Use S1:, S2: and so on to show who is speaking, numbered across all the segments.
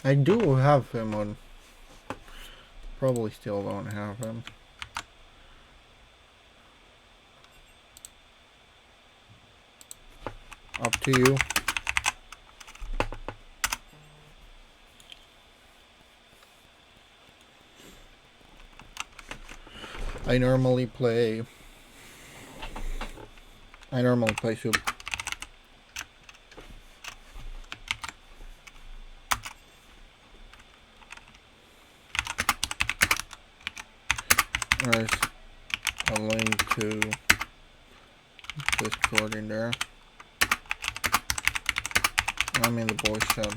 S1: I do have him on. Probably still don't have him. Up to you. I normally play. I normally play soup. There's a link to Discord in there. I'm in the voice chat.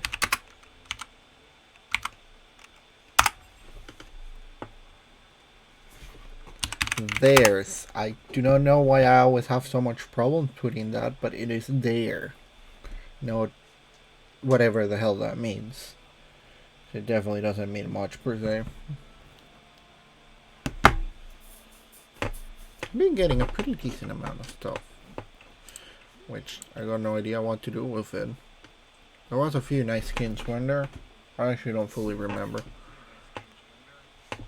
S1: Theirs. I do not know why I always have so much problem putting that, but it is there. No, whatever the hell that means. It definitely doesn't mean much per se. I've been getting a pretty decent amount of stuff, which I got no idea what to do with it. There was a few nice skins, weren't there? I actually don't fully remember.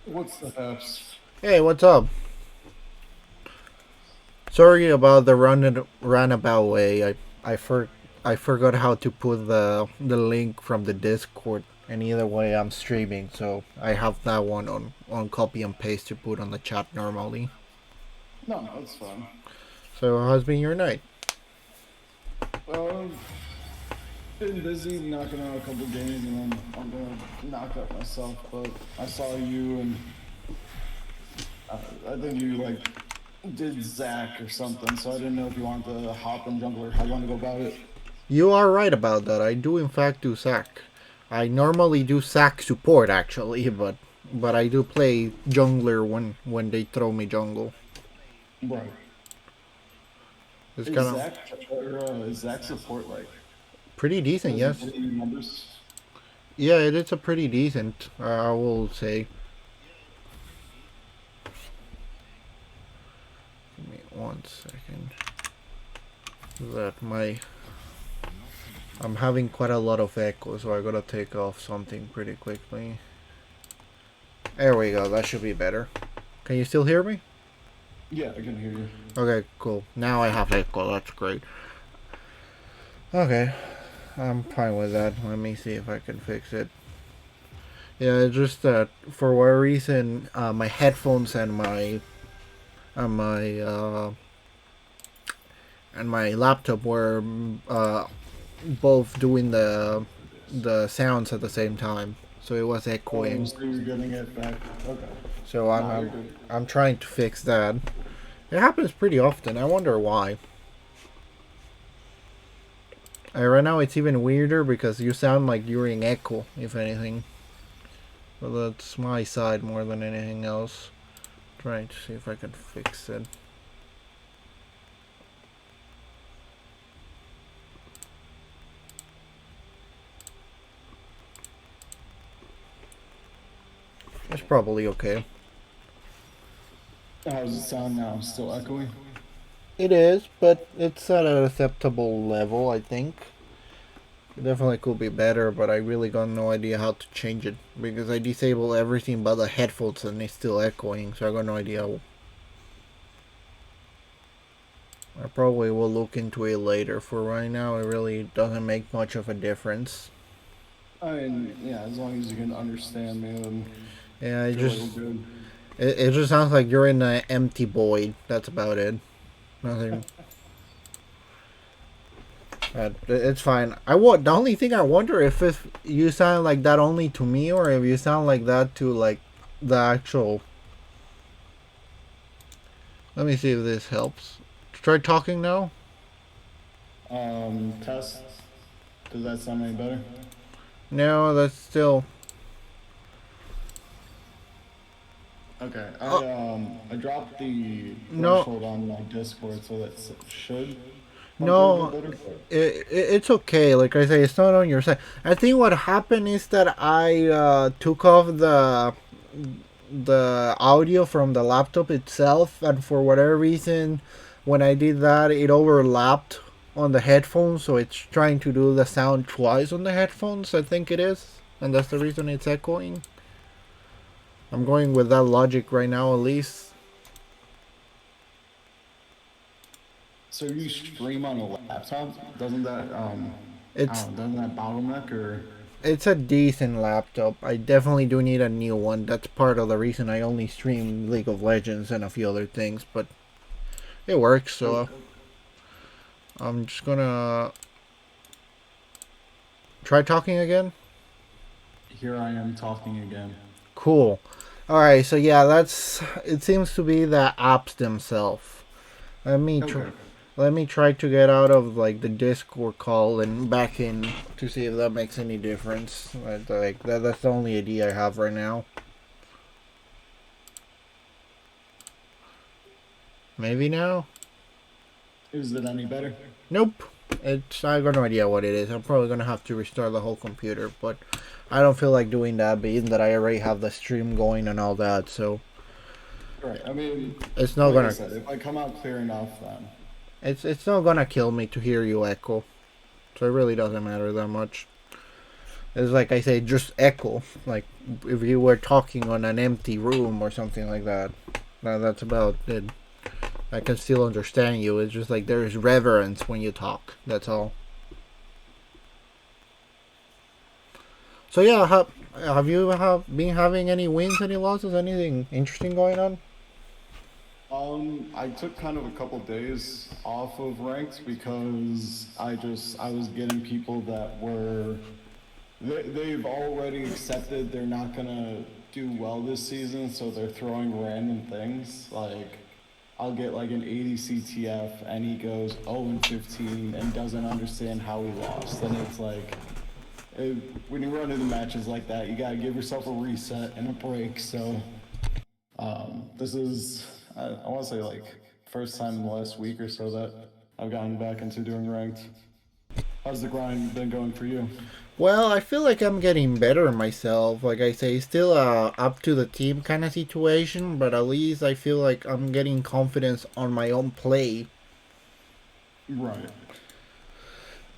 S2: What's the haps?
S1: Hey, what's up? Sorry about the runabout way. I forgot how to put the link from the Discord. And either way, I'm streaming, so I have that one on copy and paste to put on the chat normally.
S2: No, it's fine.
S1: So how's been your night?
S2: Been busy knocking out a couple games, and then I'm gonna knock out myself. But I saw you, and I think you like did Zach or something. So I didn't know if you wanted to hop in jungler. How you want to go about it?
S1: You are right about that. I do in fact do sack. I normally do sack support actually, but I do play jungler when they throw me jungle.
S2: Right.
S1: It's
S2: Is
S1: kind of
S2: Zach is Zach support like?
S1: pretty decent,
S2: Does he
S1: yes.
S2: get any numbers?
S1: Yeah, it is a pretty decent. I will say. Give me 1 second. That my I'm having quite a lot of echo, so I gotta take off something pretty quickly. There we go. That should be better. Can you still hear me?
S2: Yeah, I can hear you.
S1: Okay, cool. Now I have echo. That's great. Okay, I'm fine with that. Let me see if I can fix it. Yeah, it's just that for whatever reason, my headphones and my uh, and my laptop were both doing the sounds at the same time, so it was
S2: Oh,
S1: echoing.
S2: so you're getting it back. Okay.
S1: So
S2: Nah, you're good.
S1: I'm trying to fix that. It happens pretty often. I wonder why. Right now it's even weirder because you sound like you're in echo, if anything. But that's my side more than anything else. Trying to see if I can fix it. It's probably okay.
S2: How does it sound now? Still echoing?
S1: It is, but it's at an acceptable level, I think. It definitely could be better, but I really got no idea how to change it because I disable everything but the headphones and it's still echoing, so I got no idea. I probably will look into it later. For right now, it really doesn't make much of a difference.
S2: I mean, yeah, as long as you can understand me, then
S1: Yeah,
S2: you're like, good.
S1: it just sounds like you're in an empty void. That's about it. Nothing. It's fine. The only thing I wonder if you sound like that only to me or if you sound like that to like the actual. Let me see if this helps. Try talking now.
S2: Test. Does that sound any better?
S1: No, that's still.
S2: Okay. I dropped the
S1: No,
S2: threshold on my Discord, so that should hopefully get
S1: no,
S2: better. But
S1: it's okay. Like I say, it's not on your side. I think what happened is that I took off the audio from the laptop itself, and for whatever reason, when I did that, it overlapped on the headphones, so it's trying to do the sound twice on the headphones. I think it is. and that's the reason it's echoing. I'm going with that logic right now, at least.
S2: So you stream on a laptop?
S1: It's
S2: Doesn't that bottleneck or?
S1: it's a decent laptop. I definitely do need a new one. That's part of the reason I only stream League of Legends and a few other things, but it works. So I'm just gonna try talking again.
S2: Here I am talking again.
S1: Cool. All right. So yeah, that's. It seems to be the apps themselves. Let me try.
S2: Okay.
S1: Let me try to get out of like the Discord call and back in to see if that makes any difference. Like that's the only idea I have right now. Maybe now?
S2: Is it any better?
S1: Nope. I got no idea what it is. I'm probably gonna have to restart the whole computer, but I don't feel like doing that being that I already have the stream going and all that, so
S2: Right. I mean,
S1: it's not
S2: like I
S1: gonna
S2: said, if I come out clear enough, then
S1: it's not gonna kill me to hear you echo. So it really doesn't matter that much. It's like I say, just echo. Like if you were talking on an empty room or something like that. That's about it. I can still understand you. It's just like there is reverence when you talk. That's all. So yeah, have you been having any wins, any losses, anything interesting going on?
S2: I took kind of a couple days off of ranked because I was getting people that they've already accepted they're not gonna do well this season, so they're throwing random things. Like I'll get like an 80 CTF and he goes 0 and 15 and doesn't understand how he lost. And it's like when you run into matches like that, you gotta give yourself a reset and a break. So this is I want to say like first time in the last week or so that I've gotten back into doing ranked. How's the grind been going for you?
S1: Well, I feel like I'm getting better myself. Like I say, still up to the team kind of situation, but at least I feel like I'm getting confidence on my own play.
S2: Right.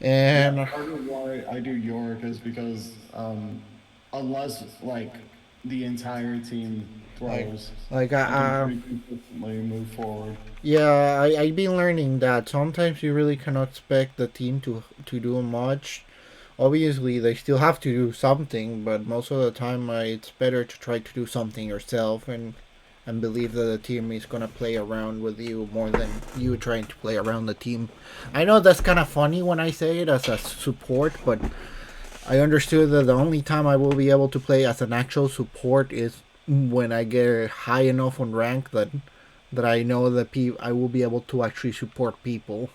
S1: And
S2: Yeah, part of why I do York is because unless like the entire team
S1: like,
S2: throws,
S1: like
S2: I can
S1: I,
S2: pretty consistently move forward.
S1: yeah, I've been learning that sometimes you really cannot expect the team to do much. Obviously, they still have to do something, but most of the time, it's better to try to do something yourself and believe that the team is gonna play around with you more than you trying to play around the team. I know that's kind of funny when I say it as a support, but I understood that the only time I will be able to play as an actual support is when I get high enough on rank that I know that I will be able to actually support people.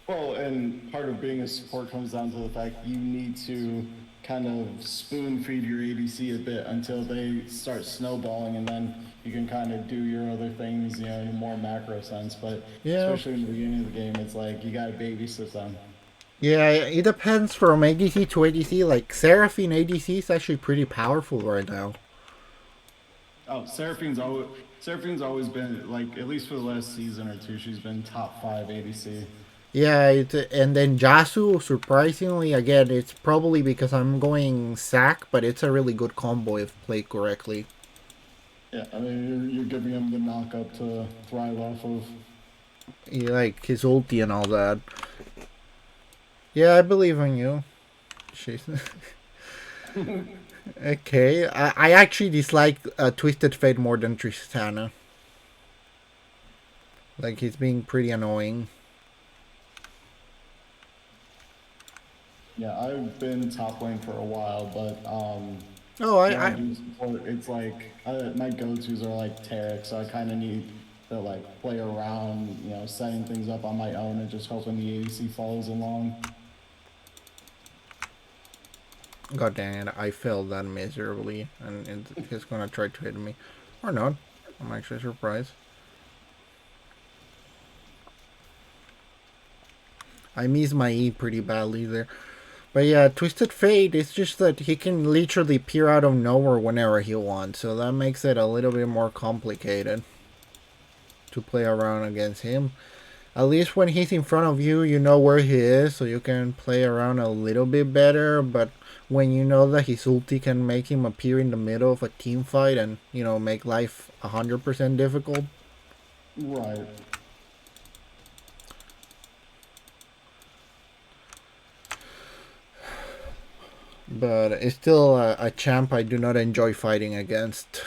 S2: Well, and part of being a support comes down to the fact you need to kind of spoon feed your ADC a bit until they start snowballing, and then you can kind of do your other things, you know, in a more macro sense. But
S1: Yeah,
S2: especially in the beginning of the game, it's like you got to babysit them.
S1: yeah, it depends from ADC to ADC. Like Seraphine ADC is actually pretty powerful right now.
S2: Oh, Seraphine's always been like at least for the last season or two, she's been top 5 ADC.
S1: Yeah, and then Jasu, surprisingly, again, it's probably because I'm going sack, but it's a really good combo if played correctly.
S2: Yeah, I mean you're giving him the knockup to thrive off of.
S1: Like his ulti and all that. Yeah, I believe in you. She's okay. I actually dislike Twisted Fate more than Tristana. Like he's being pretty annoying.
S2: Yeah, I've been top lane for a while, but
S1: Oh,
S2: when I do support, it's like my go-tos are like Taric, so I kind of need to like play around, you know, setting things up on my own and just hoping the ADC follows along.
S1: God dang it! I failed that miserably, and he's gonna try to hit me, or not. I'm actually surprised. I missed my E pretty badly there. But yeah, Twisted Fate, it's just that he can literally appear out of nowhere whenever he wants, so that makes it a little bit more complicated to play around against him. At least when he's in front of you, you know where he is, so you can play around a little bit better. But when you know that his ulti can make him appear in the middle of a team fight and, make life 100% difficult.
S2: Right.
S1: But it's still a champ I do not enjoy fighting against.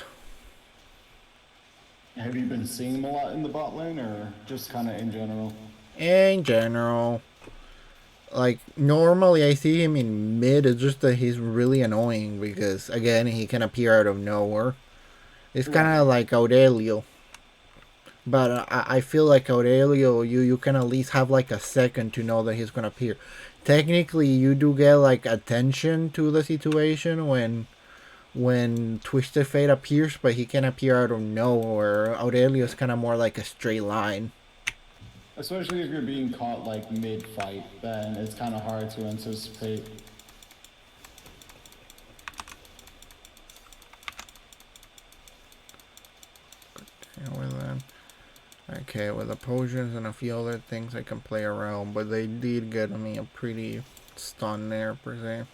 S2: Have you been seeing him a lot in the bot lane, or just kind of in general?
S1: In general, like normally I see him in mid. It's just that he's really annoying because again he can appear out of nowhere. It's kind
S2: Right.
S1: of like Aurelio, but I feel like Aurelio, you can at least have like a second to know that he's gonna appear. Technically, you do get like attention to the situation when Twisted Fate appears, but he can appear out of nowhere. Aurelio is kind of more like a straight line.
S2: Especially if you're being caught like mid-fight, then it's kind of hard to anticipate.
S1: Okay, with the potions and a few other things I can play around, but they did get me a pretty stun there per se.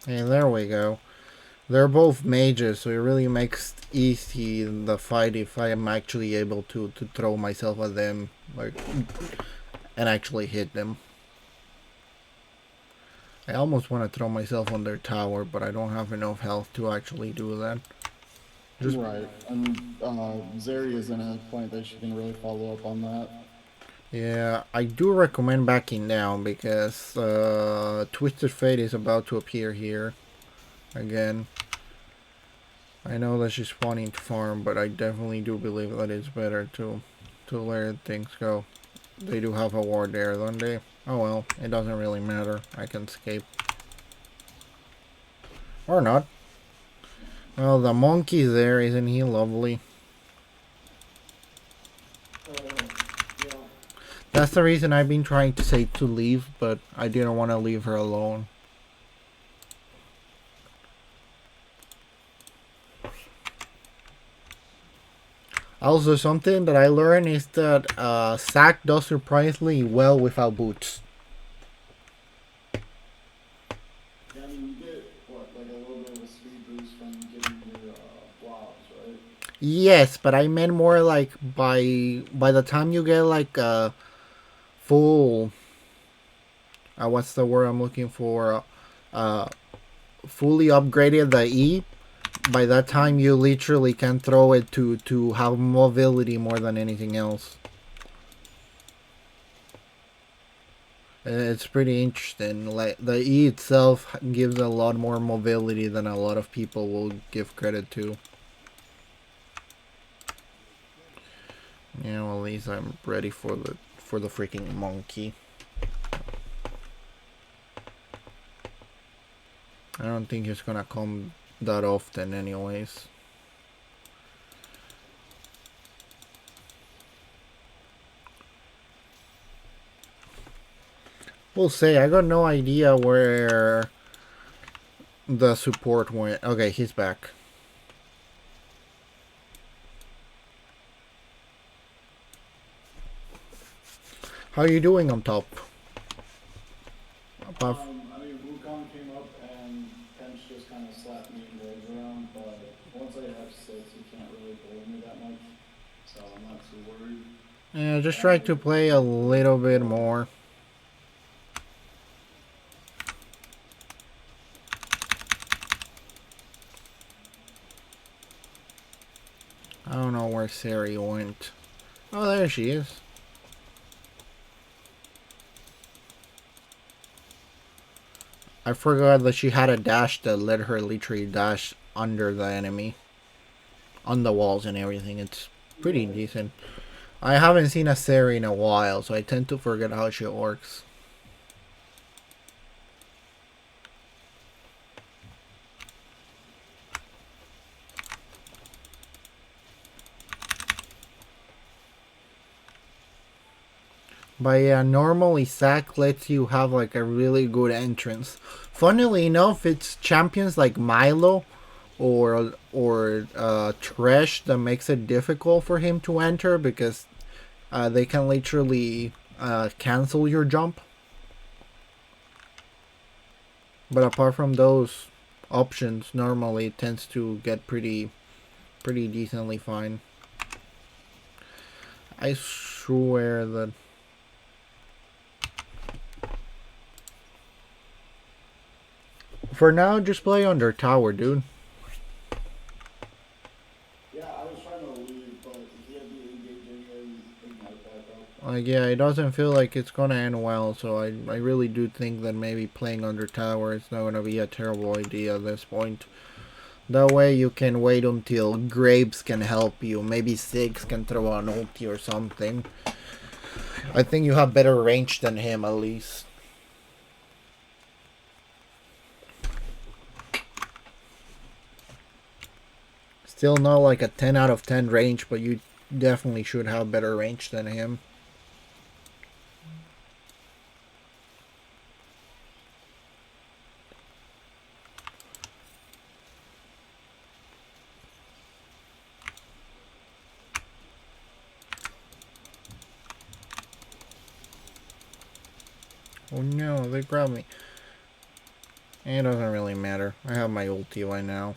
S1: Hey, there we go. They're both mages, so it really makes easy the fight if I am actually able to throw myself at them, like, and actually hit them. I almost want to throw myself on their tower, but I don't have enough health to actually do that.
S2: Right. And Zeri is in a point that she can really follow up on that.
S1: Yeah, I do recommend backing down because Twisted Fate is about to appear here again. I know that she's wanting to farm, but I definitely do believe that it's better to let things go. They do have a ward there, don't they? Oh well, it doesn't really matter. I can escape. Or not. Well, the monkey's there, isn't he lovely?
S2: Yeah.
S1: That's the reason I've been trying to say to leave, but I didn't want to leave her alone. Also, something that I learned is that Zac does surprisingly well without boots.
S2: Yeah, I mean, you get, what, like a little bit of a speed boost from getting your blobs, right?
S1: Yes, but I meant more like by the time you get like a full what's the word I'm looking for? Uh, fully upgraded the E. By that time, you literally can throw it to have mobility more than anything else. It's pretty interesting. Like the E itself gives a lot more mobility than a lot of people will give credit to. Yeah, well, at least I'm ready for the freaking monkey. I don't think he's gonna come that often, anyways. We'll say I got no idea where the support went. Okay, he's back. How are you doing on top? Above.
S2: I mean, Wukong came up and Kench just kind of slapped me and waves around, but once I have 6, he can't really bully me that much, so I'm not too worried.
S1: Yeah, just try to play a little bit more. I don't know where Sari went. Oh, there she is. I forgot that she had a dash that let her literally dash under the enemy. On the walls and everything. It's pretty decent. I haven't seen a Sari in a while, so I tend to forget how she works. But yeah, normally Zac lets you have like a really good entrance. Funnily enough, it's champions like Milo or Thresh that makes it difficult for him to enter because they can literally cancel your jump. But apart from those options, normally it tends to get pretty decently fine. I swear that. For now, just play under tower, dude.
S2: Yeah, I was trying to leave, but he had the engaging and ignite back up.
S1: Like, yeah, it doesn't feel like it's gonna end well, so I really do think that maybe playing under tower is not gonna be a terrible idea at this point. That way you can wait until Graves can help you. Maybe Ziggs can throw an ulti or something. I think you have better range than him at least. Still not like a 10 out of 10 range, but you definitely should have better range than him. Oh no, they grabbed me. It doesn't really matter. I have my ulti right now.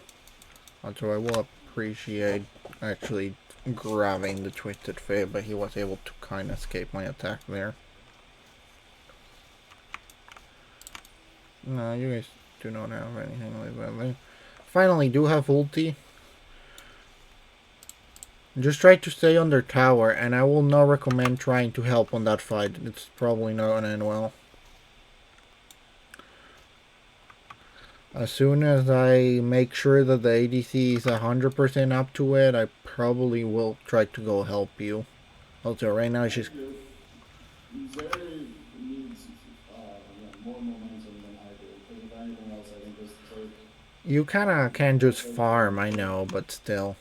S1: So I will appreciate actually grabbing the Twisted Fate, but he was able to kind of escape my attack there. No, you guys do not have anything like that. They finally do have ulti. Just try to stay under tower, and I will not recommend trying to help on that fight. It's probably not gonna end well. As soon as I make sure that the ADC is 100% up to it, I probably will try to go help you. Also, right now she's...
S2: Zeri needs more momentum than I do, because if anything else, I think this take.
S1: You kinda can just farm, I know, but still.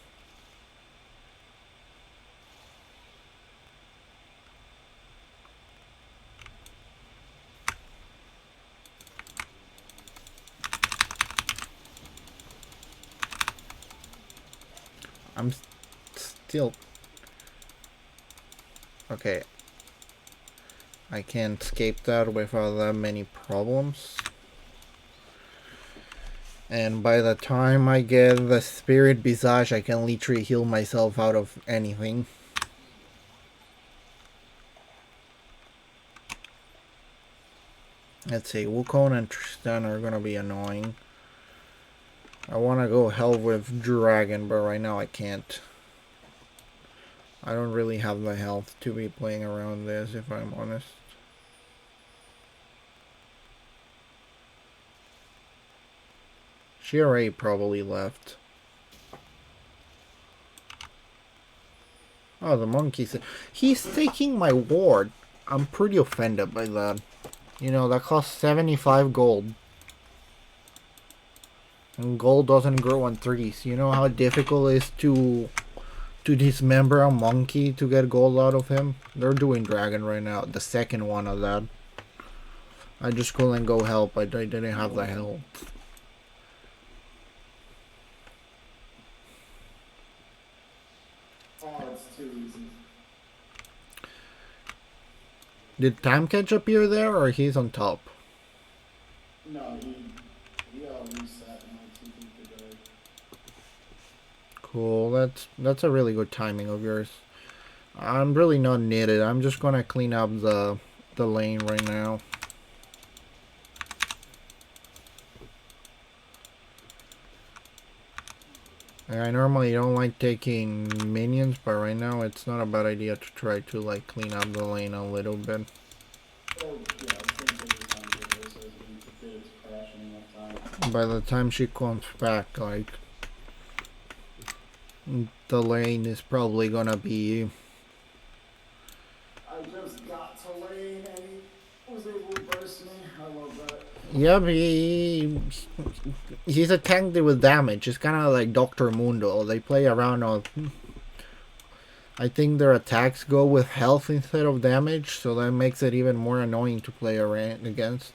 S1: I'm still... Okay. I can't escape that without that many problems. And by the time I get the Spirit Visage, I can literally heal myself out of anything. Let's see, Wukong and Tristan are gonna be annoying. I wanna go help with Dragon, but right now I can't. I don't really have the health to be playing around this, if I'm honest. She already probably left. Oh, the monkey said he's taking my ward. I'm pretty offended by that. You know, that costs 75 gold. And gold doesn't grow on trees. You know how difficult it is to dismember a monkey to get gold out of him? They're doing dragon right now. The second one of that. I just couldn't go help. I didn't have the help.
S2: Oh, it's too easy.
S1: Did Time Catch appear there, or he's on top?
S2: No, he reset and I think today.
S1: Cool, that's a really good timing of yours. I'm really not needed. I'm just gonna clean up the lane right now. I normally don't like taking minions, but right now it's not a bad idea to try to like clean up the lane a little bit.
S2: Oh, yeah, I think every time you do this, I think the it's crashing enough time.
S1: By the time she comes back, like, the lane is probably gonna be...
S2: I just got to lane and he was able to burst me. I love that.
S1: Yeah, he's a tank with damage. It's kind of like Dr. Mundo. They play around I think their attacks go with health instead of damage, so that makes it even more annoying to play around against.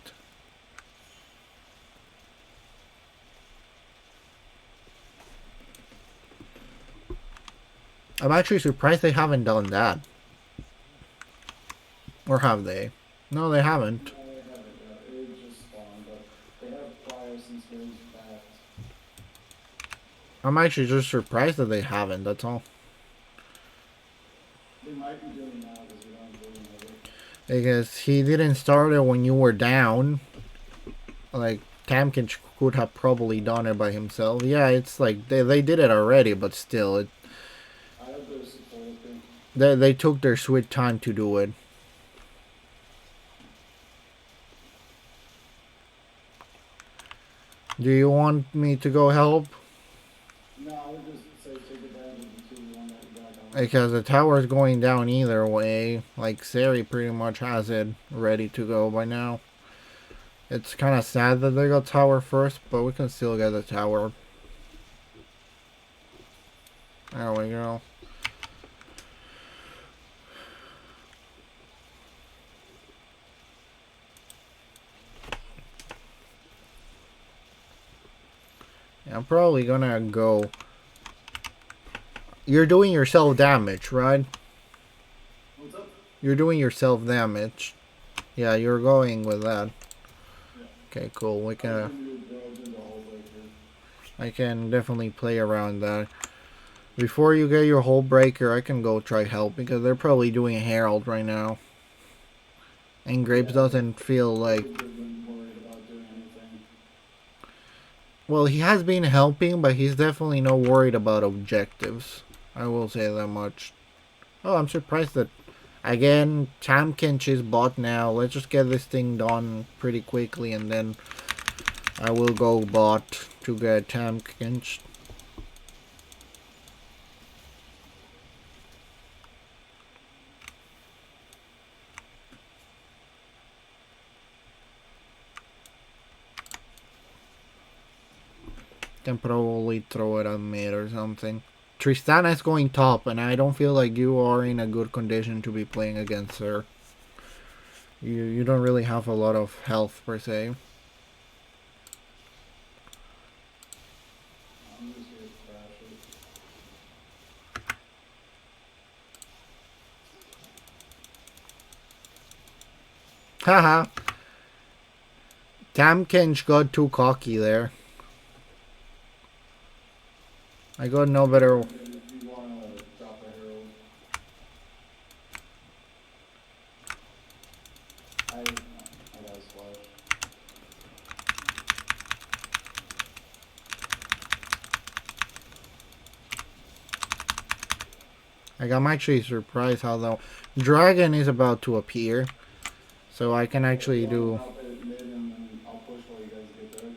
S1: I'm actually surprised they haven't done that. Or have they? No, they haven't.
S2: No, they haven't yet. It just spawned, but they have prior since Rose backed.
S1: I'm actually just surprised that they haven't, that's all.
S2: They might be doing now because we don't really know it.
S1: Because he didn't start it when you were down. Like, Tamkin could have probably done it by himself. Yeah, it's like, they did it already, but still,
S2: I have their support thing.
S1: they took their sweet time to do it. Do you want me to go help?
S2: No, I would just say take advantage of the 2-1 that you got going.
S1: Because the tower's going down either way. Like, Sari pretty much has it ready to go by now. It's kind of sad that they got tower first, but we can still get the tower. There we go. Yeah, I'm probably gonna go. You're doing yourself damage, right?
S2: What's up?
S1: You're doing yourself damage. Yeah, you're going with that.
S2: Yeah.
S1: Okay, cool. We
S2: I
S1: can.
S2: was gonna do the whole breaker.
S1: I can definitely play around that. Before you get your whole breaker, I can go try help because they're probably doing a Herald right now. And Grapes doesn't feel like.
S2: They've been worried about doing anything.
S1: Well, he has been helping, but he's definitely not worried about objectives. I will say that much. Oh, I'm surprised that. Again, Tamkinch is bot now. Let's just get this thing done pretty quickly and then I will go bot to get Tamkinch. Can probably throw it on mid or something. Tristana is going top, and I don't feel like you are in a good condition to be playing against her. You don't really have a lot of health per se.
S2: I'm just here to crash it.
S1: Haha. Tamkinch got too cocky there. I got no better.
S2: If you wanna drop a herald. I got a splash.
S1: Like, I'm actually surprised how the dragon is about to appear. So I can actually do.
S2: I'll hit mid and then I'll push while you guys get there.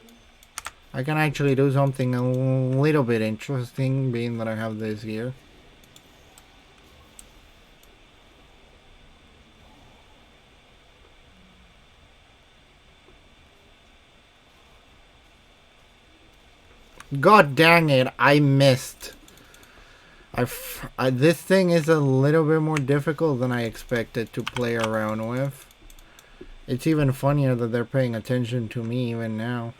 S1: I can actually do something a little bit interesting, being that I have this here. God dang it, I missed. This thing is a little bit more difficult than I expected to play around with. It's even funnier that they're paying attention to me even now.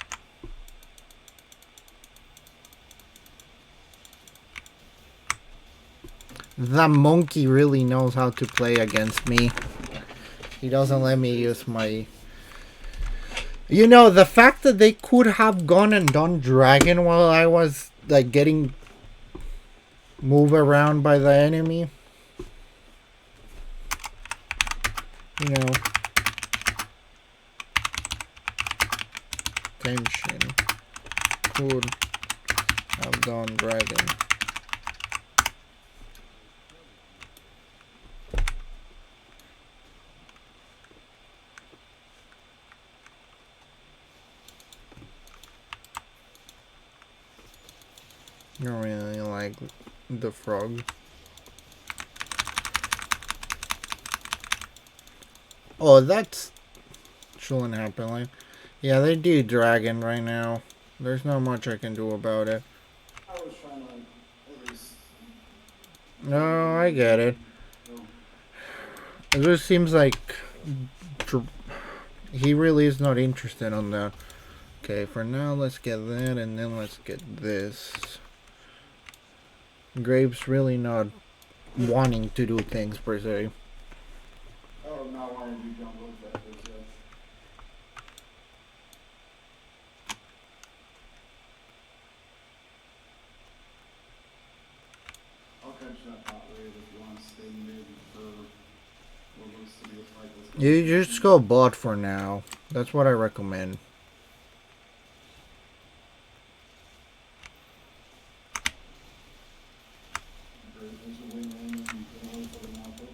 S1: The monkey really knows how to play against me. He doesn't let me use my... You know, the fact that they could have gone and done dragon while I was, like, getting moved around by the enemy. You know. Tension. Could have done dragon. I don't really like the frog. Oh, that's shouldn't happen. Like, yeah, they do dragon right now. There's not much I can do about it.
S2: I was trying to at least
S1: No, I get it. It just seems like he really is not interested on that. Okay, for now, let's get that, and then let's get this. Graves really not wanting to do things per se.
S2: Oh, not wanting to do jungle objectives, yeah. I'll catch that bot wave if you want to stay mid for what looks to be a fight that's going
S1: You just go bot for now. That's what I recommend.
S2: There's a win-win if you can wait for the matchup.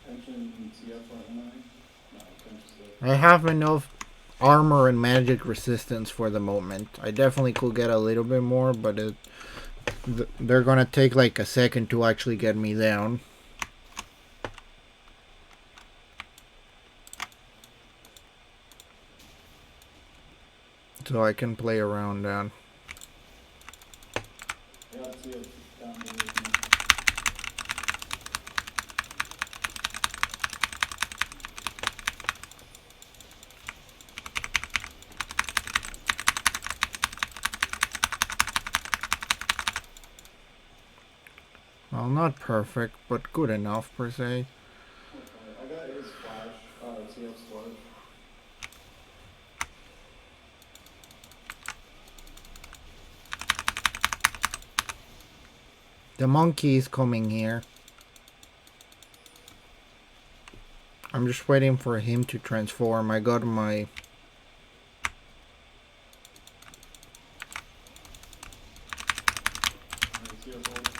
S2: Tension TF right now? No, tension still.
S1: I have enough armor and magic resistance for the moment. I definitely could get a little bit more, but they're gonna take like a second to actually get me down. So I can play around that.
S2: Yeah, TF down there with me.
S1: Well, not perfect, but good enough per se.
S2: Okay, I got his flash, TF's flash.
S1: The monkey is coming here. I'm just waiting for him to transform. I got my...
S2: TF ult.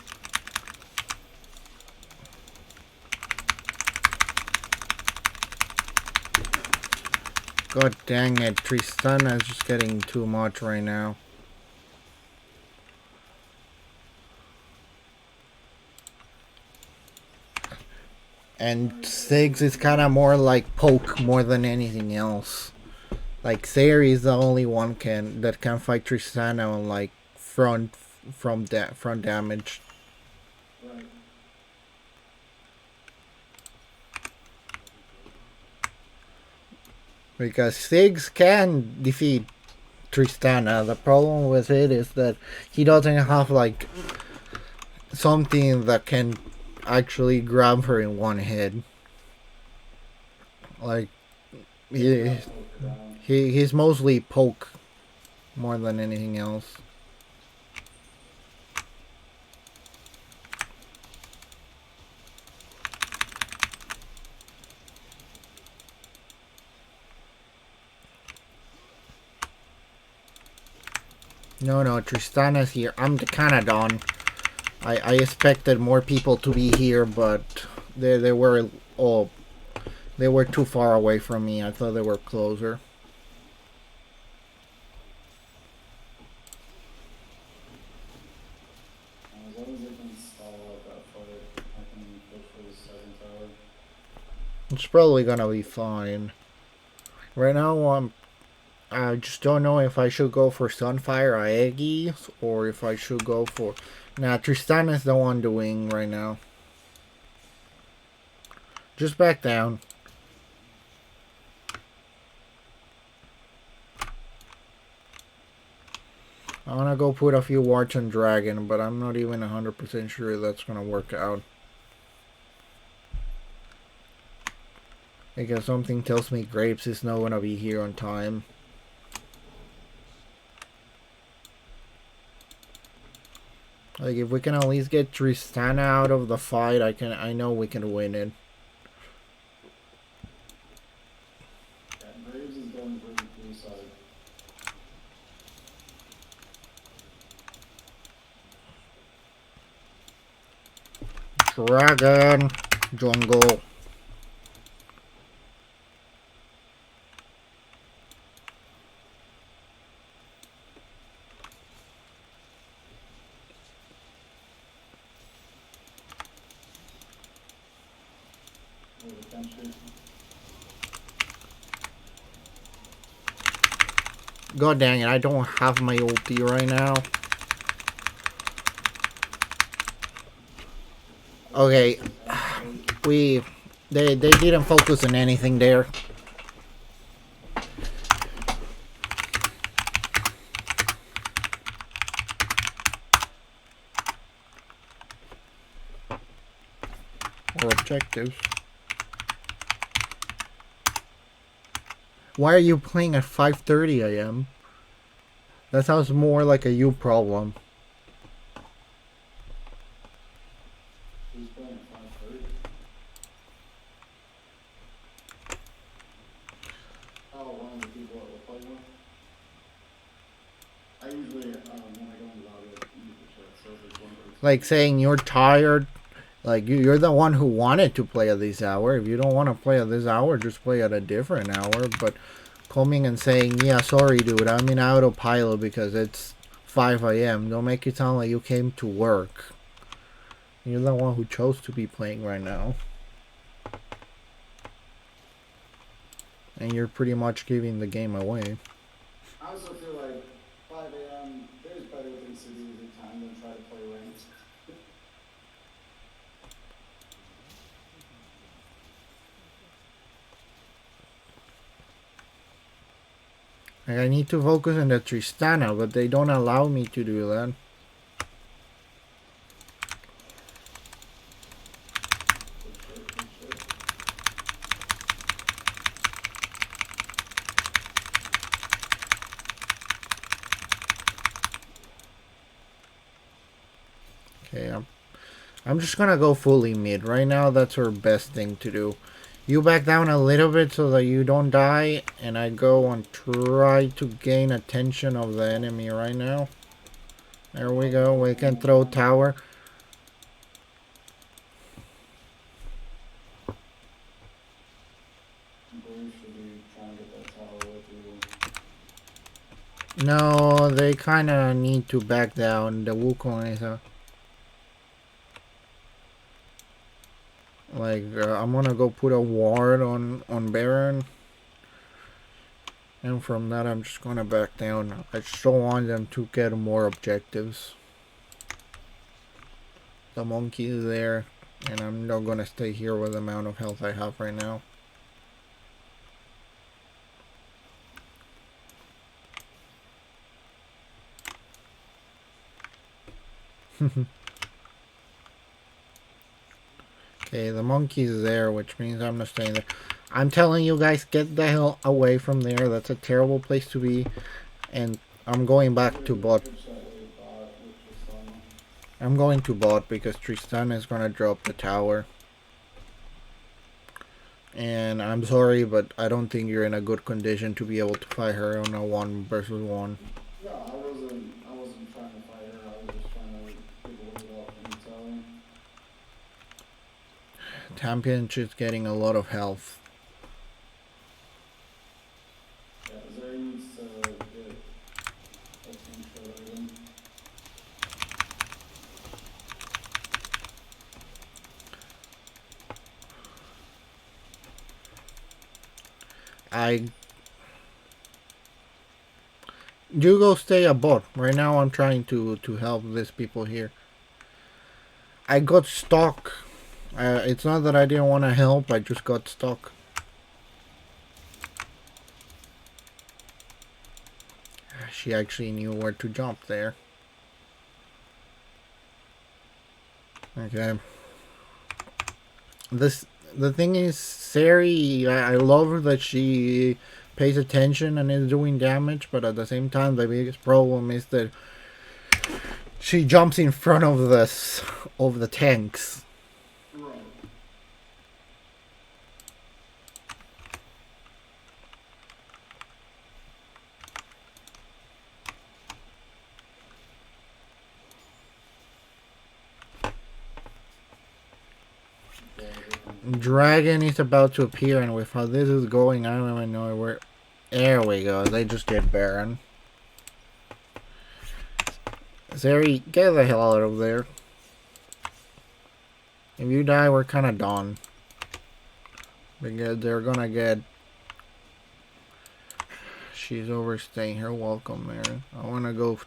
S1: God dang it, Tristana is just getting too much right now. And Ziggs is kind of more like poke more than anything else. Like Sayri is the only one that can fight Tristana on like front damage.
S2: Right.
S1: Because Ziggs can defeat Tristana. The problem with it is that he doesn't have like something that can actually grab her in one hit. Like he's mostly poke more than anything else. No, Tristana's here. I'm kinda done. I expected more people to be here, but they were all... They were too far away from me. I thought they were closer.
S2: As long as they can stall out that fight, I can push for the second tower.
S1: It's probably gonna be fine. Right now, I just don't know if I should go for Sunfire or Aegis, or if I should go for... Nah, Tristana is the one doing right now. Just back down. I wanna go put a few wards on Dragon, but I'm not even 100% sure that's gonna work out. Because something tells me Grapes is not gonna be here on time. Like, if we can at least get Tristana out of the fight, I know we can win it.
S2: Yeah, Graves is going for the blue side.
S1: Dragon jungle.
S2: With the tension.
S1: God dang it, I don't have my ulti right now. Okay, they didn't focus on anything there. Or objectives. Why are you playing at 5:30 a.m.? That sounds more like a you problem.
S2: Who's playing at 5:30? Oh, one of the people that we're playing with. I usually, when I go into lobby, I mute the chat, so if there's one person.
S1: Like saying you're tired. Like, you're the one who wanted to play at this hour. If you don't want to play at this hour, just play at a different hour. But coming and saying, yeah, sorry, dude, I'm in autopilot because it's 5 a.m. Don't make it sound like you came to work. You're the one who chose to be playing right now. And you're pretty much giving the game away.
S2: I also feel like 5 a.m. there's better things to do with your time than try to play ranked.
S1: Like, I need to focus on the Tristana, but they don't allow me to do that. Okay, I'm just gonna go fully mid. Right now, that's our best thing to do. You back down a little bit so that you don't die, and I go and try to gain attention of the enemy right now. There we go. We can throw tower.
S2: Blue should be trying to get that tower with you.
S1: No, they kind of need to back down. The Wukong is I'm gonna go put a ward on Baron. And from that, I'm just gonna back down. I just don't want them to get more objectives. The monkey is there, and I'm not gonna stay here with the amount of health I have right now. Okay, the monkey is there, which means I'm not staying there. I'm telling you guys, get the hell away from there. That's a terrible place to be. And I'm going back to bot. I'm going to bot because Tristan is gonna drop the tower. And I'm sorry, but I don't think you're in a good condition to be able to fight her on a 1 versus 1.
S2: No, I wasn't trying to fight her. I was just trying to get a little bit of intel.
S1: Champion is getting a lot of health.
S2: Yeah, Zeri needs to get a team shot in.
S1: You go stay a bot. Right now I'm trying to help these people here. I got stuck. It's not that I didn't want to help, I just got stuck. She actually knew where to jump there. Okay. The thing is, Sari, I love her that she pays attention and is doing damage, but at the same time, the biggest problem is that she jumps in front of the tanks.
S2: Right.
S1: Dragon is about to appear, and with how this is going, I don't even know where. There we go. They just did Baron. Zeri, get the hell out of there. If you die, we're kind of done. Because they're gonna get. She's overstaying her welcome there. I want to go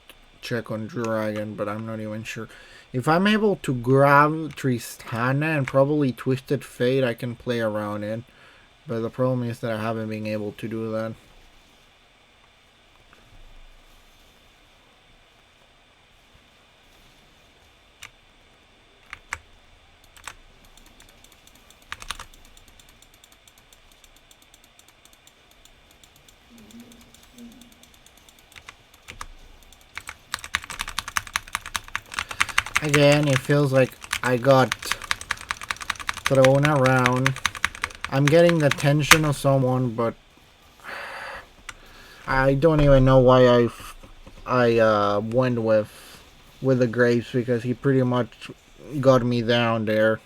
S1: check on Dragon, but I'm not even sure. If I'm able to grab Tristana and probably Twisted Fate, I can play around it. But the problem is that I haven't been able to do that. Again, it feels like I got thrown around. I'm getting the attention of someone, but I don't even know why I went with the Graves, because he pretty much got me down there.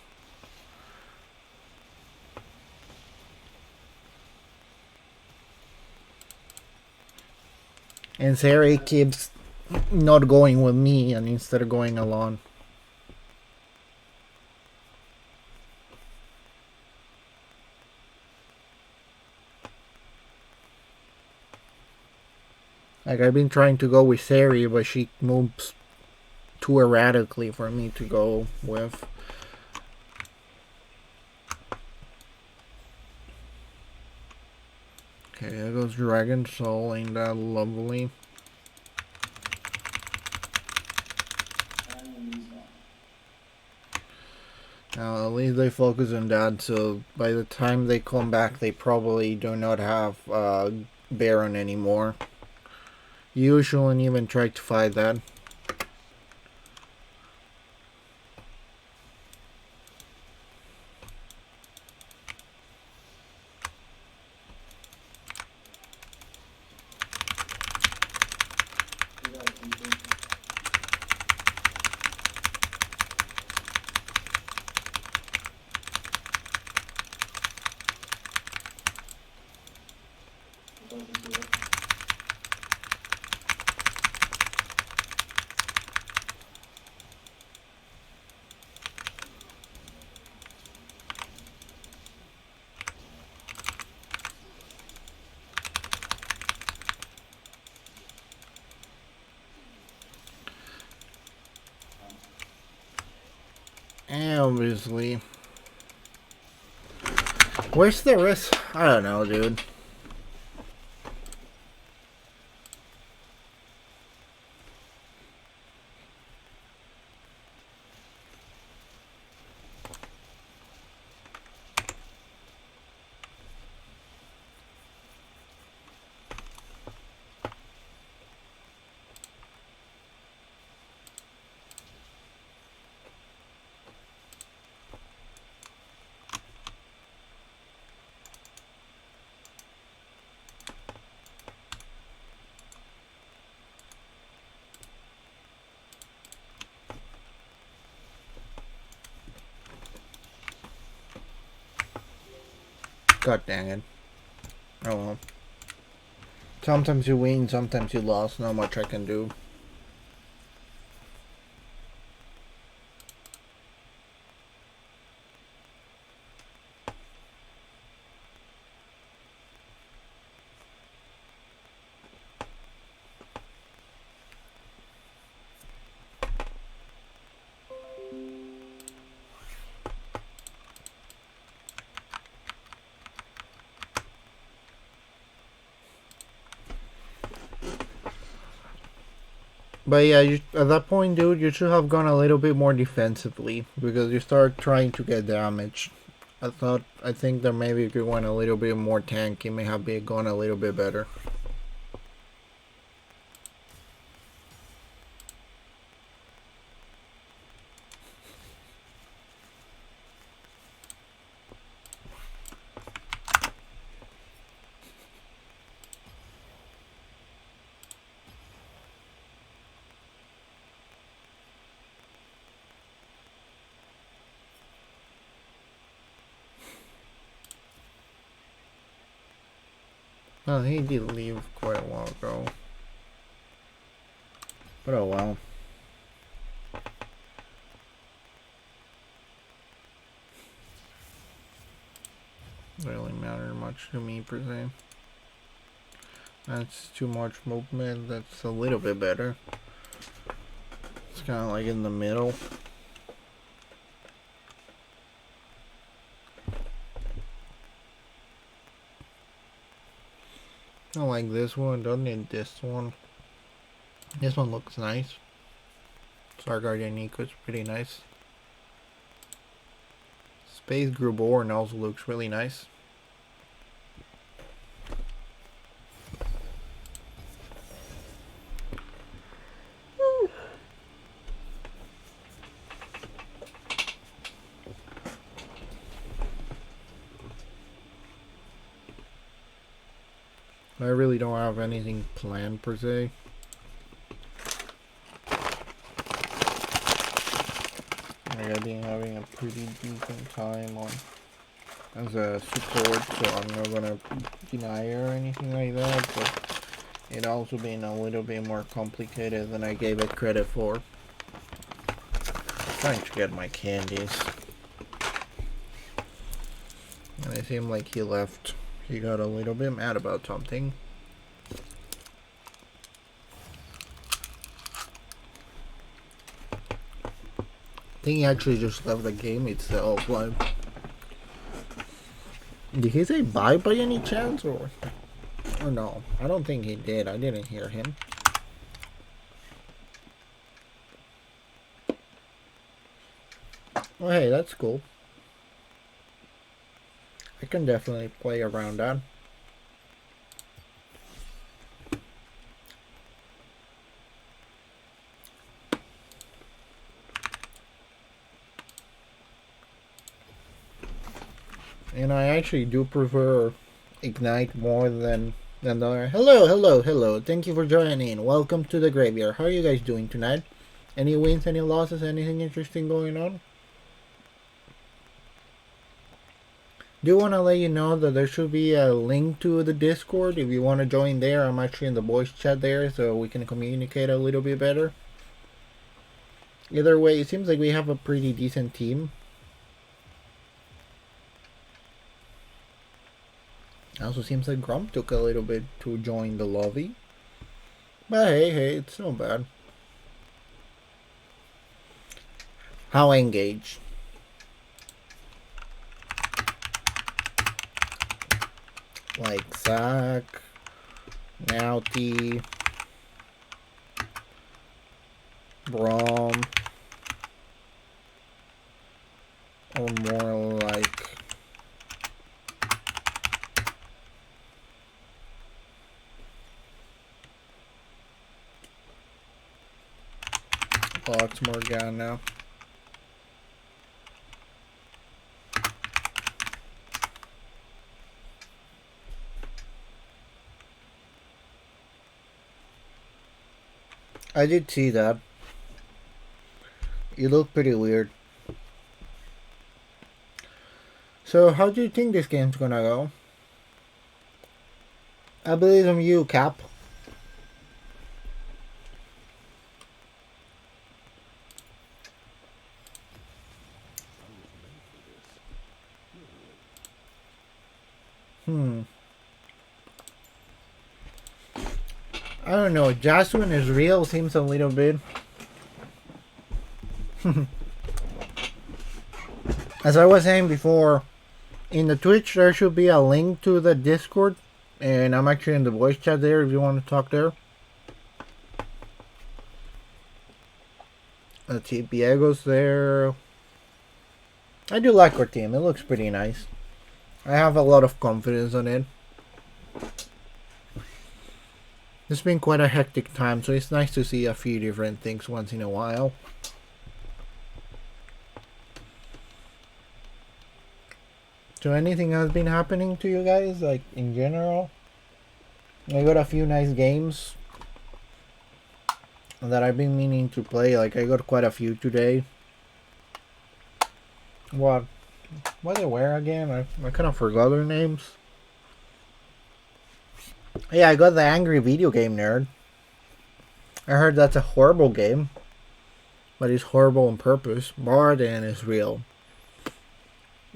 S1: And Sari keeps not going with me and instead of going alone. Like, I've been trying to go with Sari, but she moves too erratically for me to go with. Okay, there goes Dragon Soul. Ain't that lovely? Now, at least they focus on that, so by the time they come back, they probably do not have Baron anymore. You shouldn't even try to fight that. Obviously. Where's the rest? I don't know, dude. God dang it. Oh well. Sometimes you win, sometimes you lost. Not much I can do. But yeah, at that point, dude, you should have gone a little bit more defensively because you start trying to get damage. I think that maybe if you went a little bit more tanky, may have gone a little bit better. Well, he did leave quite a while ago. But oh well. Doesn't really matter much to me per se. That's too much movement. That's a little bit better. It's kind of like in the middle. I like this one. Don't need this one. This one looks nice. Star Guardian Nico is pretty nice. Space Gruborn also looks really nice. I really don't have anything planned per se. I've been having a pretty decent time on as a support, so I'm not gonna deny or anything like that, but it also been a little bit more complicated than I gave it credit for. Trying to get my candies. And it seemed like he left. He got a little bit mad about something. I think he actually just left the game itself. Like, did he say bye by any chance, or no? I don't think he did. I didn't hear him. Oh, hey, that's cool. I can definitely play around that. And I actually do prefer Ignite more than the other. Hello. Thank you for joining. Welcome to the graveyard. How are you guys doing tonight? Any wins, any losses, anything interesting going on? Do want to let you know that there should be a link to the Discord if you want to join there. I'm actually in the voice chat there, so we can communicate a little bit better. Either way, it seems like we have a pretty decent team. Also seems like Grump took a little bit to join the lobby. But hey, it's not bad. How engage? Like Zach, Naughty, Brom, or more like Box Morgana. I did see that. You look pretty weird. So how do you think this game's gonna go? I believe in you, Cap. I don't know. Jasmine is real seems a little bit. As I was saying before, in the Twitch there should be a link to the Discord, and I'm actually in the voice chat there if you want to talk there. Let's see, Diego's there. I do like our team. It looks pretty nice. I have a lot of confidence on it. It's been quite a hectic time, so it's nice to see a few different things once in a while. So anything has been happening to you guys, like in general? I got a few nice games that I've been meaning to play. Like I got quite a few today. What they were again? I kind of forgot their names. Yeah, I got the Angry Video Game Nerd. I heard that's a horrible game, but it's horrible on purpose. Barden is real.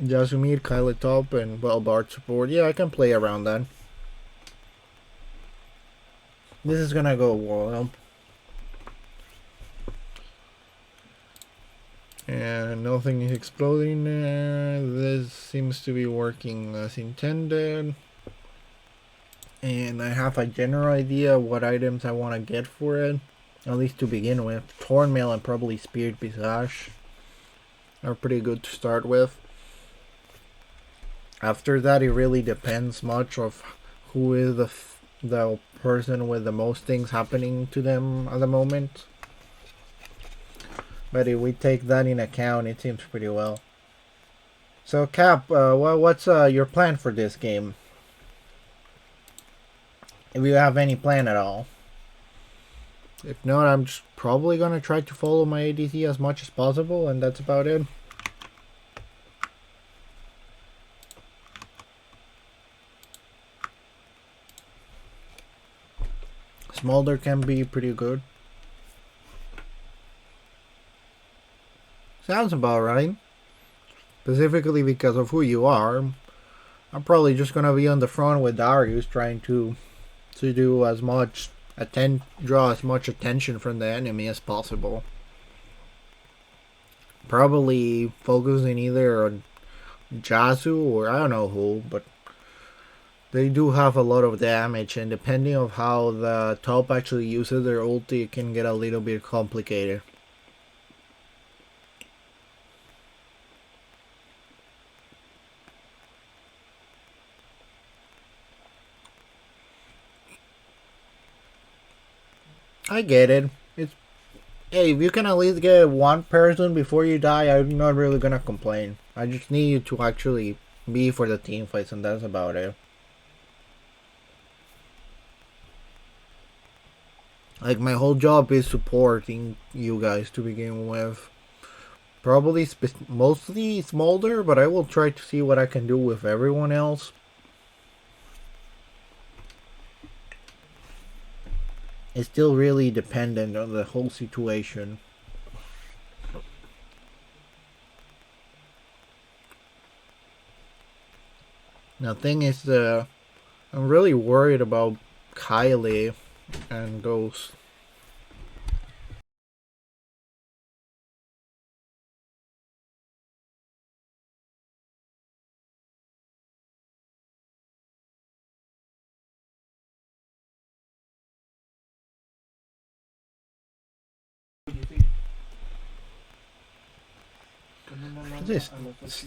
S1: Jasumir, Kylie Top, and well, Bard support. Yeah, I can play around that. This is gonna go well. And nothing is exploding there. This seems to be working as intended. And I have a general idea of what items I want to get for it. At least to begin with. Thornmail and probably Spirit Visage are pretty good to start with. After that, it really depends much of who is the person with the most things happening to them at the moment. But if we take that in account, it seems pretty well. So Cap, what's your plan for this game? If you have any plan at all. If not, I'm just probably gonna try to follow my ADC as much as possible, and that's about it. Smolder can be pretty good. Sounds about right. Specifically because of who you are. I'm probably just gonna be on the front with Darius trying to do as much draw as much attention from the enemy as possible. Probably focusing either on Jasu or I don't know who, but they do have a lot of damage, and depending on how the top actually uses their ulti, it can get a little bit complicated. I get it. Hey, if you can at least get one person before you die, I'm not really gonna complain. I just need you to actually be for the team fights, and that's about it. Like, my whole job is supporting you guys to begin with. Probably mostly Smolder, but I will try to see what I can do with everyone else. It's still really dependent on the whole situation. Now, thing is, I'm really worried about Kylie and Ghost. This is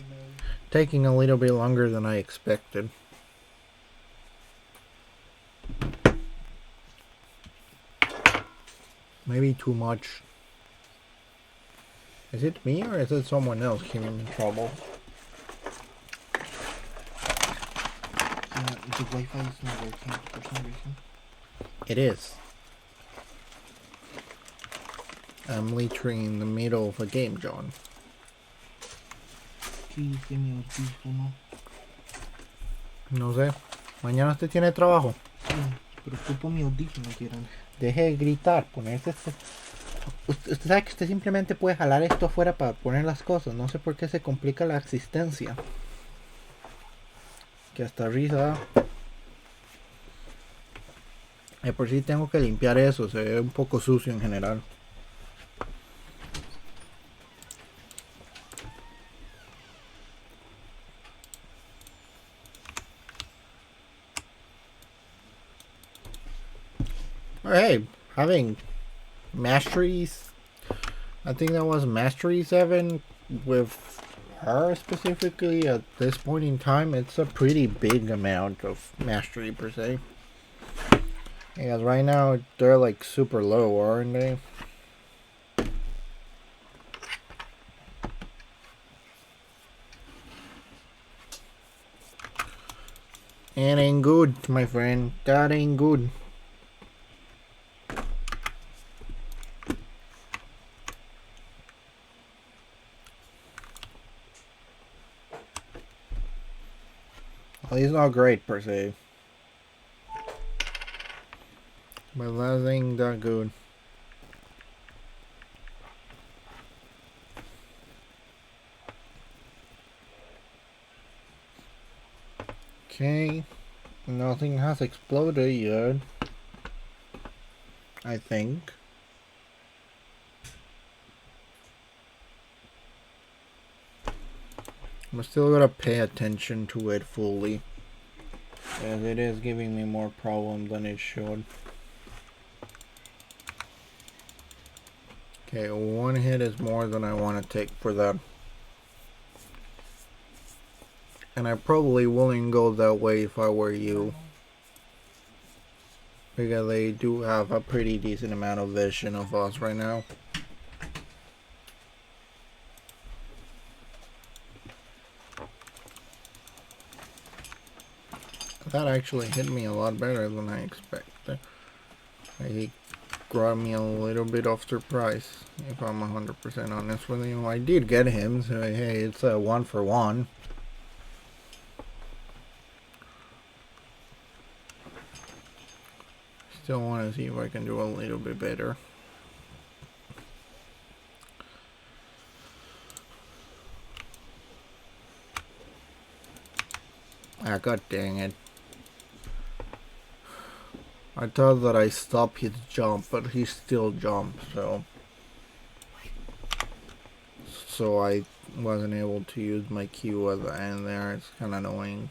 S1: taking a little bit longer than I expected. Maybe too much. Is it me or is it someone else getting in trouble?
S3: The Wi-Fi is not working for some reason.
S1: It is. I'm literally in the middle of a game, John.
S3: Sí, que mi audífono.
S1: No sé. Mañana usted tiene trabajo.
S3: Sí, pero ocupo mi audífono, Kieran.
S1: Deje de gritar, ponerse. Usted sabe que usted simplemente puede jalar esto afuera para poner las cosas. No sé por qué se complica la existencia. Que hasta risa da. De por sí tengo que limpiar eso. Se ve un poco sucio en general. Hey, having masteries. I think that was mastery 7 with her specifically at this point in time. It's a pretty big amount of mastery per se. Because right now they're like super low, aren't they? It ain't good, my friend. That ain't good. Well, he's not great per se. But that ain't that good. Okay. Nothing has exploded yet. I think. I'm still gonna pay attention to it fully, as it is giving me more problem than it should. Okay, one hit is more than I want to take for that. And I probably wouldn't go that way if I were you. Because they do have a pretty decent amount of vision of us right now. That actually hit me a lot better than I expected. He brought me a little bit off surprise, if I'm 100% honest with you. I did get him, so hey, it's a 1-for-1. Still want to see if I can do a little bit better. Ah, god dang it. I thought that I stopped his jump, but he still jumped, so I wasn't able to use my Q at the end there. It's kind of annoying.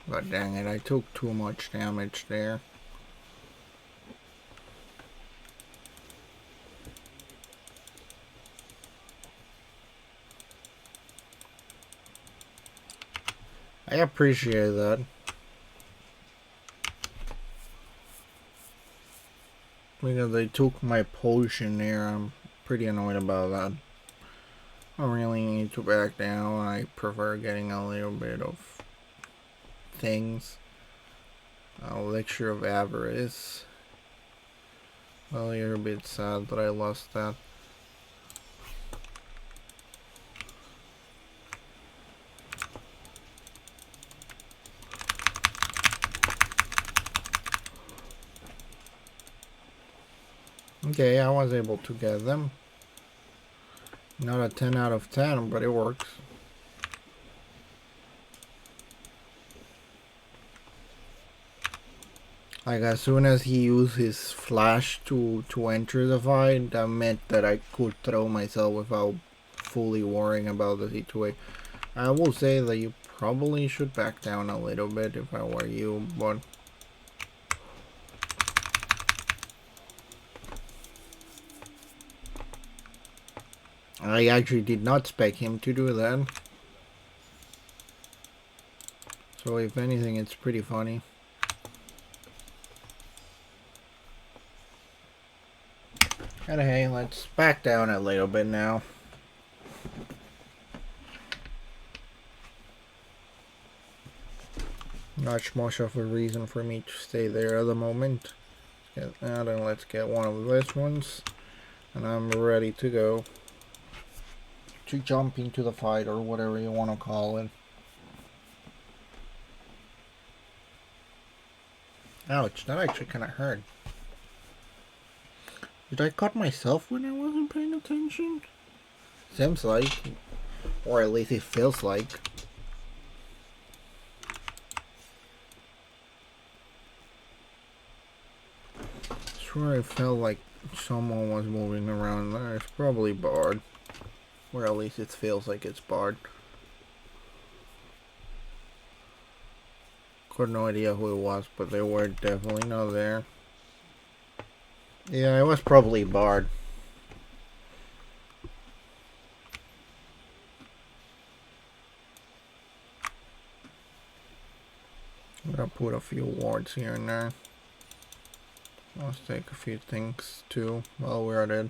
S1: God dang it, I took too much damage there. I appreciate that. Because they took my potion there, I'm pretty annoyed about that. I really need to back down. I prefer getting a little bit of things. Elixir of Avarice. Well, you're a bit sad that I lost that. Okay, I was able to get them. Not a 10 out of 10, but it works. Like, as soon as he used his flash to enter the fight, that meant that I could throw myself without fully worrying about the situation. I will say that you probably should back down a little bit if I were you, but I actually did not expect him to do that. So if anything, it's pretty funny. And hey, let's back down a little bit now. Not much of a reason for me to stay there at the moment. Let's get that, and let's get one of these ones. And I'm ready to go. To jump into the fight, or whatever you want to call it. Ouch, that actually kind of hurt. Did I cut myself when I wasn't paying attention? Seems like. Or at least it feels like. Sure, I felt like someone was moving around there. It's probably Bard. Or at least it feels like it's Bard. Got no idea who it was, but they were definitely not there. Yeah, it was probably Bard. I'm gonna put a few wards here and there. Let's take a few things too while we're at it.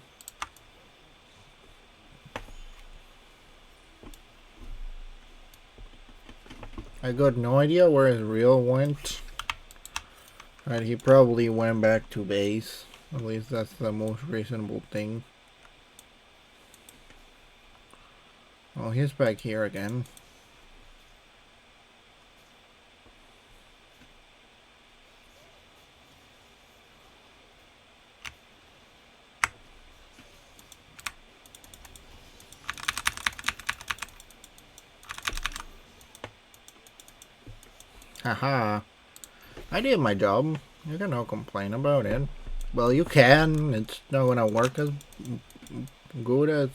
S1: I got no idea where his reel went. Right, he probably went back to base. At least that's the most reasonable thing. Oh, he's back here again. Haha. I did my job. You can no complain about it. Well, you can. It's not gonna work as good as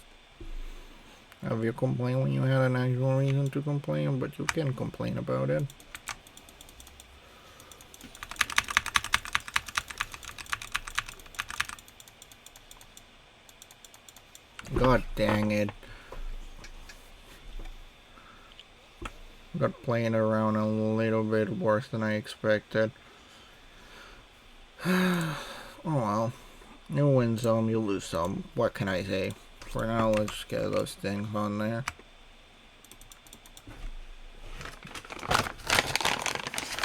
S1: have you complained when you had an actual reason to complain, but you can complain about it. God dang it. Got playing around a little bit worse than I expected. Oh well. You win some, you lose some. What can I say? For now, let's get those things on there.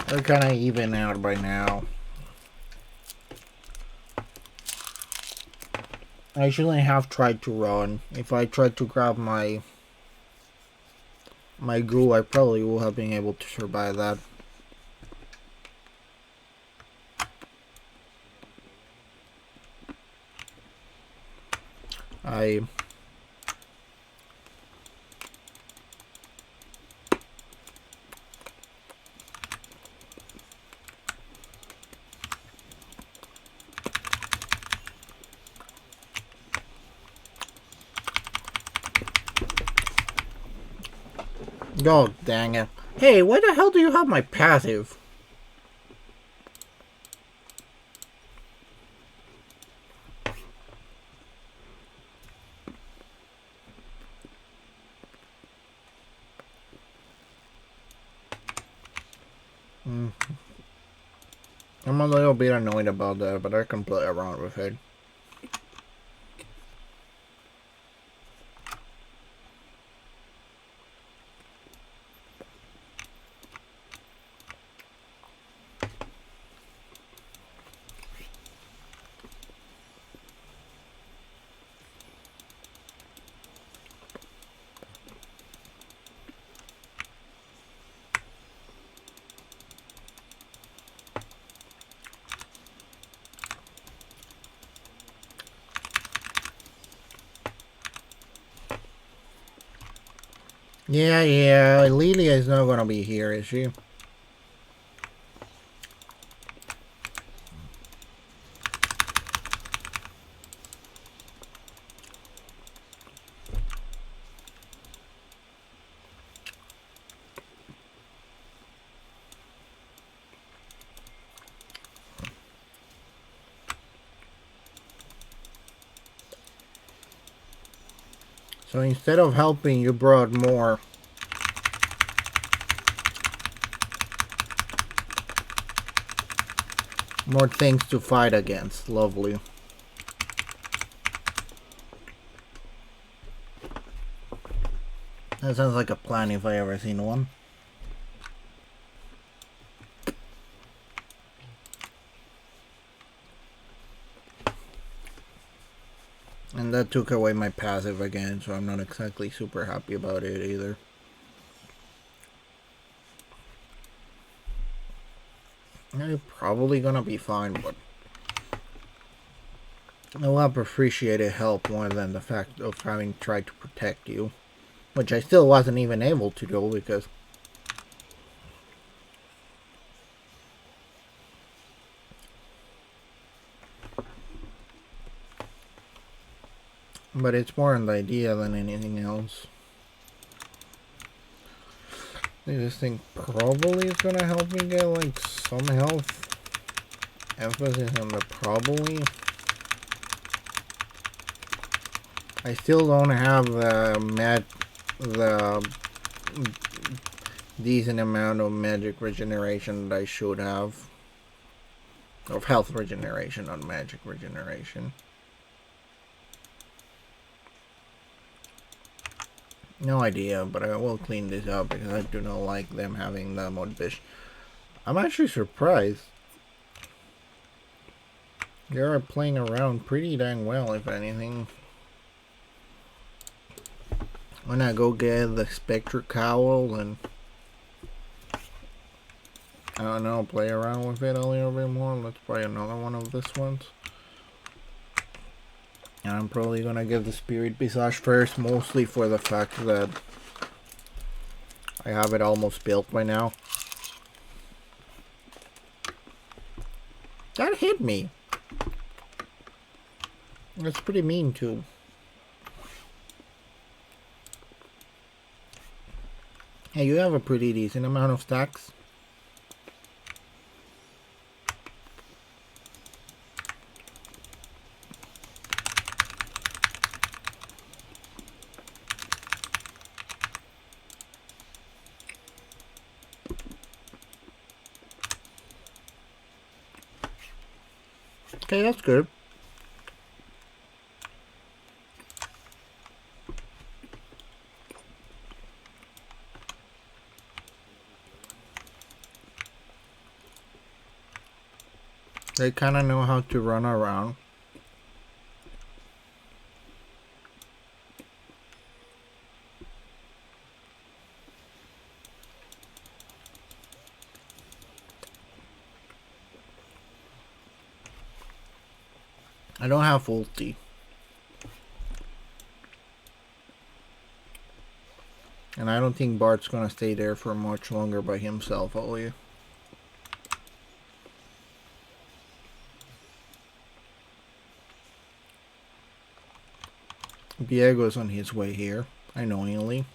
S1: They're kinda even out by now. I shouldn't have tried to run. If I tried to grab my goo, I probably would have been able to survive that. Oh, dang it. Hey, why the hell do you have my passive? I'm a little bit annoyed about that, but I can play around with it. Yeah, Lilia is not gonna be here, is she? So instead of helping, you brought more things to fight against. Lovely. That sounds like a plan if I ever seen one. And that took away my passive again, so I'm not exactly super happy about it either. You're probably gonna be fine, but I will have appreciated help more than the fact of having tried to protect you. Which I still wasn't even able to do because but it's more an idea than anything else. I think this thing probably is gonna help me get like some health. Emphasis on the probably. I still don't have the decent amount of magic regeneration that I should have. Of health regeneration, not magic regeneration. No idea, but I will clean this up because I do not like them having the Mudfish. I'm actually surprised. They are playing around pretty dang well, if anything. When I go get the Spectre Cowl and I don't know, play around with it a little bit more. Let's try another one of this ones. And I'm probably gonna get the Spirit Visage first, mostly for the fact that I have it almost built by now. That hit me. That's pretty mean too. Hey, you have a pretty decent amount of stacks. Okay, that's good. They kind of know how to run around. I don't have ulti. And I don't think Bart's gonna stay there for much longer by himself, will you? Diego's on his way here, annoyingly.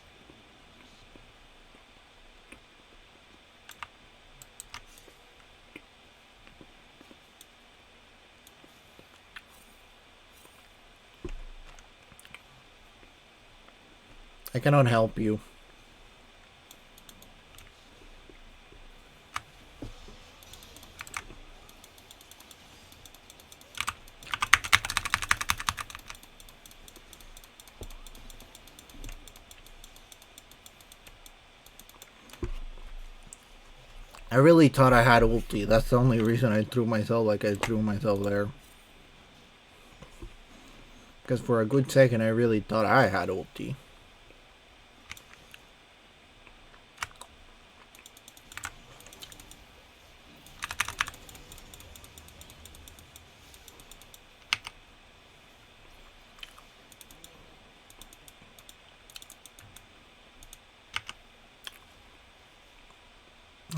S1: I cannot help you. I really thought I had ulti. That's the only reason I threw myself like I threw myself there. Because for a good second I really thought I had ulti.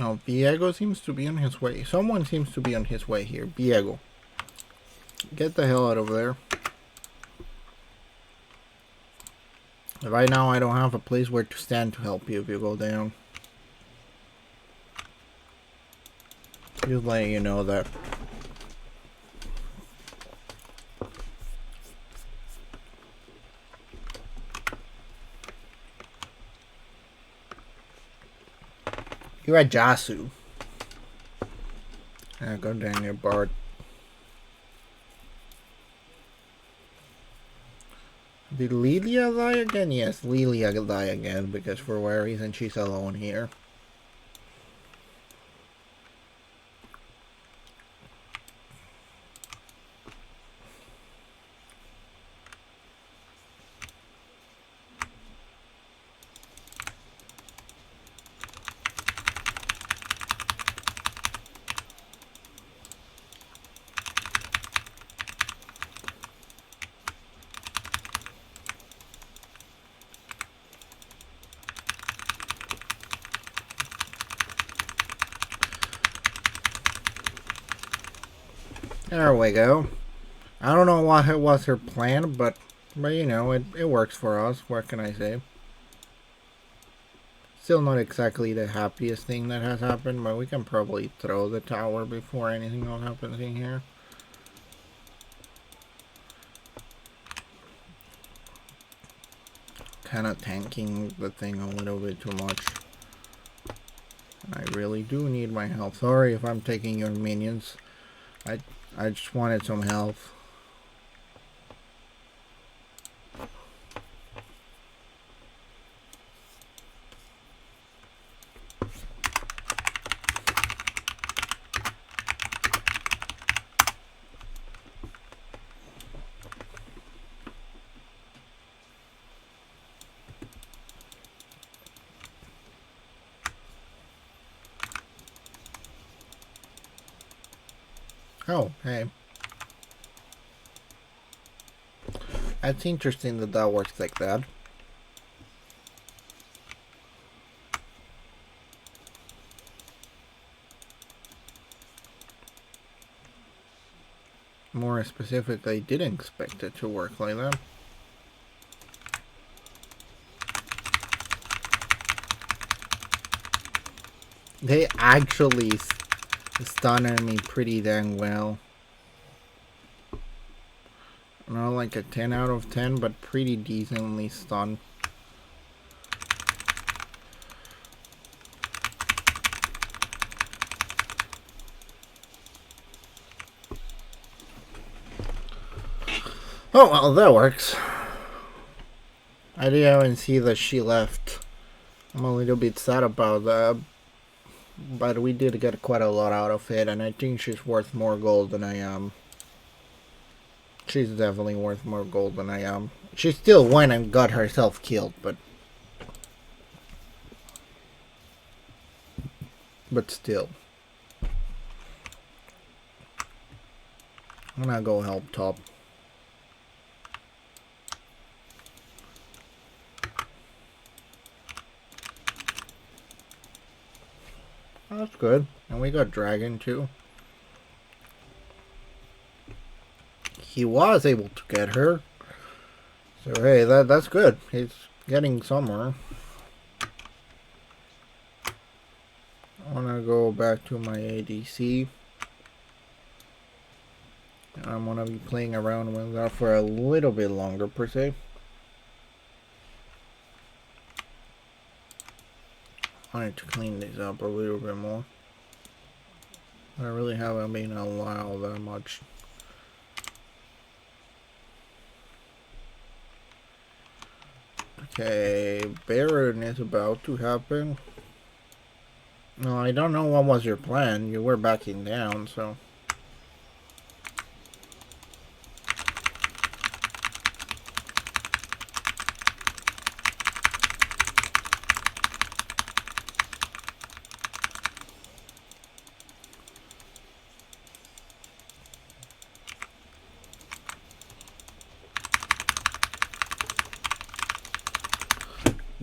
S1: Oh, Diego seems to be on his way. Someone seems to be on his way here. Diego. Get the hell out of there. Right now I don't have a place where to stand to help you if you go down. Just letting you know that. You're at Jasu. Yeah, go down here, Bart. Did Lilia die again? Yes, Lilia die again because for whatever reason she's alone here. There we go. I don't know what was her plan, but you know, it works for us. What can I say? Still not exactly the happiest thing that has happened, but we can probably throw the tower before anything else happens in here. Kind of tanking the thing a little bit too much. I really do need my health. Sorry if I'm taking your minions. I just wanted some health. Oh, hey. That's interesting that that works like that. More specifically, I didn't expect it to work like that. They actually stunned me pretty dang well. Not like a 10 out of 10, but pretty decently stunned. Oh, well, that works. I didn't even see that she left. I'm a little bit sad about that. But we did get quite a lot out of it, and I think she's worth more gold than I am. She's definitely worth more gold than I am. She still went and got herself killed, but still. I'm gonna go help top. Oh, that's good. And we got dragon too. He was able to get her. So hey, that's good. He's getting somewhere. I wanna go back to my ADC. I'm gonna be playing around with that for a little bit longer per se. I need to clean these up a little bit more. I really haven't been allowed that much. Okay, Baron is about to happen. No, I don't know what was your plan. You were backing down, so...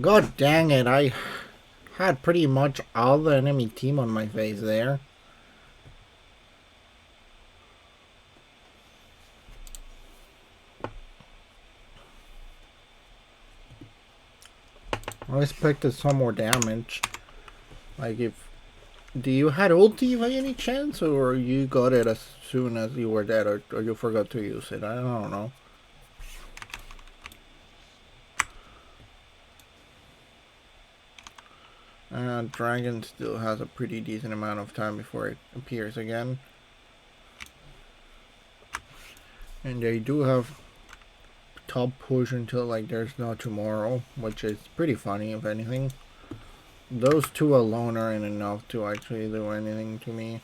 S1: God dang it, I had pretty much all the enemy team on my face there. I expected some more damage. Like if... Do you had ulti by any chance? Or you got it as soon as you were dead? Or you forgot to use it? I don't know. Dragon still has a pretty decent amount of time before it appears again. And they do have top push until like there's no tomorrow, which is pretty funny if anything. Those two alone aren't enough to actually do anything to me.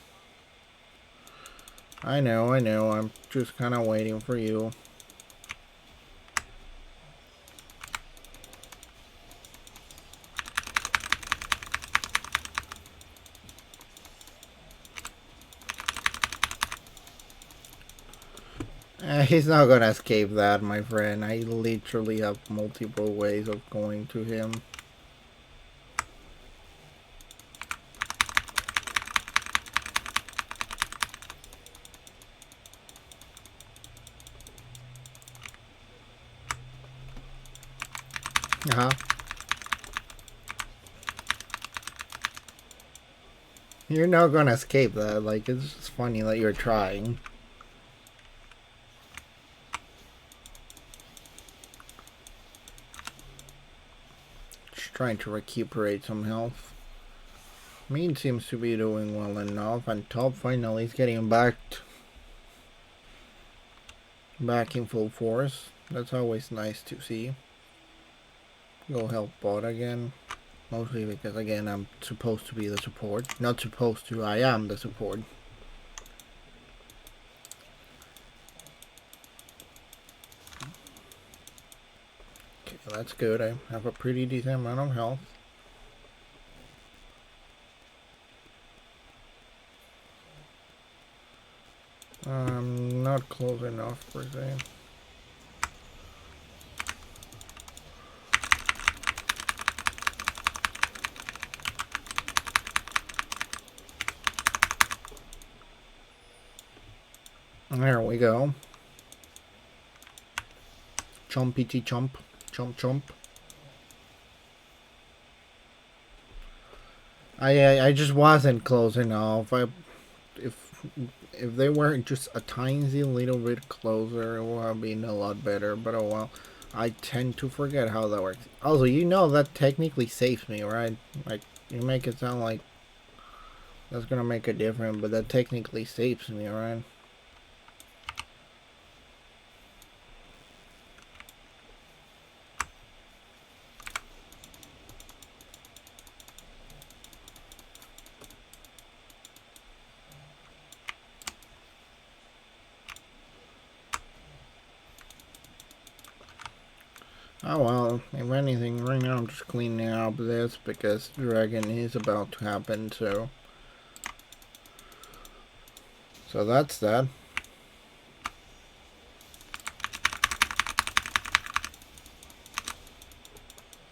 S1: I know, I'm just kind of waiting for you. He's not gonna escape that, my friend. I literally have multiple ways of going to him. You're not gonna escape that. Like, it's just funny that you're trying. Trying to recuperate some health. Mean seems to be doing well enough, and top finally is getting back in full force. That's always nice to see. Go help bot again. Mostly because again I'm supposed to be the support. Not supposed to, I am the support. That's good. I have a pretty decent amount of health. Not close enough per se. There we go. Chumpity chump. Chump chump. I just wasn't close enough. If they weren't just a tiny little bit closer, it would have been a lot better. But oh well. I tend to forget how that works. Also, you know that technically saves me, right? Like, you make it sound like that's gonna make a difference, but that technically saves me, right? Oh well, if anything, right now I'm just cleaning up this because Dragon is about to happen, so that's that.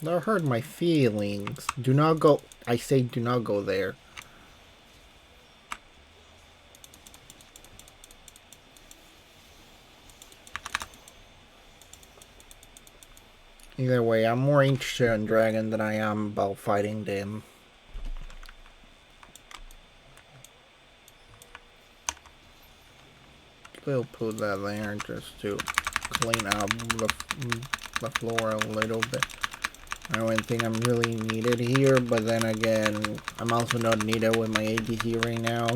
S1: That hurt my feelings. Do not go. I say do not go there. Either way, I'm more interested in Dragon than I am about fighting them. We'll put that there just to clean up the floor a little bit. I don't think I'm really needed here, but then again, I'm also not needed with my ADC right now.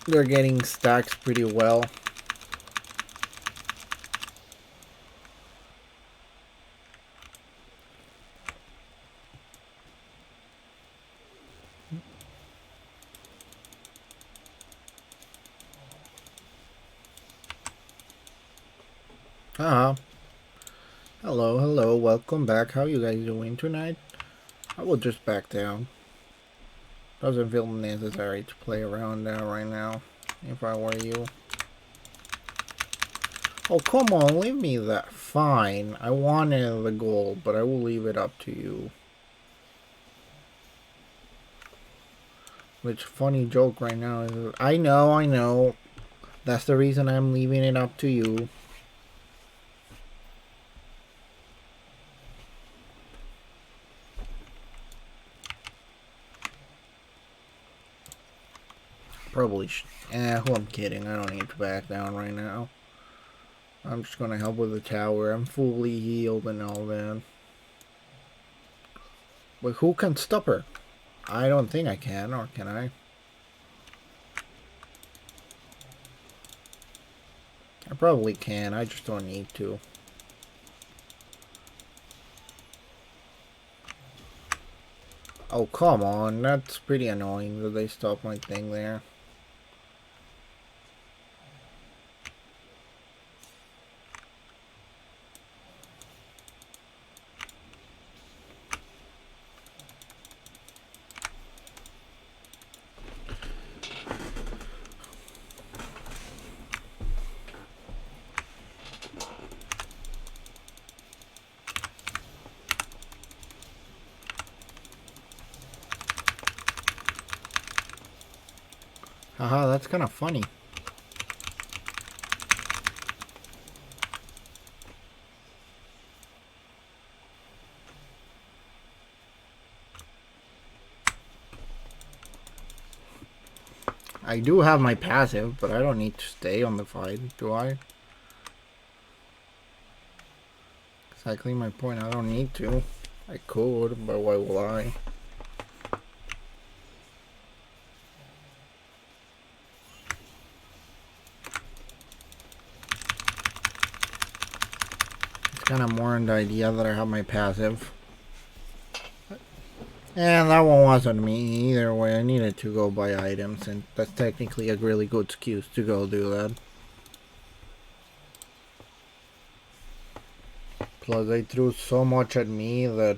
S1: They're getting stacks pretty well. Hello, welcome back. How you guys doing tonight? I will just back down. Doesn't feel necessary to play around there right now, if I were you. Oh, come on, leave me that. Fine, I wanted the gold, but I will leave it up to you. Which funny joke right now is, I know. That's the reason I'm leaving it up to you. Probably who I'm kidding. I don't need to back down right now. I'm just gonna help with the tower. I'm fully healed and all that. But who can stop her? I don't think I can, or can I? I probably can. I just don't need to. Oh, come on. That's pretty annoying that they stopped my thing there. Haha, that's kind of funny. I do have my passive, but I don't need to stay on the fight, do I? Exactly my point, I don't need to. I could, but why will I? Kind of more in the idea that I have my passive. And that one wasn't me either way. I needed to go buy items, and that's technically a really good excuse to go do that. Plus, they threw so much at me that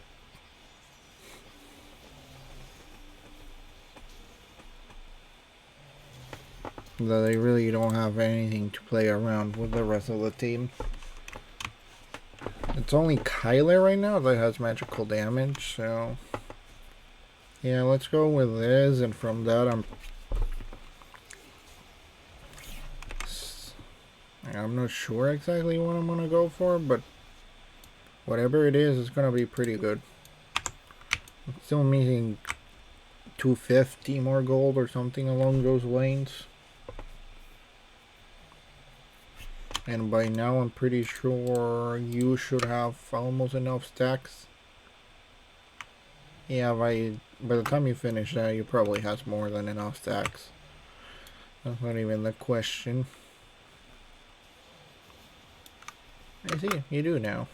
S1: they really don't have anything to play around with the rest of the team. It's only Kyler right now that has magical damage, so yeah, let's go with this, and from that I'm not sure exactly what I'm gonna go for, but whatever it is, it's gonna be pretty good. I'm still missing 250 more gold or something along those lines. And by now I'm pretty sure you should have almost enough stacks. Yeah, by the time you finish that, you probably has more than enough stacks. That's not even the question. I see, you do now.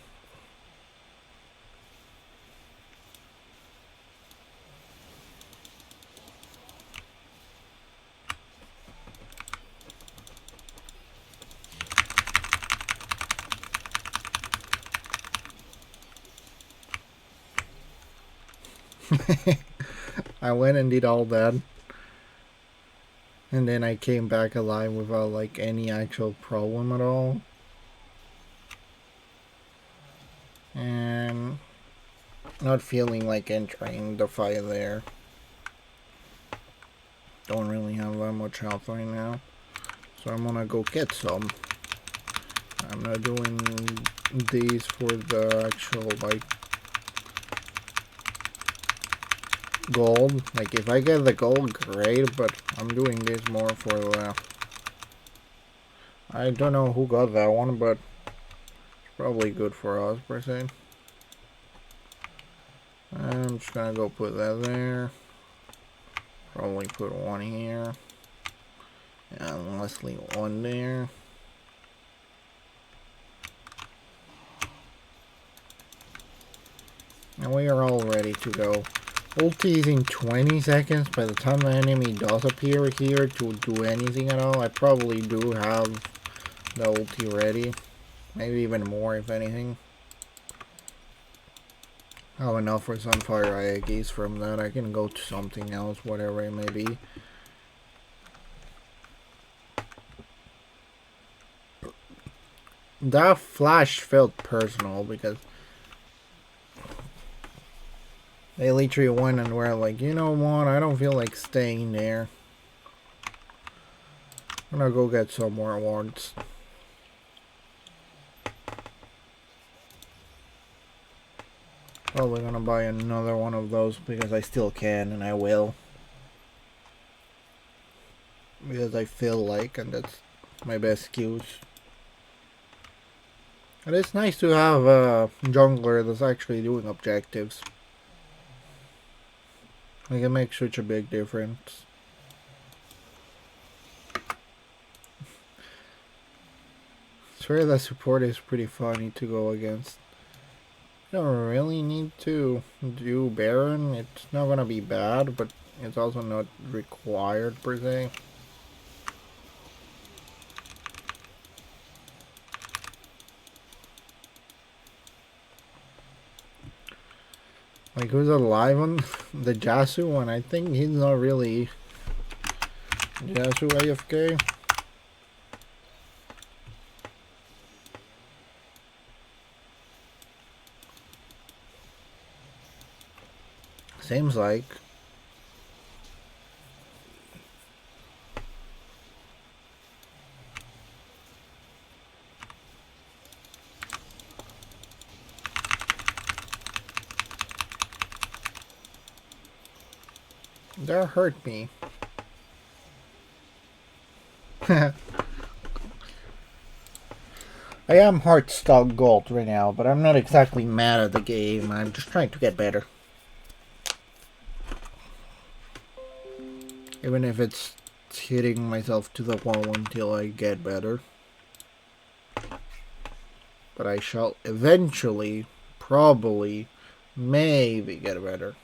S1: I went and did all that. And then I came back alive without like any actual problem at all. And not feeling like entering the fight there. Don't really have that much health right now. So I'm gonna go get some. I'm not doing these for the actual like gold. Like if I get the gold, great, but I'm doing this more for the... I don't know who got that one, but it's probably good for us per se. I'm just gonna go put that there. Probably put one here. And let's leave one there. And we are all ready to go. Ulti is in 20 seconds. By the time the enemy does appear here to do anything at all, I probably do have the ulti ready. Maybe even more if anything. I have enough for Sunfire Aegis from that. I can go to something else, whatever it may be. That flash felt personal because they literally went and were like, you know what, I don't feel like staying there. I'm gonna go get some more wards. Probably gonna buy another one of those because I still can and I will. Because I feel like, and that's my best excuse. And it's nice to have a jungler that's actually doing objectives. It can make such a big difference. I swear that support is pretty funny to go against. You don't really need to do Baron. It's not gonna be bad, but it's also not required per se. Like, who's alive on the Jasu one? I think he's not really Jasu AFK. Seems like. That hurt me. I am hard stock gold right now, but I'm not exactly mad at the game. I'm just trying to get better. Even if it's hitting myself to the wall until I get better. But I shall eventually, probably, maybe get better.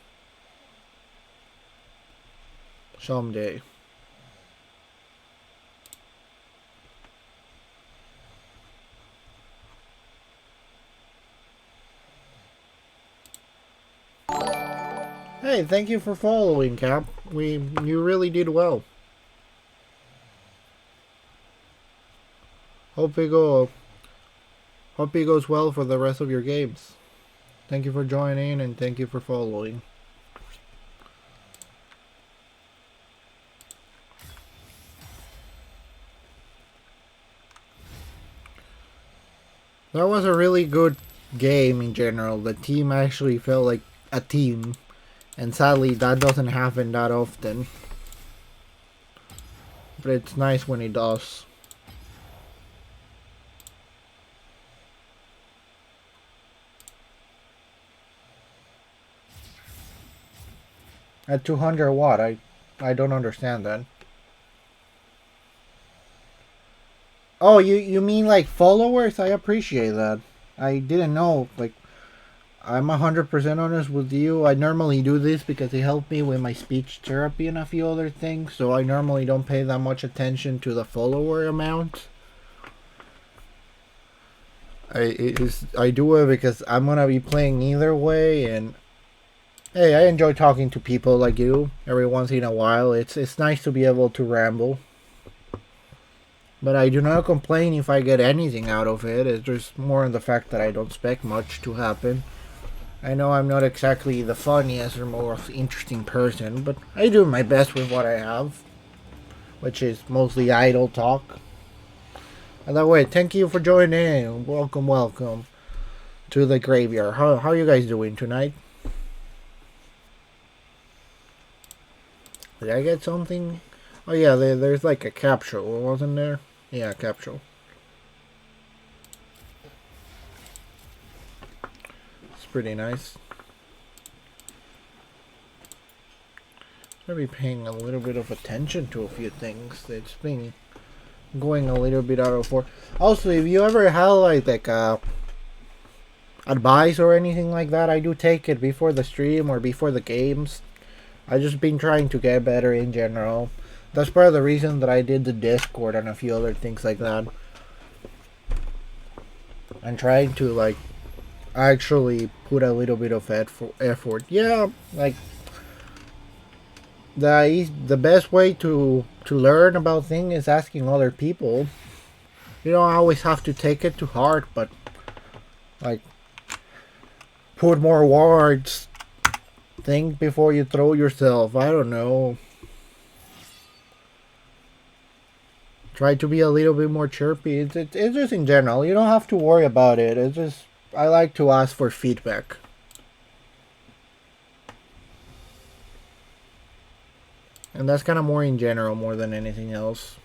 S1: Someday. Hey, thank you for following, Cap. You really did well. Hope it goes well for the rest of your games. Thank you for joining and thank you for following. That was a really good game in general. The team actually felt like a team. And sadly, that doesn't happen that often. But it's nice when it does. At 200 watt, I don't understand that. Oh, you mean like followers? I appreciate that. I didn't know. Like, I'm 100% honest with you. I normally do this because it helped me with my speech therapy and a few other things. So I normally don't pay that much attention to the follower amount. I do it because I'm gonna be playing either way, and hey, I enjoy talking to people like you every once in a while. It's nice to be able to ramble. But I do not complain if I get anything out of it. It's just more in the fact that I don't expect much to happen. I know I'm not exactly the funniest or most interesting person, but I do my best with what I have, which is mostly idle talk. By the way, thank you for joining in. Welcome, welcome to the graveyard. How are you guys doing tonight? Did I get something? Oh yeah, there's like a capsule, wasn't there? Yeah, capsule. It's pretty nice. I'll be paying a little bit of attention to a few things. It's been going a little bit out of order. Also, if you ever have like advice or anything like that, I do take it before the stream or before the games. I just been trying to get better in general. That's part of the reason that I did the Discord and a few other things like that. I'm trying to like actually put a little bit of effort. Yeah, like the best way to learn about things is asking other people. You don't always have to take it to heart, but like put more words. Think before you throw yourself. I don't know. Try to be a little bit more chirpy. It's just in general. You don't have to worry about it. It's just I like to ask for feedback. And that's kind of more in general, more than anything else.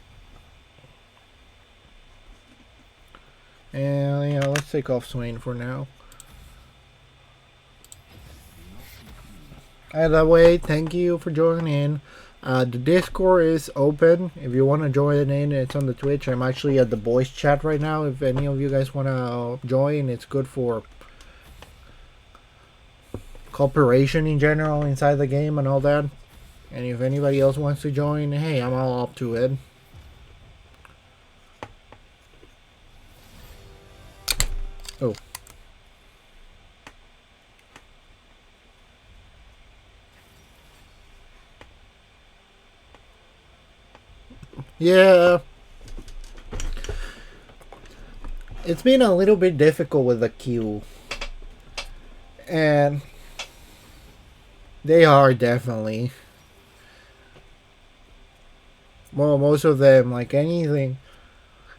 S1: And yeah, let's take off Swain for now. Either way, thank you for joining in. The Discord is open. If you want to join in, it's on the Twitch. I'm actually at the voice chat right now. If any of you guys want to join, it's good for cooperation in general inside the game and all that. And if anybody else wants to join, hey, I'm all up to it. Oh. Yeah. It's been a little bit difficult with the queue. And they are definitely. Well, most of them, like anything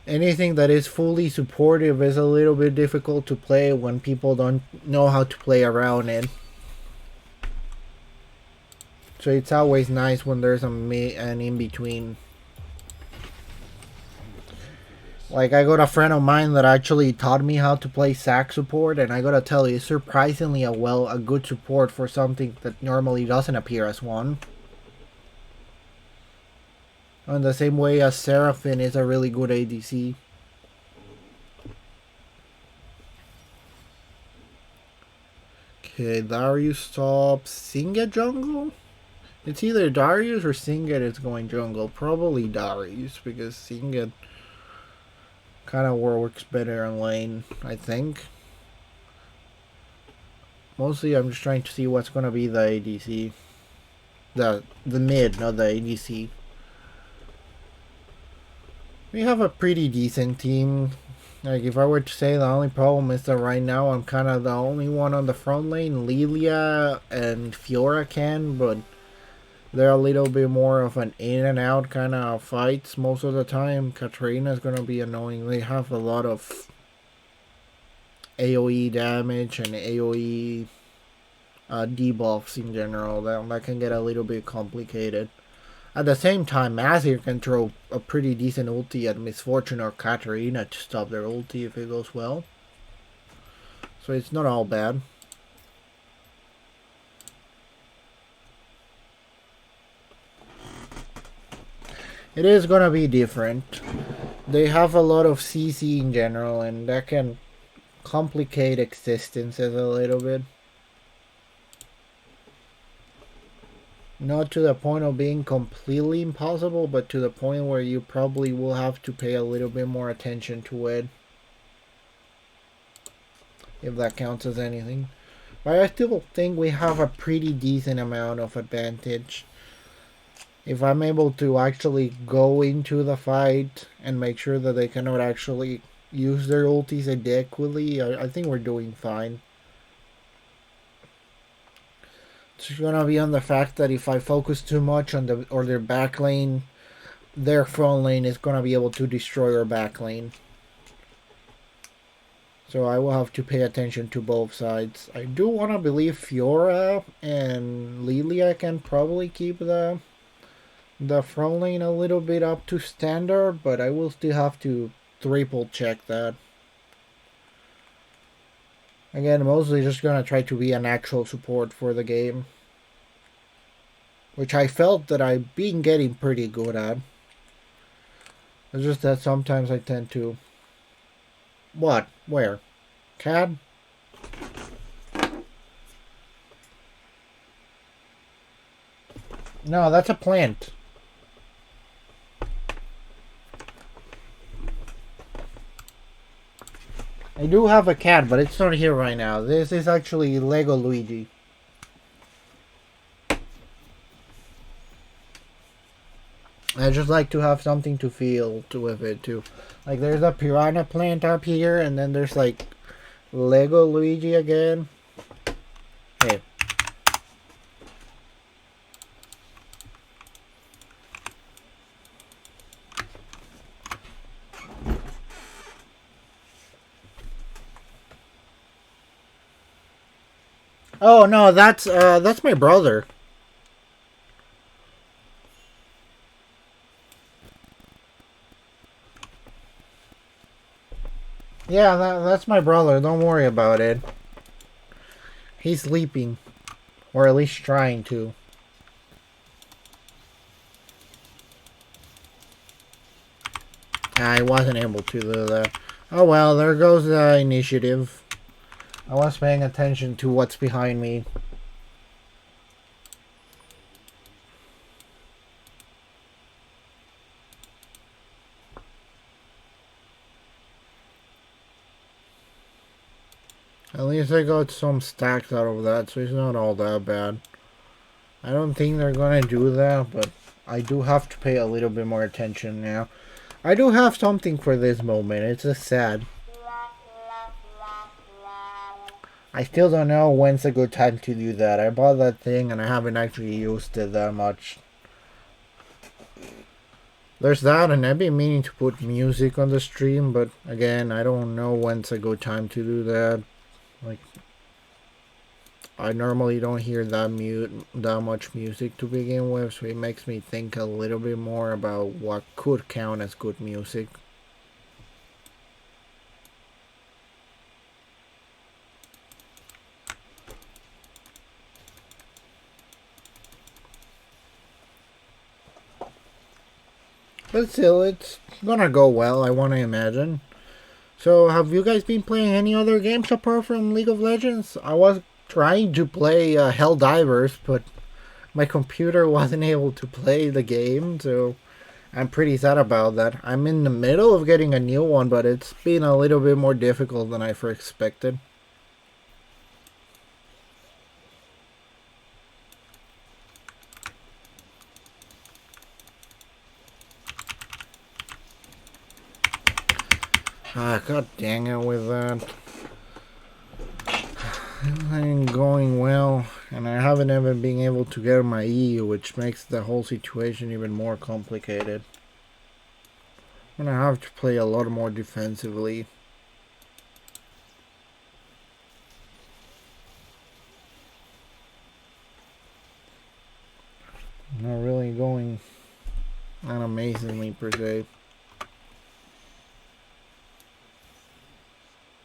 S1: that is fully supportive is a little bit difficult to play when people don't know how to play around it. So it's always nice when there's an in-between. Like, I got a friend of mine that actually taught me how to play sax support, and I gotta tell you, it's surprisingly a good support for something that normally doesn't appear as one. In the same way as Seraphine is a really good ADC. Okay, Darius stops Singed jungle? It's either Darius or Singed is going jungle. Probably Darius, because Singed kind of works better in lane, I think. Mostly I'm just trying to see what's going to be the ADC. The mid, not the ADC. We have a pretty decent team. Like, if I were to say, the only problem is that right now I'm kind of the only one on the front lane. Lilia and Fiora can, but they're a little bit more of an in and out kind of fights most of the time. Katrina's going to be annoying. They have a lot of AoE damage and AoE debuffs in general. That can get a little bit complicated. At the same time, Mazir can throw a pretty decent ulti at Misfortune or Katarina to stop their ulti if it goes well. So it's not all bad. It is gonna be different. They have a lot of CC in general, and that can complicate existences a little bit. Not to the point of being completely impossible, but to the point where you probably will have to pay a little bit more attention to it. If that counts as anything. But I still think we have a pretty decent amount of advantage. If I'm able to actually go into the fight and make sure that they cannot actually use their ultis adequately, I think we're doing fine. It's gonna be on the fact that if I focus too much on their back lane, their front lane is gonna be able to destroy our back lane. So I will have to pay attention to both sides. I do want to believe Fiora and Lilia can probably keep the front lane a little bit up to standard, but I will still have to triple check that. Again, mostly just gonna try to be an actual support for the game, which I felt that I've been getting pretty good at. It's just that sometimes I tend to... What? Where? CAD? No, that's a plant. I do have a cat, but it's not here right now. This is actually Lego Luigi. I just like to have something to feel with it too. Like there's a piranha plant up here, and then there's like Lego Luigi again. Hey. Oh no, that's my brother. Yeah, that's my brother. Don't worry about it. He's sleeping, or at least trying to. I wasn't able to do that. Oh well, there goes the initiative. I was paying attention to what's behind me. At least I got some stacks out of that, so it's not all that bad. I don't think they're gonna do that, but I do have to pay a little bit more attention now. I do have something for this moment. It's just sad. I still don't know when's a good time to do that. I bought that thing and I haven't actually used it that much. There's that, and I've been meaning to put music on the stream, but again, I don't know when's a good time to do that. Like, I normally don't hear that much music to begin with, so it makes me think a little bit more about what could count as good music. But still, it's gonna go well, I want to imagine. So, have you guys been playing any other games apart from League of Legends? I was trying to play Helldivers, but my computer wasn't able to play the game, so I'm pretty sad about that. I'm in the middle of getting a new one, but it's been a little bit more difficult than I first expected. God dang it with that. It ain't going well, and I haven't even been able to get my E, which makes the whole situation even more complicated. I'm gonna have to play a lot more defensively. Not amazingly per se.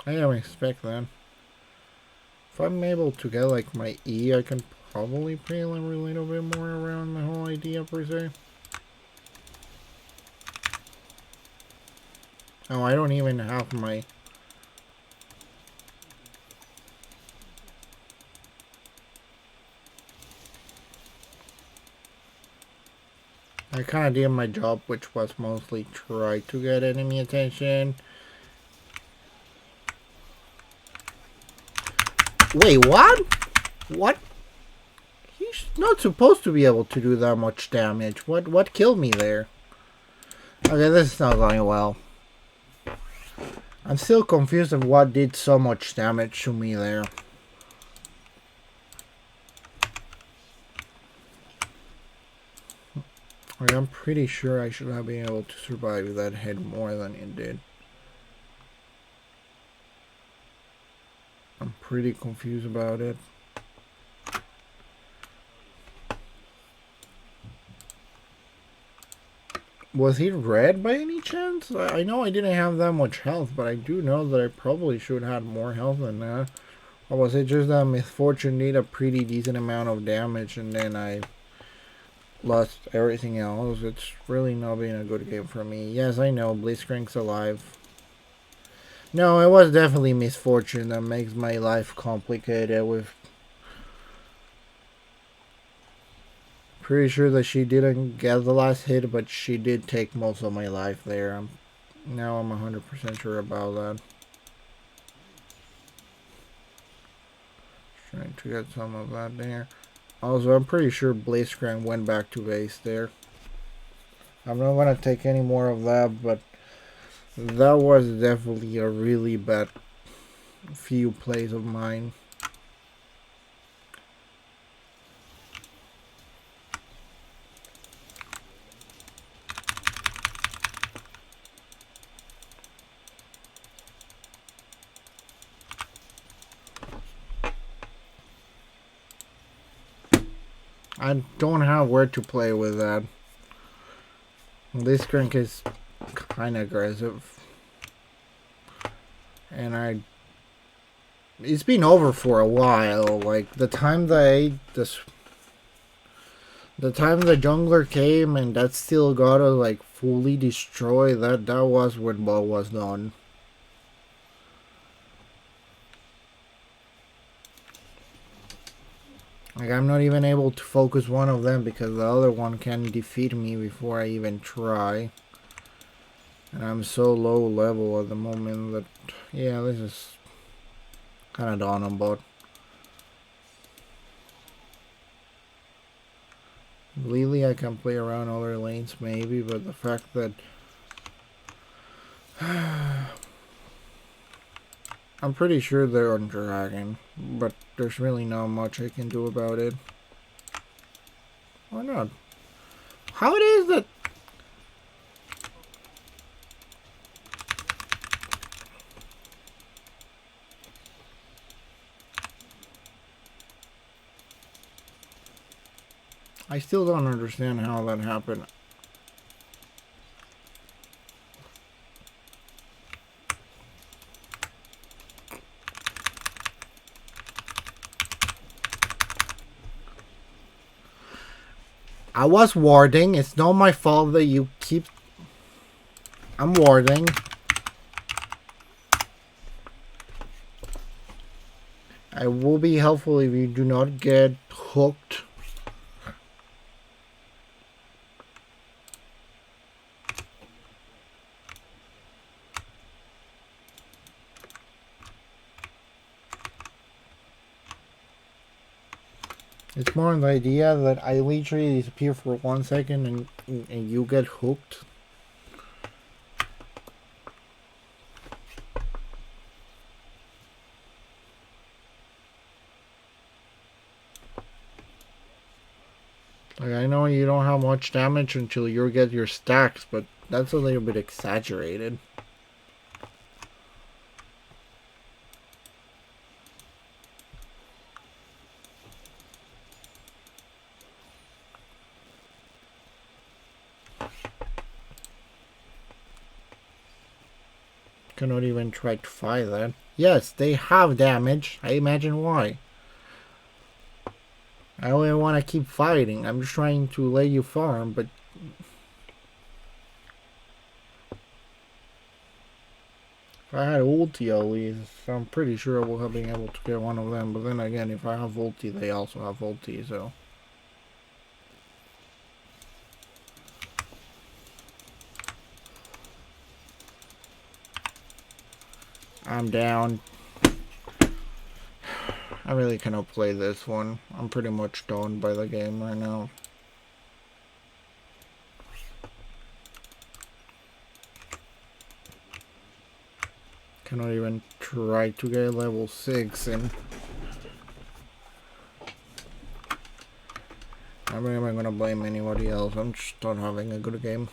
S1: I don't expect that. If I'm able to get like my E, I can probably play a little bit more around the whole idea per se. Oh, I don't even have my... I kind of did my job, which was mostly try to get enemy attention. Wait, what? What? He's not supposed to be able to do that much damage. What killed me there? Okay, this is not going well. I'm still confused of what did so much damage to me there. Like, I'm pretty sure I should have been able to survive that hit more than it did. I'm pretty confused about it. Was he red by any chance? I know I didn't have that much health, but I do know that I probably should have had more health than that. Or was it just that Misfortune did a pretty decent amount of damage and then I lost everything else? It's really not being a good game for me. Yes, I know, Blitzcrank's alive. No, it was definitely Misfortune that makes my life complicated with... Pretty sure that she didn't get the last hit, but she did take most of my life there. Now I'm 100% sure about that. Trying to get some of that there. Also, I'm pretty sure Blitzcrank went back to base there. I'm not going to take any more of that, but that was definitely a really bad few plays of mine. I don't have where to play with that. This crank is kind of aggressive. And it's been over for a while. Like, the time the jungler came and that still got to, like, fully destroy, that was when ball was done. Like, I'm not even able to focus one of them because the other one can defeat me before I even try. And I'm so low level at the moment that, yeah, this is kind of dawn on bot. Lily, I can play around other lanes maybe, but the fact that I'm pretty sure they're on Dragon, but there's really not much I can do about it. Why not? How it is that... I still don't understand how that happened. I was warding. It's not my fault that you keep... I'm warding. I will be helpful if you do not get hooked. It's more the idea that I literally disappear for 1 second and you get hooked. Like, I know you don't have much damage until you get your stacks, but that's a little bit exaggerated. Cannot even try to fight that. Yes, they have damage. I imagine why. I only want to keep fighting. I'm just trying to let you farm, but... If I had ulti at least, I'm pretty sure I would have been able to get one of them. But then again, if I have ulti, they also have ulti, so... I'm down. I really cannot play this one. I'm pretty much done by the game right now. Cannot even try to get level 6 and I'm not even gonna blame anybody else. I'm just not having a good game.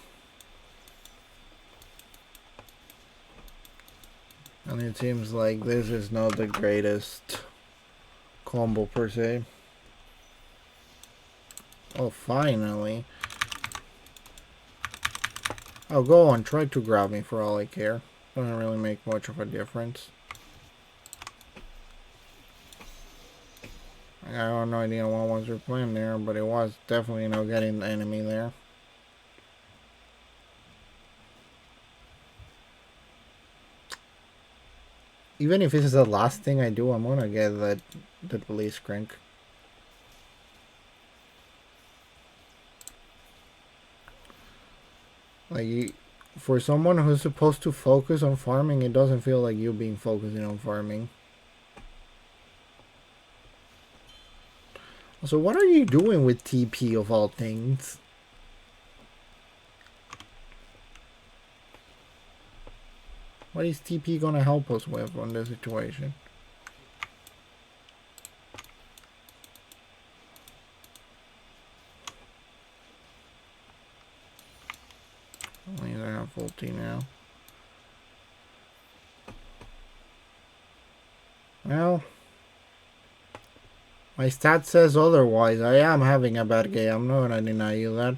S1: And it seems like this is not the greatest combo per se. Oh, finally. Oh, go on, try to grab me for all I care. Doesn't really make much of a difference. I have no idea what was your plan there, but it was definitely not getting the enemy there. Even if this is the last thing I do, I'm gonna get that release crank. Like, for someone who's supposed to focus on farming, it doesn't feel like you being focusing on farming. So what are you doing with TP of all things? What is TP gonna help us with on this situation? At least I have ulti now. Well, my stat says otherwise. I am having a bad game. I'm not gonna deny you that.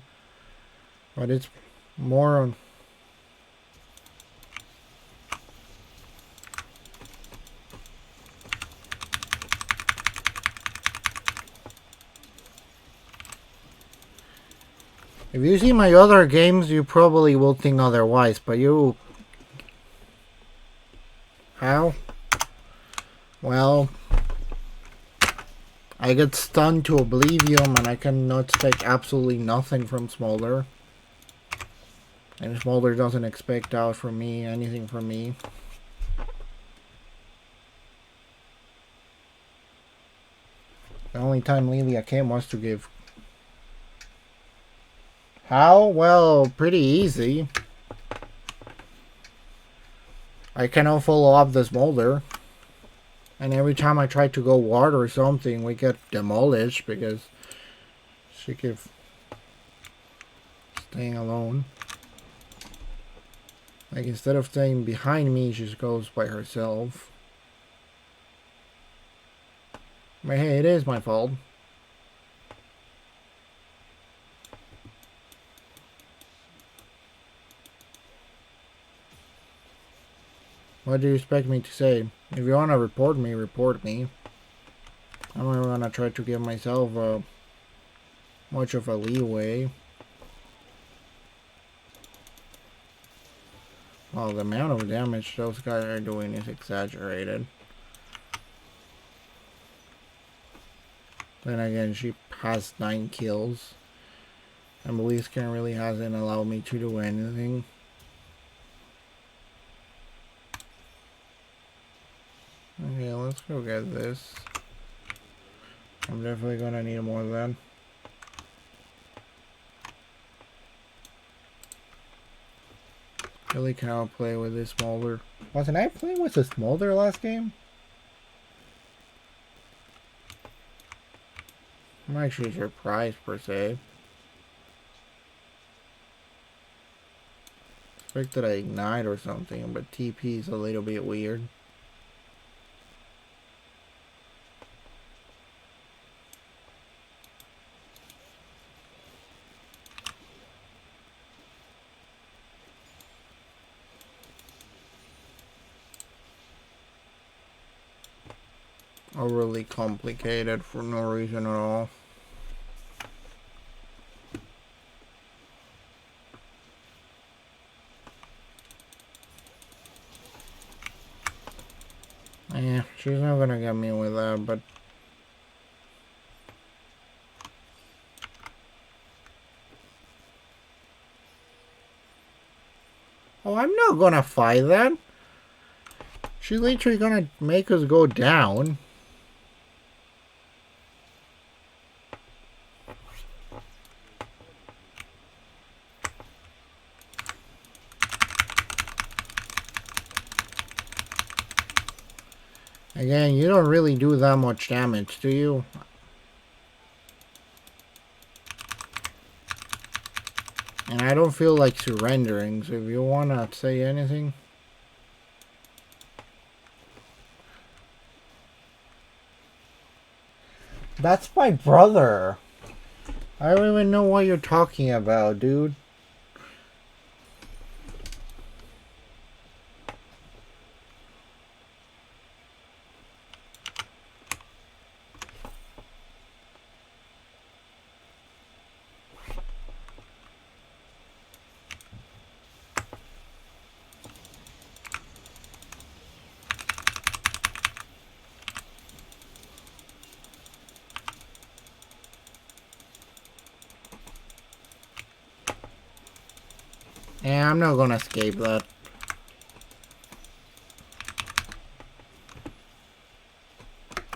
S1: But it's more on... If you see my other games, you probably will think otherwise, but you... How? Well... I get stunned to oblivion and I cannot expect absolutely nothing from Smolder. And Smolder doesn't expect out from me, anything from me. The only time Lilia came was to give... How? Well, pretty easy. I cannot follow up the Smolder. And every time I try to go ward or something, we get demolished because she keeps staying alone. Like, instead of staying behind me, she just goes by herself. But hey, it is my fault. What do you expect me to say? If you want to report me, report me. I'm not going to try to give myself much of a leeway. Well, the amount of damage those guys are doing is exaggerated. Then again, she has 9 kills. And Blitzcrank really hasn't allowed me to do anything. Okay, let's go get this. I'm definitely gonna need more of that. Really cannot play with this Smolder. Wasn't I playing with the Smolder last game? I'm actually surprised per se. Expected I ignite or something, but TP is a little bit weird. overly complicated for no reason at all. Yeah, she's not gonna get me with that, but oh, I'm not gonna fight that. She's literally gonna make us go down. Again, you don't really do that much damage, do you? And I don't feel like surrendering, so if you wanna say anything. That's my brother. I don't even know what you're talking about, dude. Yeah, I'm not gonna escape that.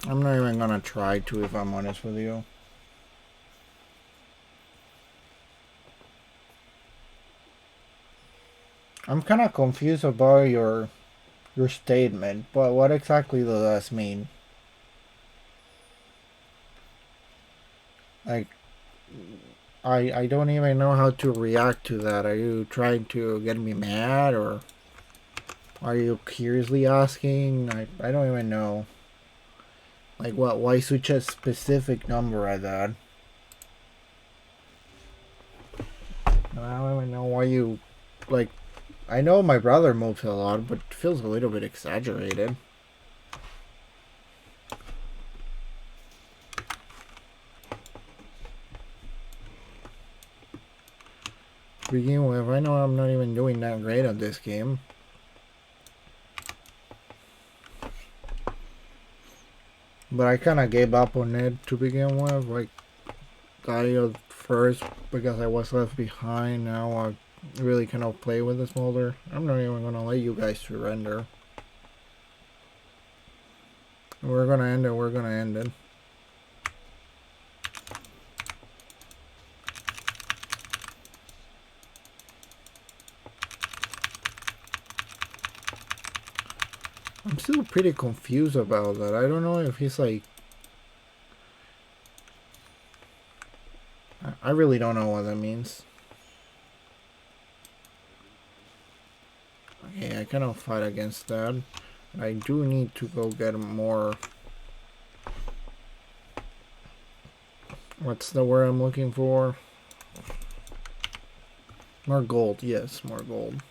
S1: I'm not even gonna try to, if I'm honest with you. I'm kind of confused about your statement, but what exactly does that mean? Like, I don't even know how to react to that. Are you trying to get me mad, or are you curiously asking? I don't even know. Like, what? Why such a specific number at that? I don't even know why you, like, I know my brother moves a lot, but it feels a little bit exaggerated. To begin with, I know I'm not even doing that great at this game. But I kind of gave up on it to begin with. Like, I first, because I was left behind. Now I really cannot play with the smolder. I'm not even gonna let you guys surrender. We're gonna end it. We're gonna end it. I'm still pretty confused about that. I don't know if he's like... I really don't know what that means. Okay, I cannot fight against that. I do need to go get more... What's the word I'm looking for? More gold. Yes, more gold.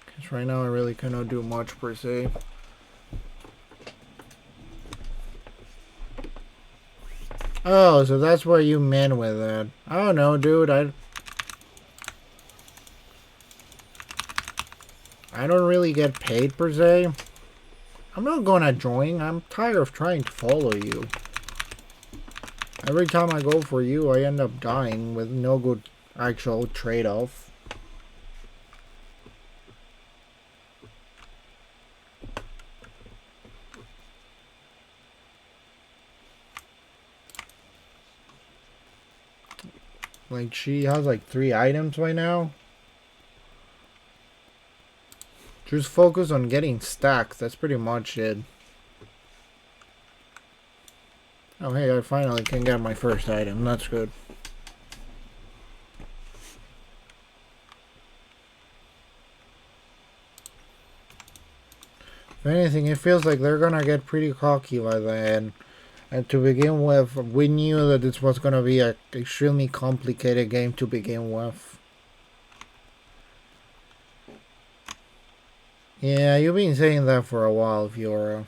S1: Because right now I really cannot do much per se. Oh, so that's what you meant with that. I don't know, dude. I don't really get paid per se. I'm not gonna join. I'm tired of trying to follow you. Every time I go for you, I end up dying with no good actual trade-off. Like, she has like 3 items right now. Just focus on getting stacks. That's pretty much it. Oh, hey, I finally can get my first item. That's good. If anything, it feels like they're gonna get pretty cocky by the end. And to begin with, we knew that this was gonna be an extremely complicated game to begin with. Yeah, you've been saying that for a while, Fiora.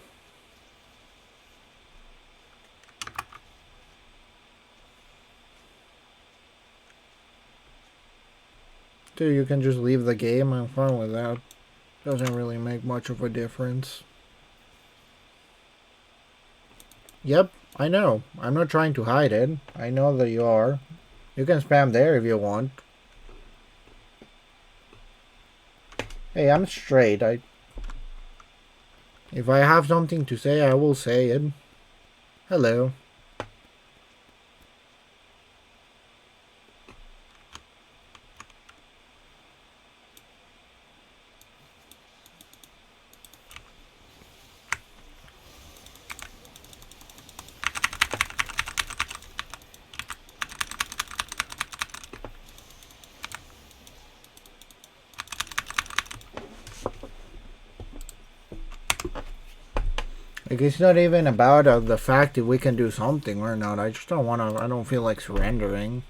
S1: Dude, you can just leave the game. I'm fine with that. Doesn't really make much of a difference. Yep, I know. I'm not trying to hide it. I know that you are. You can spam there if you want. Hey, I'm straight. If I have something to say, I will say it. Hello. Like, it's not even about the fact that we can do something or not. I just don't want to. I don't feel like surrendering.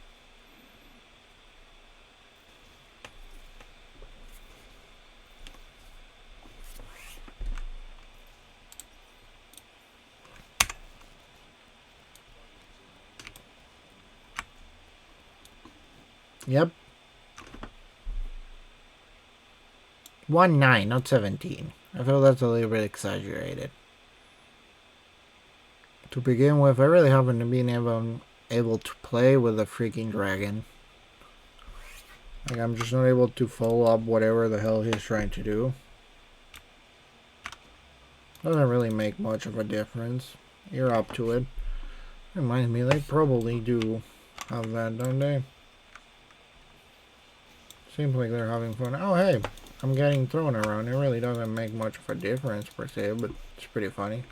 S1: Yep. 1-9, not 17. I feel that's a little bit exaggerated. To begin with, I really haven't been able to play with a freaking dragon. Like, I'm just not able to follow up whatever the hell he's trying to do. Doesn't really make much of a difference. You're up to it. Reminds me, they probably do have that, don't they? Seems like they're having fun. Oh, hey, I'm getting thrown around. It really doesn't make much of a difference per se, but it's pretty funny.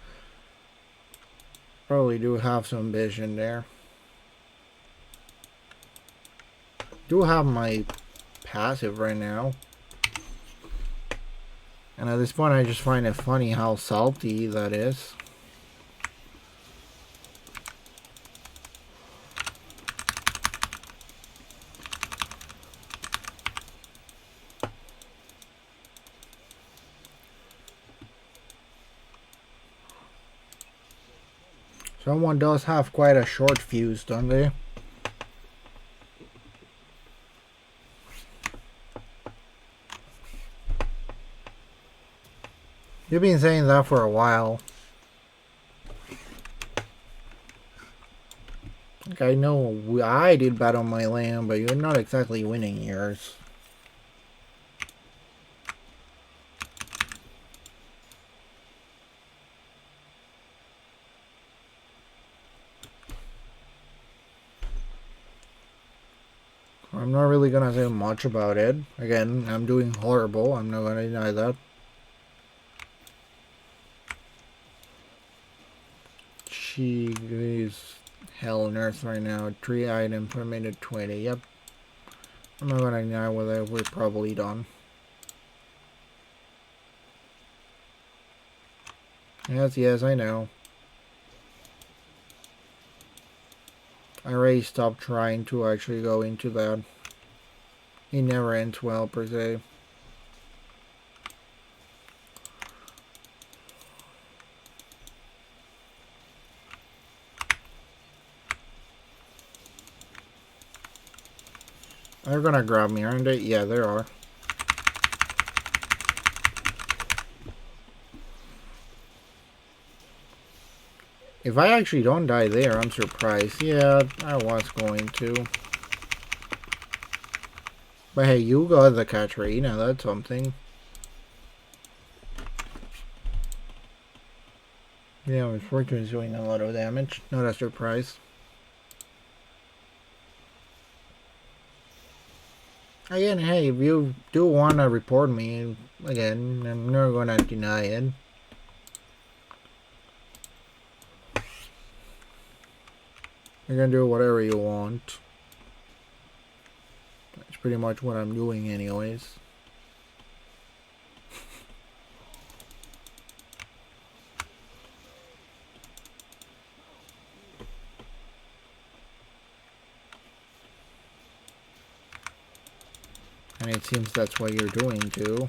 S1: Probably do have some vision there. Do have my passive right now. And at this point I just find it funny how salty that is. Someone does have quite a short fuse, don't they? You've been saying that for a while. Like, I know I did bad on my land, but you're not exactly winning yours. I'm not really gonna say much about it. Again, I'm doing horrible. I'm not gonna deny that. She is hell on earth right now. 3 items per minute 20. Yep. I'm not gonna deny whether we're probably done. Yes, I know. I already stopped trying to actually go into that. It never ends well, per se. They're gonna grab me, aren't they? Yeah, they are. If I actually don't die there, I'm surprised. Yeah, I was going to. But hey, you got the Katrina, that's something. Yeah, my fortune is doing a lot of damage. Not a surprise. Again, hey, if you do want to report me, again, I'm not gonna deny it. You can do whatever you want. That's pretty much what I'm doing anyways. And it seems that's what you're doing too.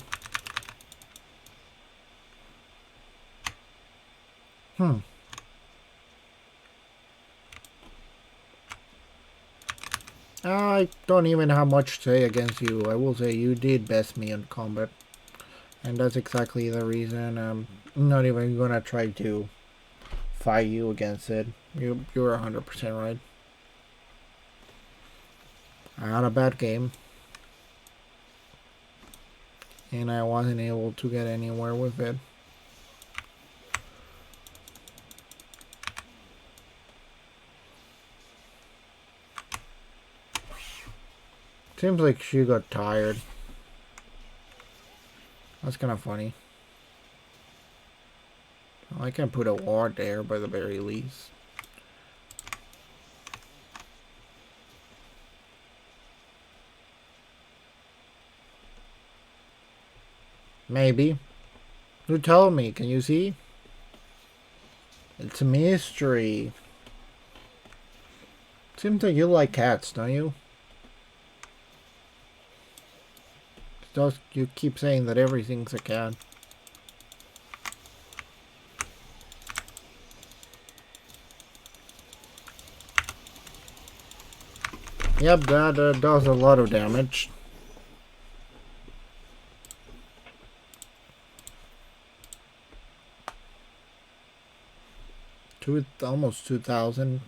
S1: I don't even have much to say against you. I will say you did best me in combat. And that's exactly the reason I'm not even gonna try to fight you against it. You're 100% right. I had a bad game. And I wasn't able to get anywhere with it. Seems like she got tired. That's kind of funny. Well, I can put a ward there by the very least. Maybe. Who told me? Can you see? It's a mystery. Seems like you like cats, don't you? You keep saying that everything's a cat. Yep, that does a lot of damage. Almost 2,000.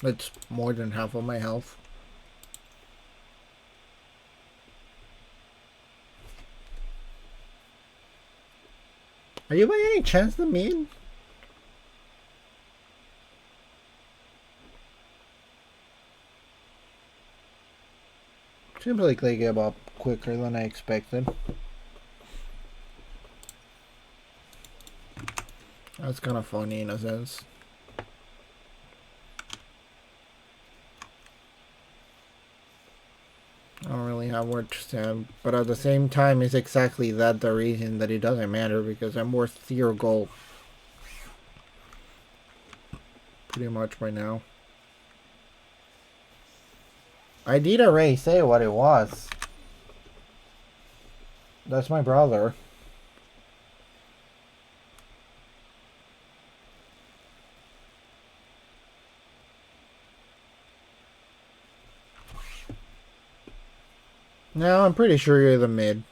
S1: That's more than half of my health. Are you by any chance the mid? Seems like they give up quicker than I expected. That's kind of funny in a sense. I don't really have words to say, but at the same time, it's exactly that the reason that it doesn't matter, because I'm worth 0 gold. Pretty much by now. I did already say what it was. That's my brother. No, I'm pretty sure you're the mid.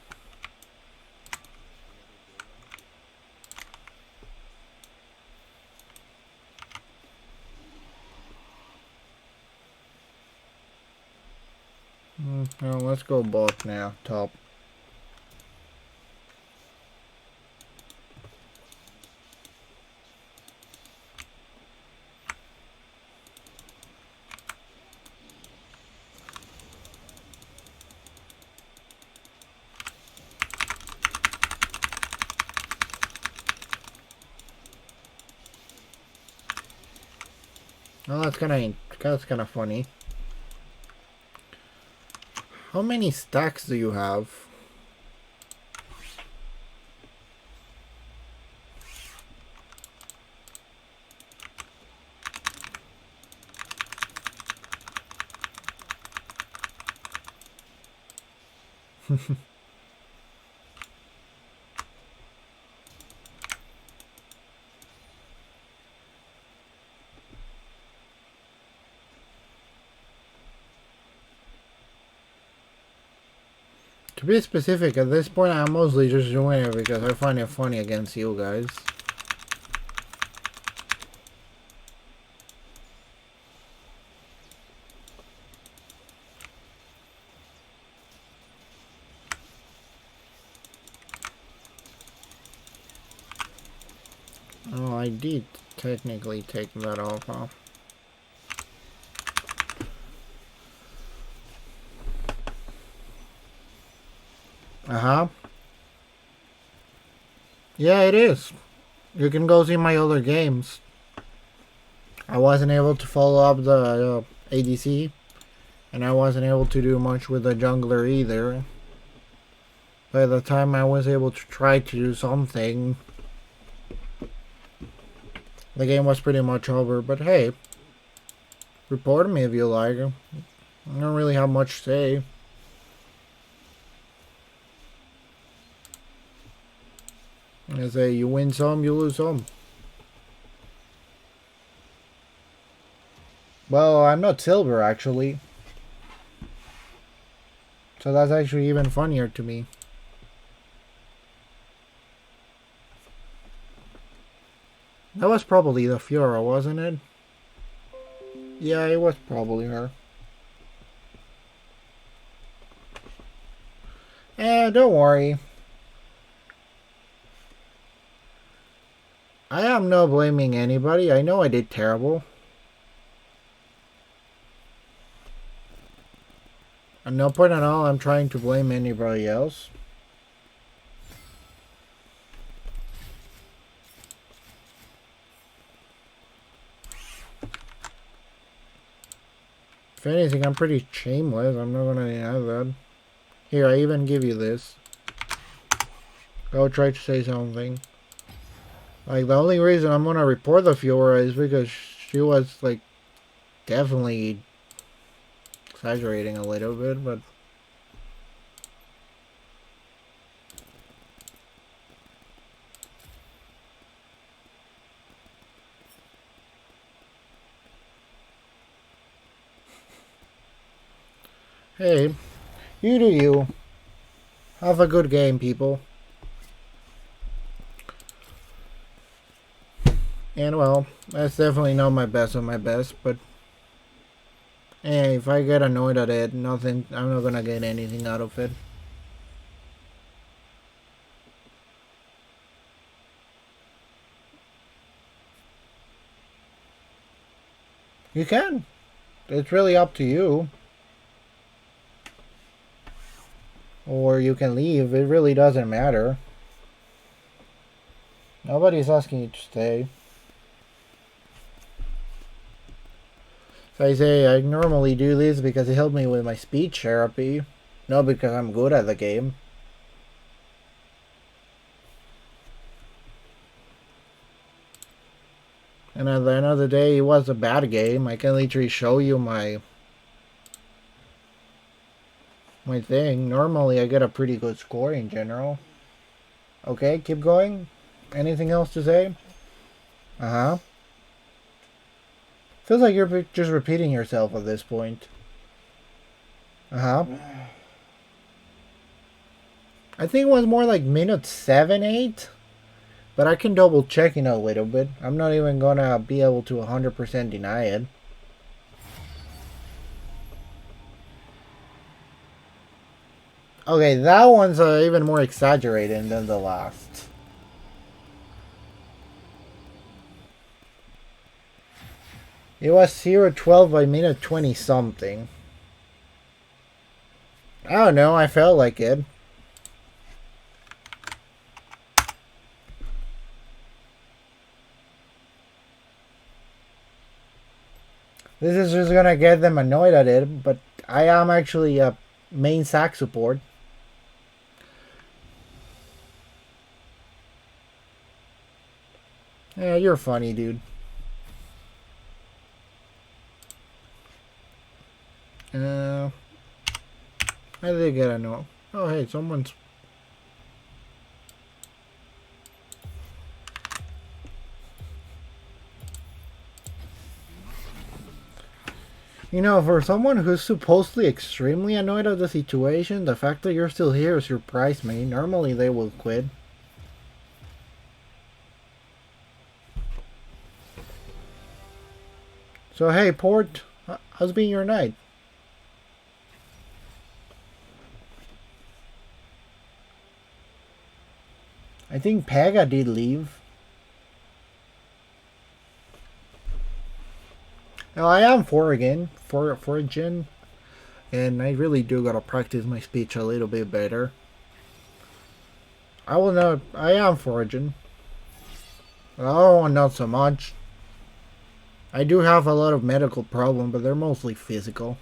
S1: Well, let's go bot now, top. Oh, that's kind of funny. How many stacks do you have? To be specific, at this point I'm mostly just doing it because I find it funny against you guys. Oh, I did technically take that off, huh? Uh-huh. Yeah, it is. You can go see my other games. I wasn't able to follow up the ADC, and I wasn't able to do much with the jungler either. By the time I was able to try to do something, the game was pretty much over. But hey, report me if you like. I don't really have much to say. I say you win some, you lose some. Well, I'm not silver actually. So that's actually even funnier to me. That was probably the Fiora, wasn't it? Yeah, it was probably her. Don't worry. I am not blaming anybody. I know I did terrible. At no point at all I'm trying to blame anybody else. If anything, I'm pretty shameless. I'm not gonna deny that. Here, I even give you this. Go try to say something. Like, the only reason I'm gonna report the Fiora is because she was, like, definitely exaggerating a little bit, but... Hey, you do you. Have a good game, people. And well, that's definitely not my best of my best, but hey, if I get annoyed at it, I'm not gonna get anything out of it. You can. It's really up to you. Or you can leave. It really doesn't matter. Nobody's asking you to stay. So I say I normally do this because it helped me with my speech therapy. Not because I'm good at the game. And at the end of the day, it was a bad game. I can literally show you my thing. Normally I get a pretty good score in general. Okay, keep going. Anything else to say? Uh-huh. Feels like you're just repeating yourself at this point. Uh-huh. I think it was more like minute 7, 8. But I can double check in a little bit. I'm not even gonna be able to 100% deny it. Okay, that one's even more exaggerated than the last. It was 0-12 by minute 20 something. I don't know, I felt like it. This is just gonna get them annoyed at it, but I am actually a main sack support. Yeah, you're funny, dude. I did get a note. Oh, hey, someone's... You know, for someone who's supposedly extremely annoyed at the situation, the fact that you're still here surprised me. Normally they will quit. So hey, Port, how's been your night? I think Pega did leave. Now I am foraging, and I really do gotta practice my speech a little bit better. I am foraging. Oh, not so much. I do have a lot of medical problems, but they're mostly physical.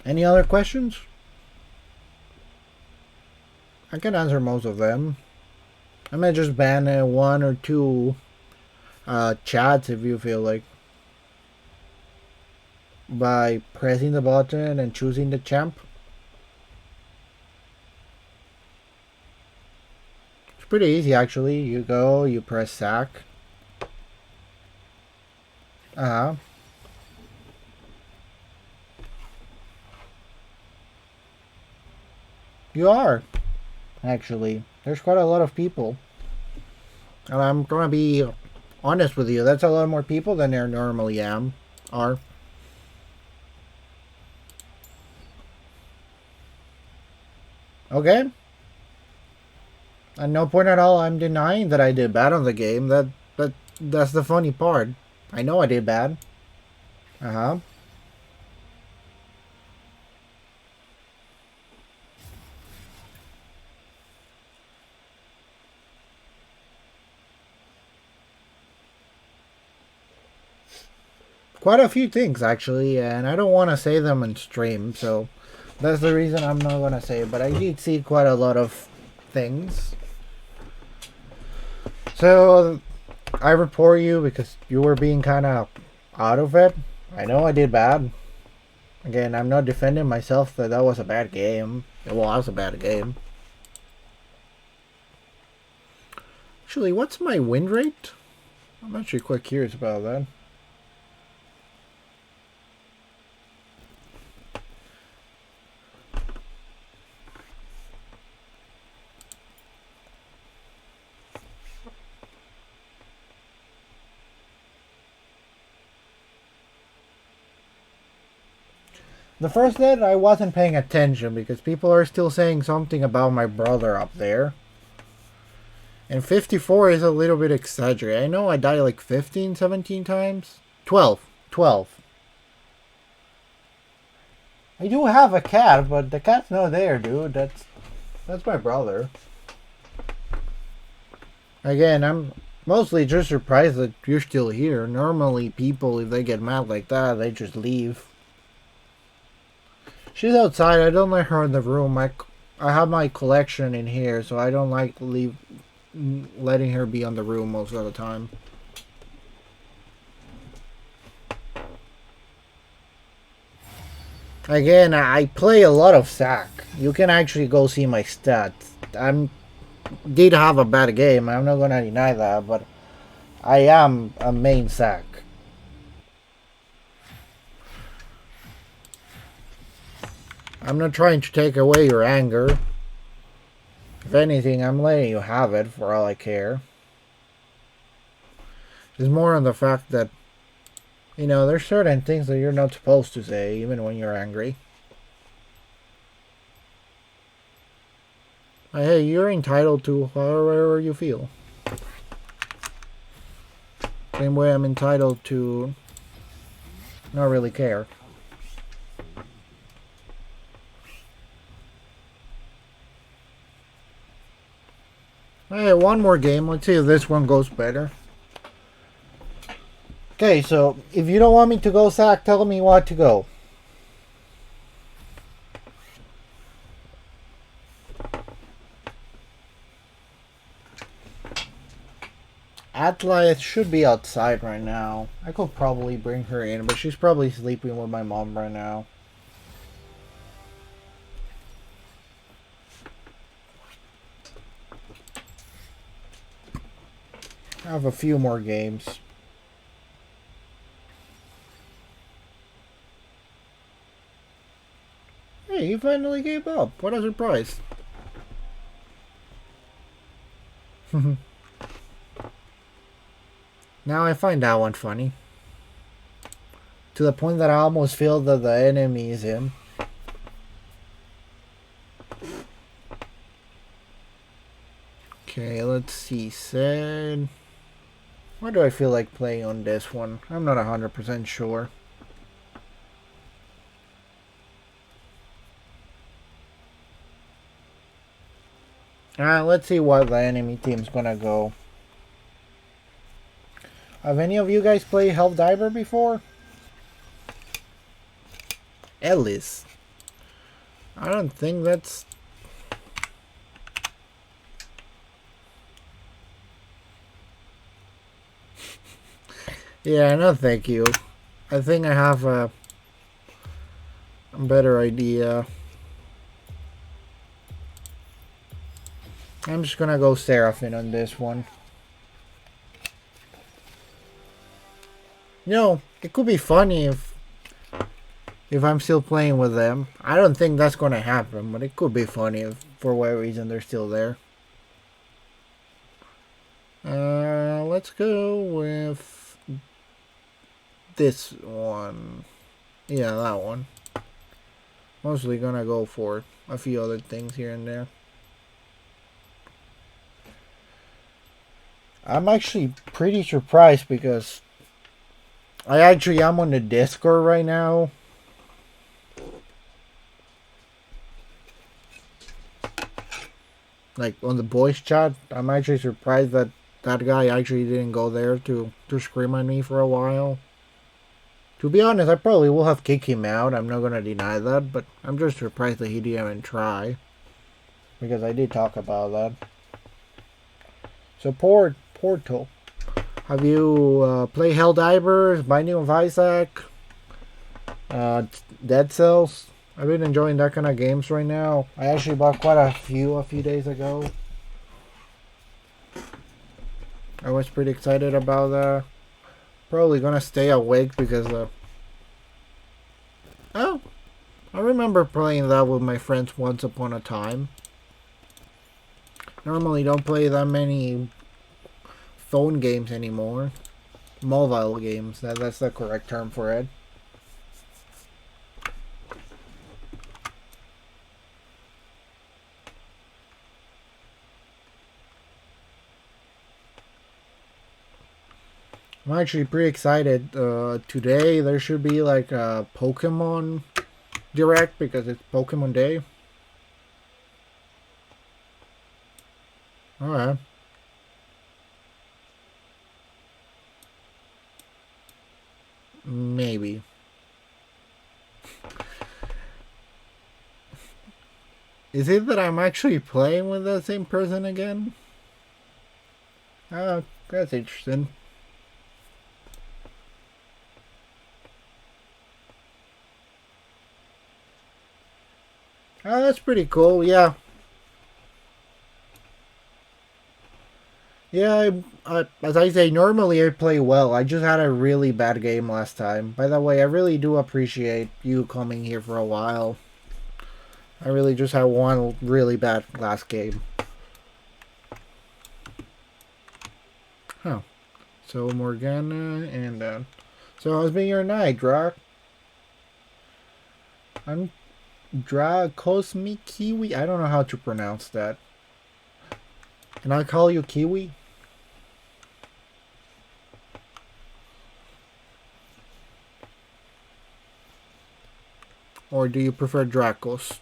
S1: Any other questions? I can answer most of them. I might just ban one or two chats if you feel like. By pressing the button and choosing the champ. pretty easy actually. You go, you press sack. Uh-huh. You are, actually. There's quite a lot of people. And I'm gonna be honest with you, that's a lot more people than there normally are. Okay. At no point at all I'm denying that I did bad on the game. That's the funny part. I know I did bad. Uh-huh. Quite a few things actually, and I don't want to say them on stream, so that's the reason I'm not gonna say it. But I did see quite a lot of things. So I report you because you were being kind of out of it. I know I did bad. Again, I'm not defending myself that that was a bad game. It was a bad game. Actually, what's my win rate? I'm actually quite curious about that. The first net, I wasn't paying attention because people are still saying something about my brother up there. And 54 is a little bit exaggerated. I know I died like 15, 17 times. 12. 12. I do have a cat, but the cat's not there, dude. That's my brother. Again, I'm mostly just surprised that you're still here. Normally, people, if they get mad like that, they just leave. She's outside. I don't let her in the room. I have my collection in here, so I don't like letting her be on the room most of the time. Again, I play a lot of sack. You can actually go see my stats. Did have a bad game. I'm not gonna deny that, but I am a main sack. I'm not trying to take away your anger. If anything, I'm letting you have it for all I care. It's more on the fact that, you know, there's certain things that you're not supposed to say, even when you're angry. Hey, you're entitled to however you feel. Same way I'm entitled to not really care. Hey, one more game. Let's see if this one goes better. Okay, so if you don't want me to go sack, tell me what to go. Atla should be outside right now. I could probably bring her in, but she's probably sleeping with my mom right now. I have a few more games. Hey, you finally gave up. What a surprise. Now I find that one funny. To the point that I almost feel that the enemy is him. Okay, let's see. Said. Why do I feel like playing on this one? I'm not 100% sure. Let's see what the enemy team's gonna go. Have any of you guys played Helldiver before? Ellis. I don't think that's... Yeah, no thank you. I think I have a better idea. I'm just gonna go Seraphine on this one. You know, it could be funny if I'm still playing with them. I don't think that's gonna happen, but it could be funny if for whatever reason they're still there. Let's go with this one. Yeah, that one. Mostly gonna go for a few other things here and there. I'm actually pretty surprised because I actually am on the Discord right now. Like on the voice chat, I'm actually surprised that that guy actually didn't go there to scream at me for a while. To be honest, I probably will have kicked him out. I'm not gonna deny that, but I'm just surprised that he didn't even try. Because I did talk about that. So Portal. Have you played Helldivers, Binding of Isaac, Dead Cells? I've been enjoying that kind of games right now. I actually bought quite a few days ago. I was pretty excited about that. Probably gonna stay awake because oh, I remember playing that with my friends once upon a time. Normally don't play that many phone games anymore. Mobile games, that's the correct term for it. I'm actually pretty excited. Today there should be like a Pokemon Direct because it's Pokemon Day. Alright. Maybe. Is it that I'm actually playing with the same person again? Oh, that's interesting. Oh, that's pretty cool, yeah. Yeah, as I say, normally I play well. I just had a really bad game last time. By the way, I really do appreciate you coming here for a while. I really just had one really bad last game. Huh. So Morgana and so how's been your night, Drak? I'm Dracosmi Kiwi. I don't know how to pronounce that. Can I call you Kiwi? Or do you prefer Dracos?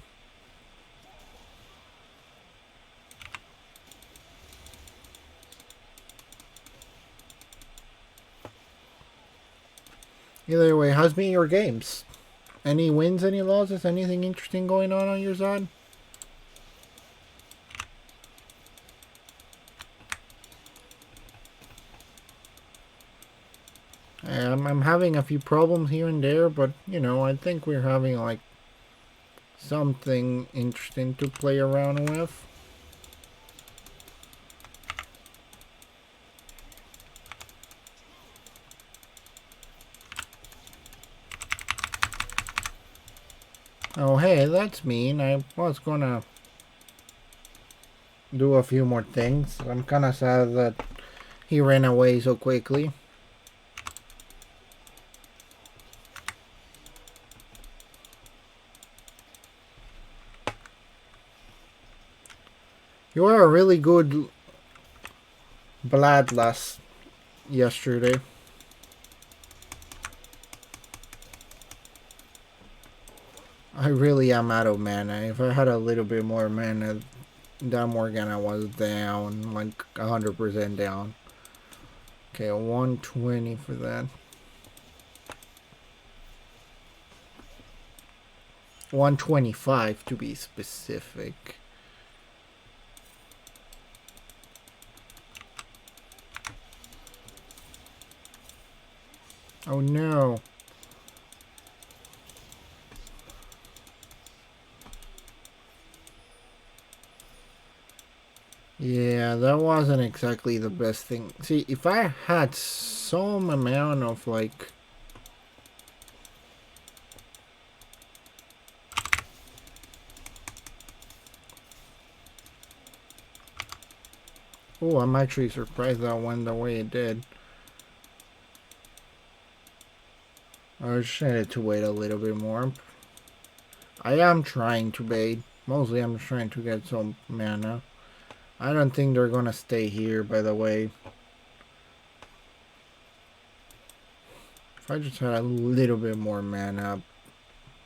S1: Either way, how's been your games? Any wins, any losses, anything interesting going on your side? I'm having a few problems here and there, but you know, I think we're having like something interesting to play around with. Oh hey, that's mean. I was gonna do a few more things. I'm kinda sad that he ran away so quickly. You were a really good Bloodlust yesterday. I really am out of mana. If I had a little bit more mana, that Morgana was down, like 100% down. Okay, 120 for that. 125 to be specific. Oh no. Yeah, that wasn't exactly the best thing. See, if I had some amount of like... Oh, I'm actually surprised that went the way it did. I just needed to wait a little bit more. I am trying to bait. Mostly I'm trying to get some mana. I don't think they're gonna stay here, by the way. If I just had a little bit more mana,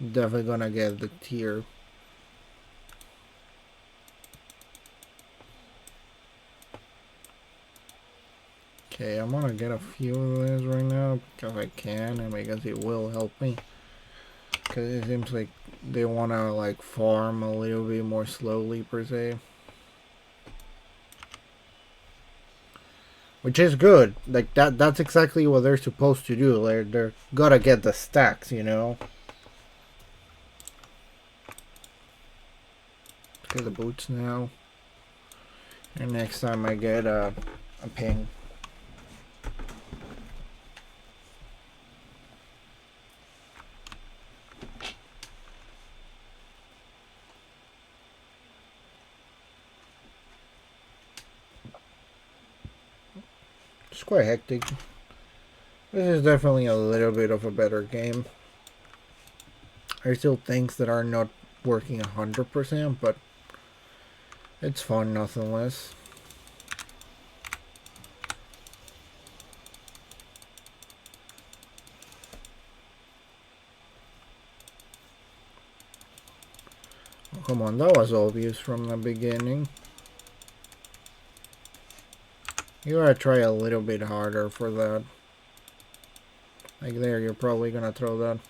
S1: I'm definitely gonna get the tier. Okay, I'm gonna get a few of these right now because I can and because it will help me. Because it seems like they wanna like farm a little bit more slowly per se. Which is good. Like that's exactly what they're supposed to do. They're gotta get the stacks, you know. Get the boots now. And next time I get a ping. It's quite hectic. This is definitely a little bit of a better game. There's still things that are not working 100%, but it's fun nonetheless. Oh, come on, that was obvious from the beginning. You gotta try a little bit harder for that. Like there, you're probably gonna throw that.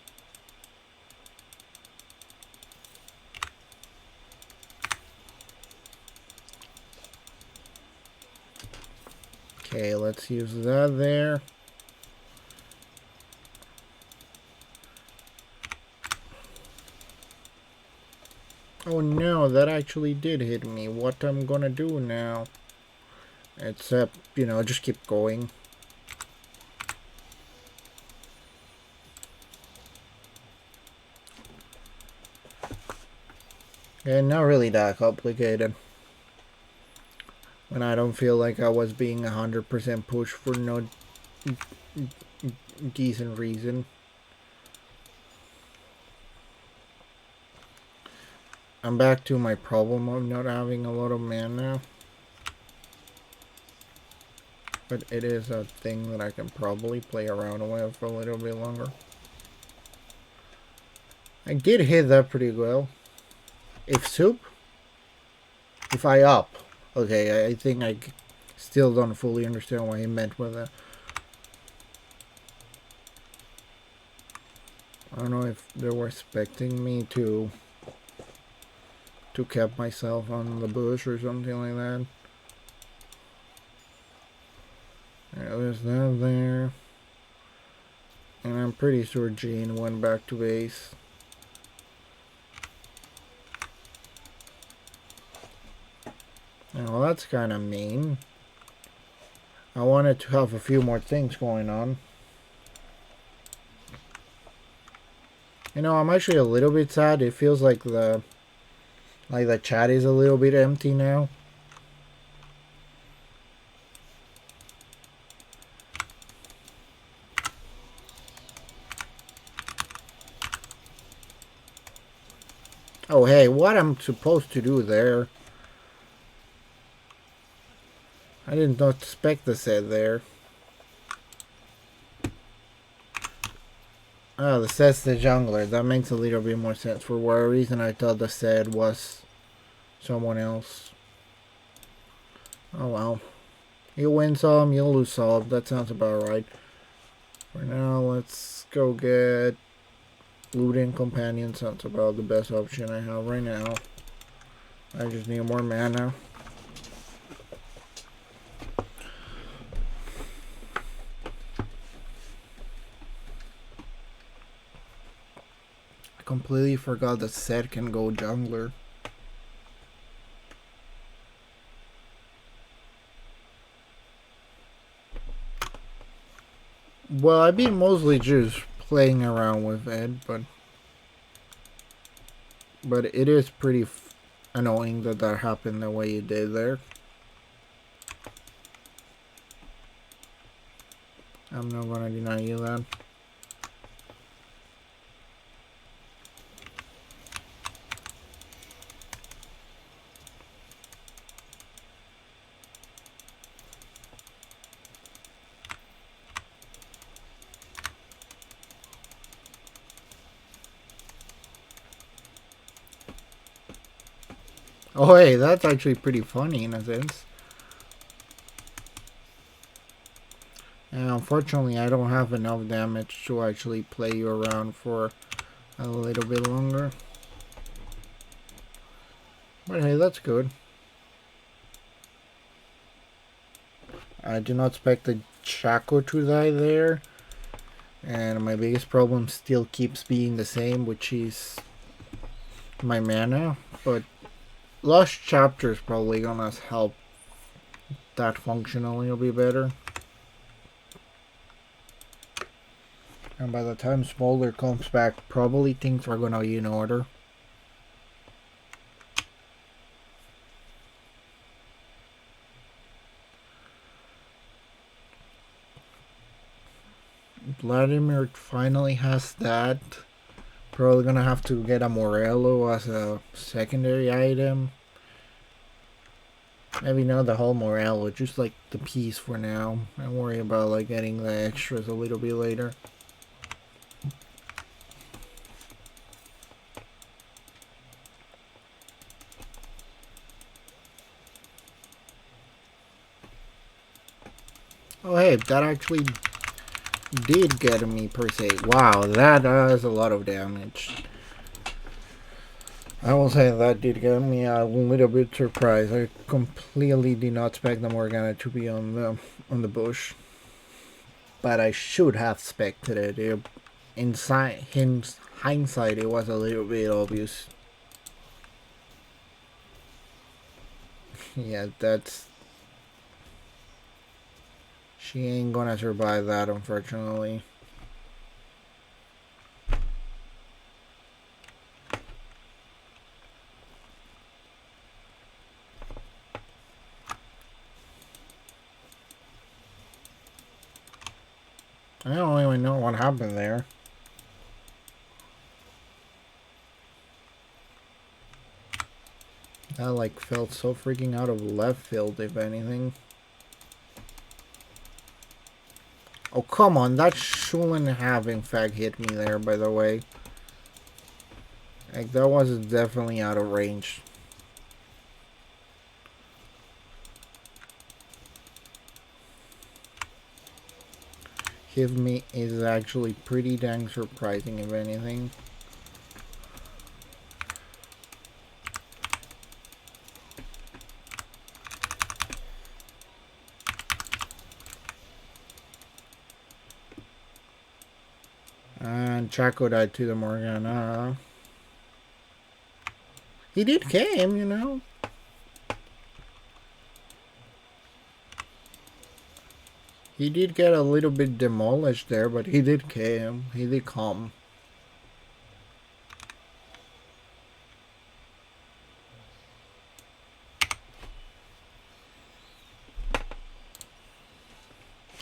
S1: Okay, let's use that there. Oh no, that actually did hit me. What I'm gonna do now? Except, you know, just keep going. And not really that complicated. When I don't feel like I was being 100% pushed for no decent reason. I'm back to my problem of not having a lot of mana. But it is a thing that I can probably play around with for a little bit longer. I did hit that pretty well. If I up. Okay, I think I still don't fully understand what he meant with that. I don't know if they were expecting me to cap myself on the bush or something like that. There's that there. And I'm pretty sure Jean went back to base. Well, that's kind of mean. I wanted to have a few more things going on. You know, I'm actually a little bit sad. It feels like the chat is a little bit empty now. Oh, hey, what I'm supposed to do there? I did not expect the set there. Oh, the set's the jungler. That makes a little bit more sense. For whatever reason, I thought the set was someone else. Oh well. You win some, you'll lose some. That sounds about right. For now, let's go get Looting Companion. Sounds about the best option I have right now. I just need more mana. I completely forgot that Set can go jungler. Well, I've been mostly just playing around with it, but it is pretty annoying that that happened the way it did there. I'm not gonna deny you that. Oh hey, that's actually pretty funny in a sense. And unfortunately, I don't have enough damage to actually play you around for a little bit longer. But hey, that's good. I do not expect the Chaco to die there. And my biggest problem still keeps being the same, which is my mana. But Lost Chapter is probably gonna help that function a little bit better. And by the time Smolder comes back, probably things are gonna be in order. Vladimir finally has that. Probably gonna have to get a Morello as a secondary item. Maybe not the whole Morello, just like the piece for now. And worry about like getting the extras a little bit later. Oh hey, that actually did get me per se. Wow, that does a lot of damage. I will say that did get me a little bit surprised. I completely did not expect the Morgana to be on the bush, but I should have expected it. In hindsight, it was a little bit obvious. Yeah, that's. She ain't gonna survive that, unfortunately. I don't even know what happened there. That like felt so freaking out of left field, if anything. Oh, come on. That shouldn't have, in fact, hit me there, by the way. Like, that was definitely out of range. Give me is actually pretty dang surprising, if anything. And Chaco died to the Morgana. He did came, you know. He did get a little bit demolished there, but he did came. He did come.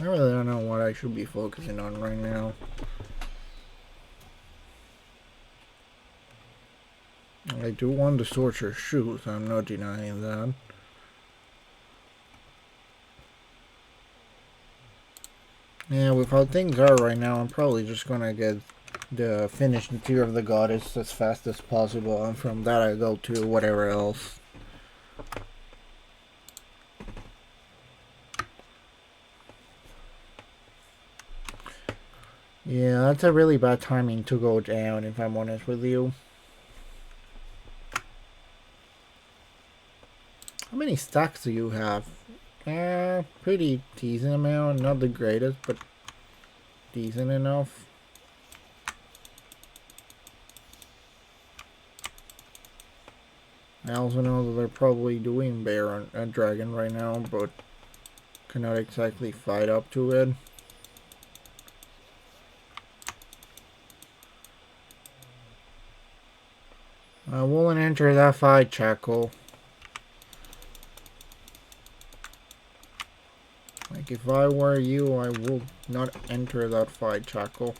S1: I really don't know what I should be focusing on right now. I do want the Sorcerer shoes, I'm not denying that. Yeah, with how things are right now, I'm probably just gonna get the finish the Tear of the Goddess as fast as possible, and from that I go to whatever else. Yeah, that's a really bad timing to go down, if I'm honest with you. How many stacks do you have? Pretty decent amount. Not the greatest, but decent enough. I also know that they're probably doing bear on a dragon right now, but cannot exactly fight up to it. I won't enter that fight, Chaco. Like, if I were you, I would not enter that fight, Chaco.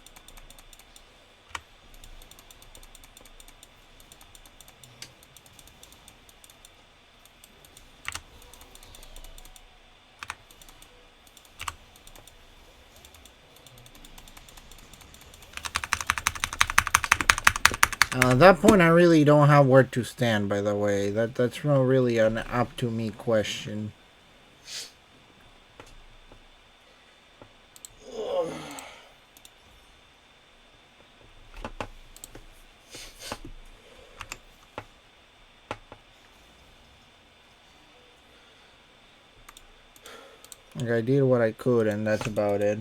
S1: At that point, I really don't have where to stand, by the way. That's not really an up to me question. Like, I did what I could, and that's about it.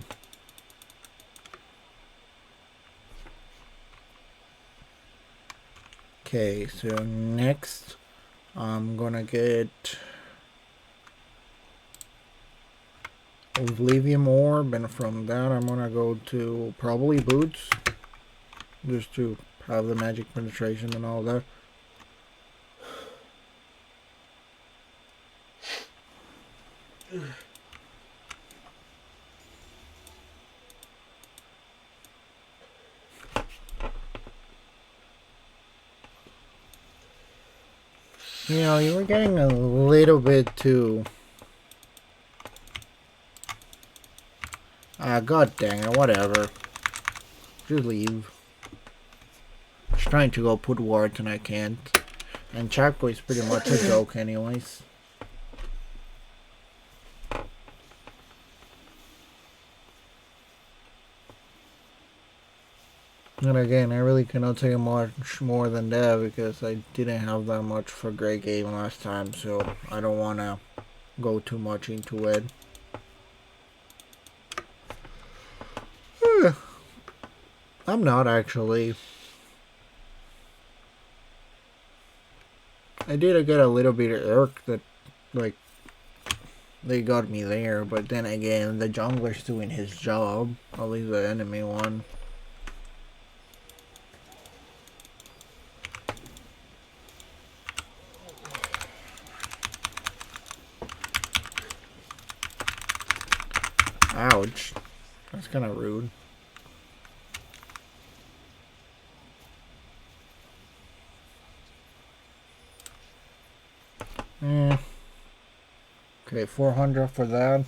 S1: Okay, so next, I'm gonna get Oblivion Orb, and from that, I'm gonna go to probably Boots, just to have the magic penetration and all that. You know, you were getting a little bit too... God dang it, whatever. Just leave. Just trying to go put words and I can't. And Chaco is pretty much a joke anyways. And again, I really cannot say much more than that because I didn't have that much for Great Game last time, so I don't want to go too much into it. I'm not actually. I did get a little bit irked that, like, they got me there, but then again, the jungler's doing his job, at least the enemy one. Ouch. That's kind of rude. Okay, 400 for that.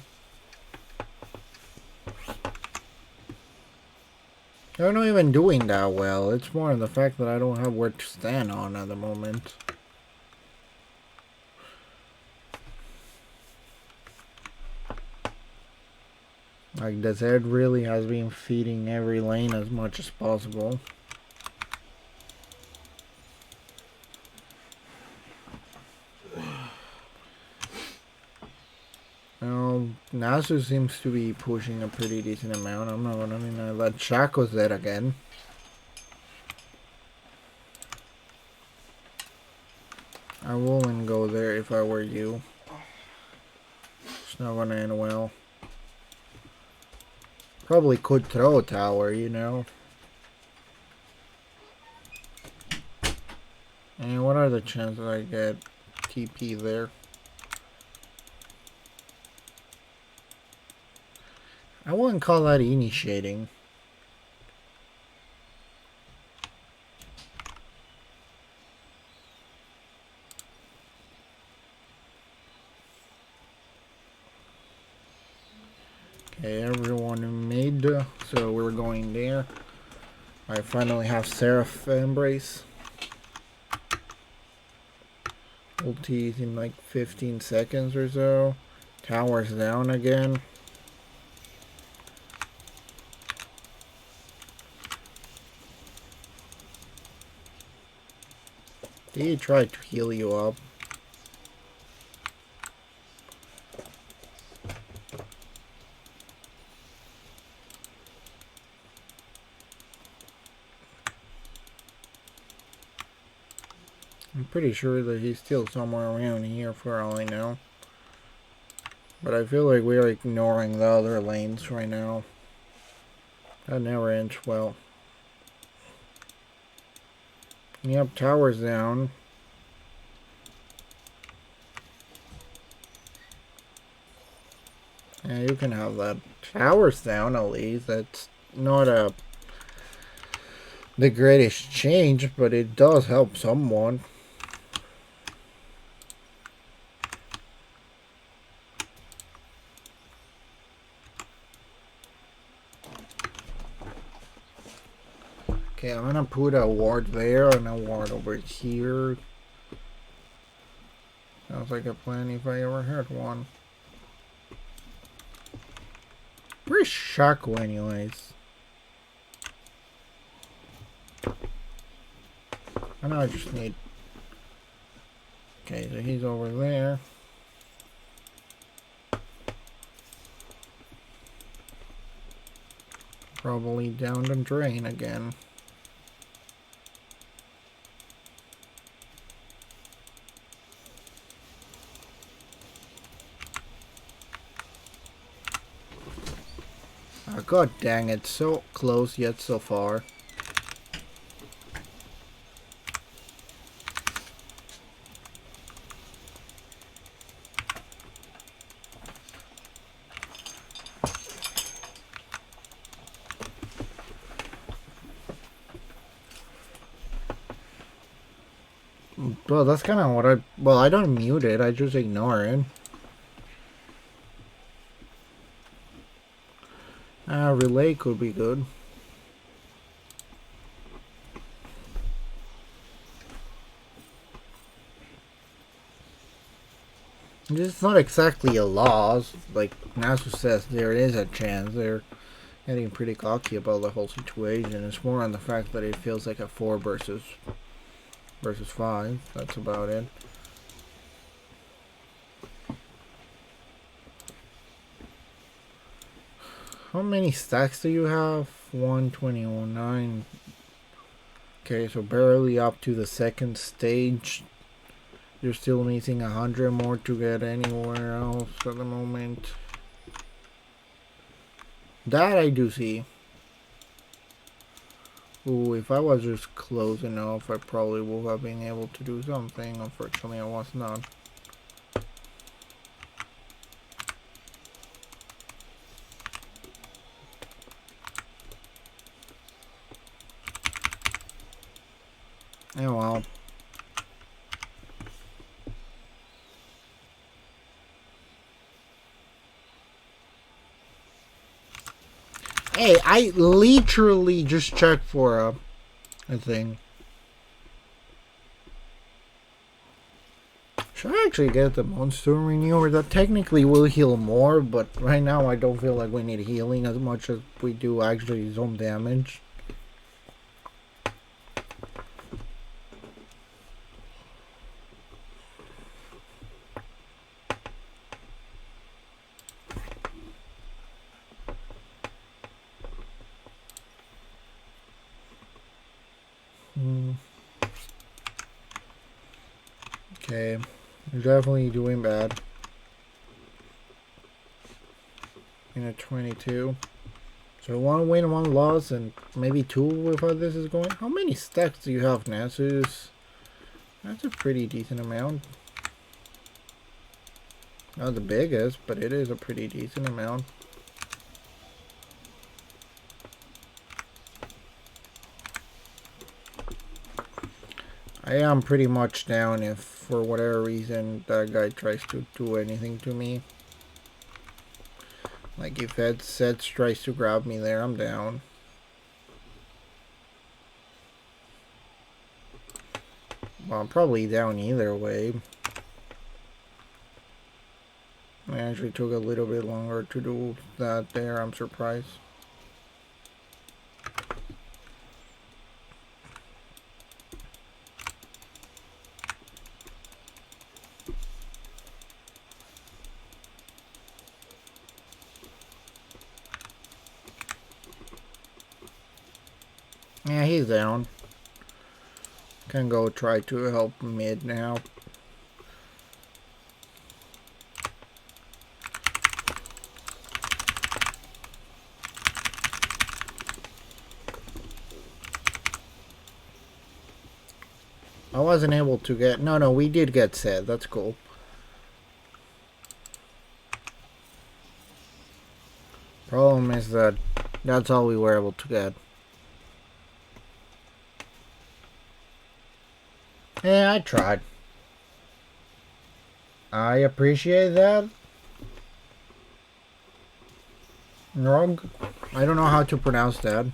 S1: They're not even doing that well. It's more in the fact that I don't have where to stand on at the moment. Like, the Zed really has been feeding every lane as much as possible. Nasu seems to be pushing a pretty decent amount. I'm not gonna let Chaco's there again. I wouldn't go there if I were you. It's not gonna end well. Probably could throw a tower, you know. And what are the chances I get TP there? I wouldn't call that initiating. Okay, everyone made, so we're going there. I finally have Seraph Embrace. Ulti in like 15 seconds or so. Tower's down again. He tried to heal you up. I'm pretty sure that he's still somewhere around here for all I know. But I feel like we're ignoring the other lanes right now. That never ends well. Yep, tower's down. Yeah, you can have that. Tower's down at least. That's not the greatest change, but it does help someone. Okay, I'm gonna put a ward there and a ward over here. Sounds like a plan if I ever had one. Where's Shaco anyways? I know I just need... Okay, so he's over there. Probably down the drain again. Oh, God dang it, so close yet so far. Well, that's kind of what I... Well, I don't mute it, I just ignore it. Relay could be good. It's not exactly a loss. Like Nasu says, there is a chance. They're getting pretty cocky about the whole situation. It's more on the fact that it feels like a 4 versus 5. That's about it. How many stacks do you have? 120.09. Okay, so barely up to the second stage. You're still missing 100 more to get anywhere else at the moment. That I do see. Ooh, if I was just close enough, I probably would have been able to do something. Unfortunately, I was not. Oh well. Hey, I literally just checked for a thing. Should I actually get the monster renewer? That technically will heal more, but right now I don't feel like we need healing as much as we do actually some damage. Okay, you're definitely doing bad. In a 22. So 1 win, 1 loss, and maybe 2 with how this is going. How many stacks do you have, Nasus? That's a pretty decent amount. Not the biggest, but it is a pretty decent amount. I am pretty much down if, for whatever reason, that guy tries to do anything to me. Like, if Ed Sets tries to grab me there, I'm down. Well, I'm probably down either way. It actually took a little bit longer to do that there, I'm surprised. Yeah, he's down. Can go try to help mid now. I wasn't able to get... No, we did get set. That's cool. Problem is that that's all we were able to get. Yeah, I tried. I appreciate that. Rog? I don't know how to pronounce that.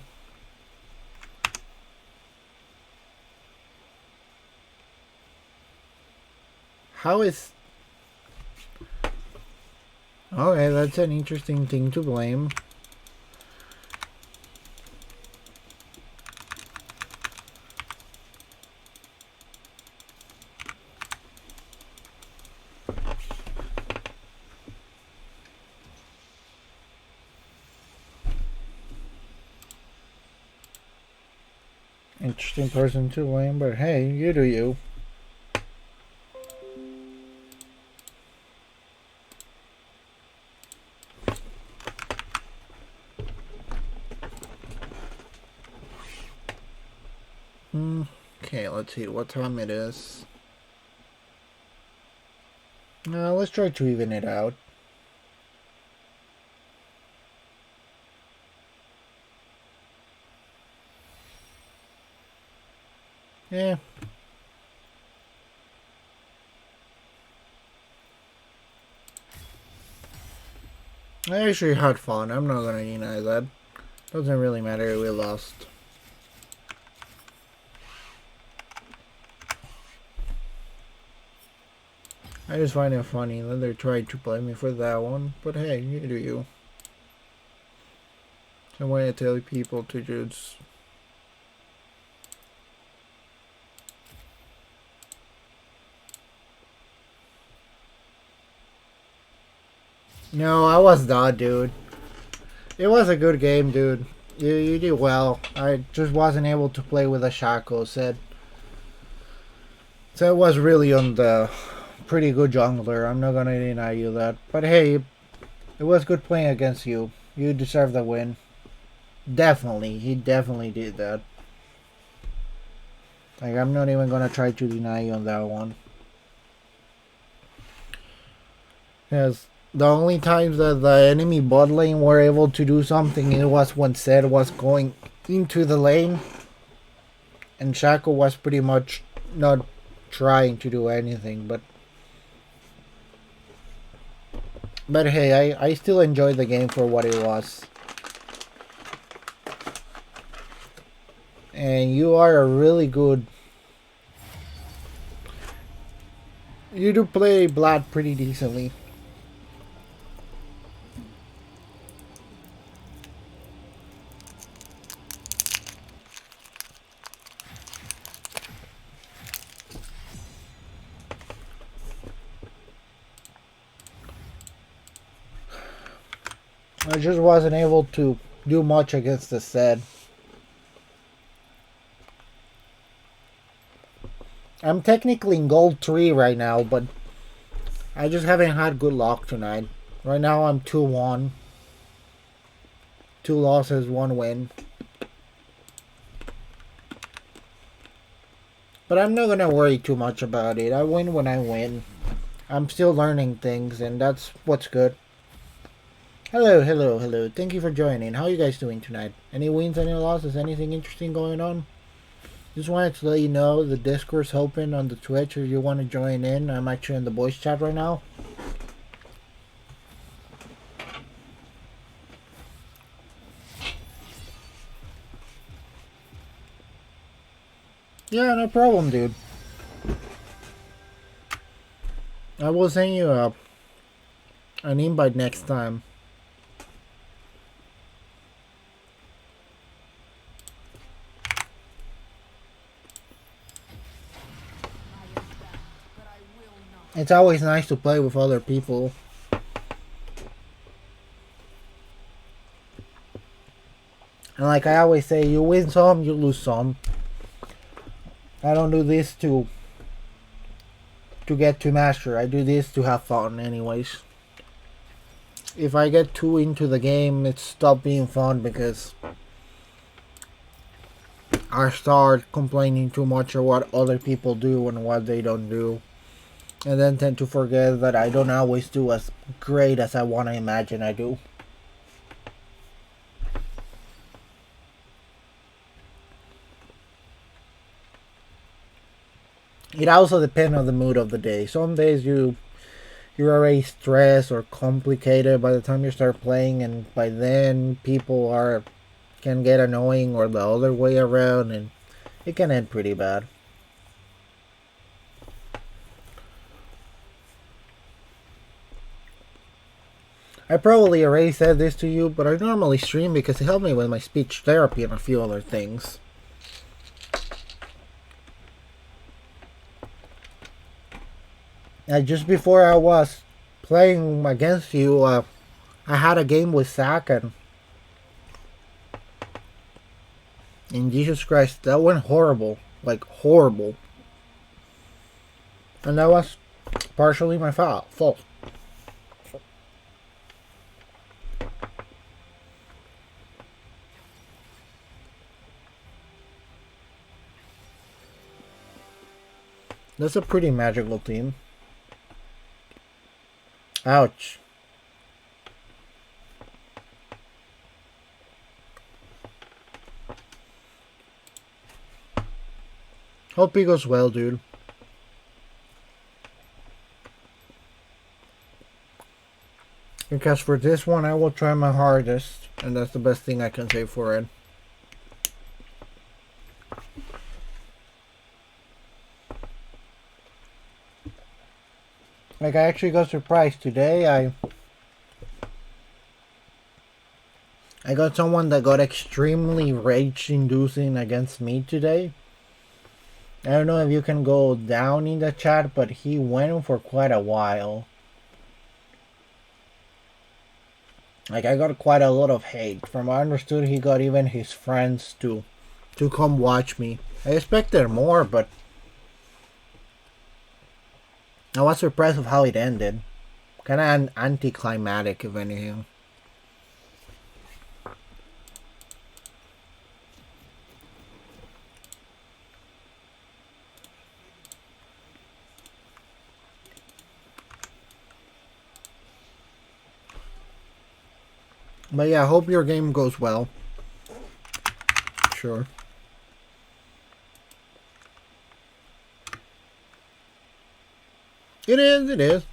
S1: How is... Okay, that's an interesting thing to blame. Interesting person to blame, but hey, you do you. Okay, let's see what time it is. Let's try to even it out. Yeah. I actually had fun. I'm not gonna deny that. Doesn't really matter if we lost. I just find it funny that they're trying to blame me for that one. But hey, you do you. Some way to tell people to just... No, I was not, dude. It was a good game, dude. You did well. I just wasn't able to play with a Shaco, said. So it was really on the pretty good jungler. I'm not gonna deny you that. But hey, it was good playing against you. You deserve the win. Definitely. He definitely did that. Like, I'm not even gonna try to deny you on that one. Yes. The only times that the enemy bot lane were able to do something, it was when Zed was going into the lane. And Shaco was pretty much not trying to do anything, but hey, I still enjoyed the game for what it was. And you are a really good... You do play Vlad pretty decently. I just wasn't able to do much against the Zed. I'm technically in gold 3 right now, but I just haven't had good luck tonight. Right now I'm 2-1. 2 losses, 1 win. But I'm not gonna worry too much about it. I win when I win. I'm still learning things, and that's what's good. Hello. Thank you for joining. How are you guys doing tonight? Any wins, any losses, anything interesting going on? Just wanted to let you know the Discord's open on the Twitch if you want to join in. I'm actually in the voice chat right now. Yeah, no problem, dude. I will send you an invite next time. It's always nice to play with other people. And like I always say, you win some, you lose some. I don't do this to get to master. I do this to have fun anyways. If I get too into the game, it stops being fun because I start complaining too much of what other people do and what they don't do. And then tend to forget that I don't always do as great as I want to imagine I do. It also depends on the mood of the day. Some days you're already stressed or complicated by the time you start playing, and by then people can get annoying, or the other way around, and it can end pretty bad. I probably already said this to you, but I normally stream because it helped me with my speech therapy and a few other things. Just before I was playing against you, I had a game with Zach, and Jesus Christ, that went horrible. Like, horrible. And that was partially my fault. That's a pretty magical team. Ouch. Hope he goes well, dude. Because for this one, I will try my hardest, and that's the best thing I can say for it. Like, I actually got surprised today. I got someone that got extremely rage-inducing against me today. I don't know if you can go down in the chat, but he went for quite a while. Like, I got quite a lot of hate. From what I understood, he got even his friends to come watch me. I expected more, but I was surprised of how it ended. Kind of anticlimactic, if anything. But yeah, I hope your game goes well. Sure. It is.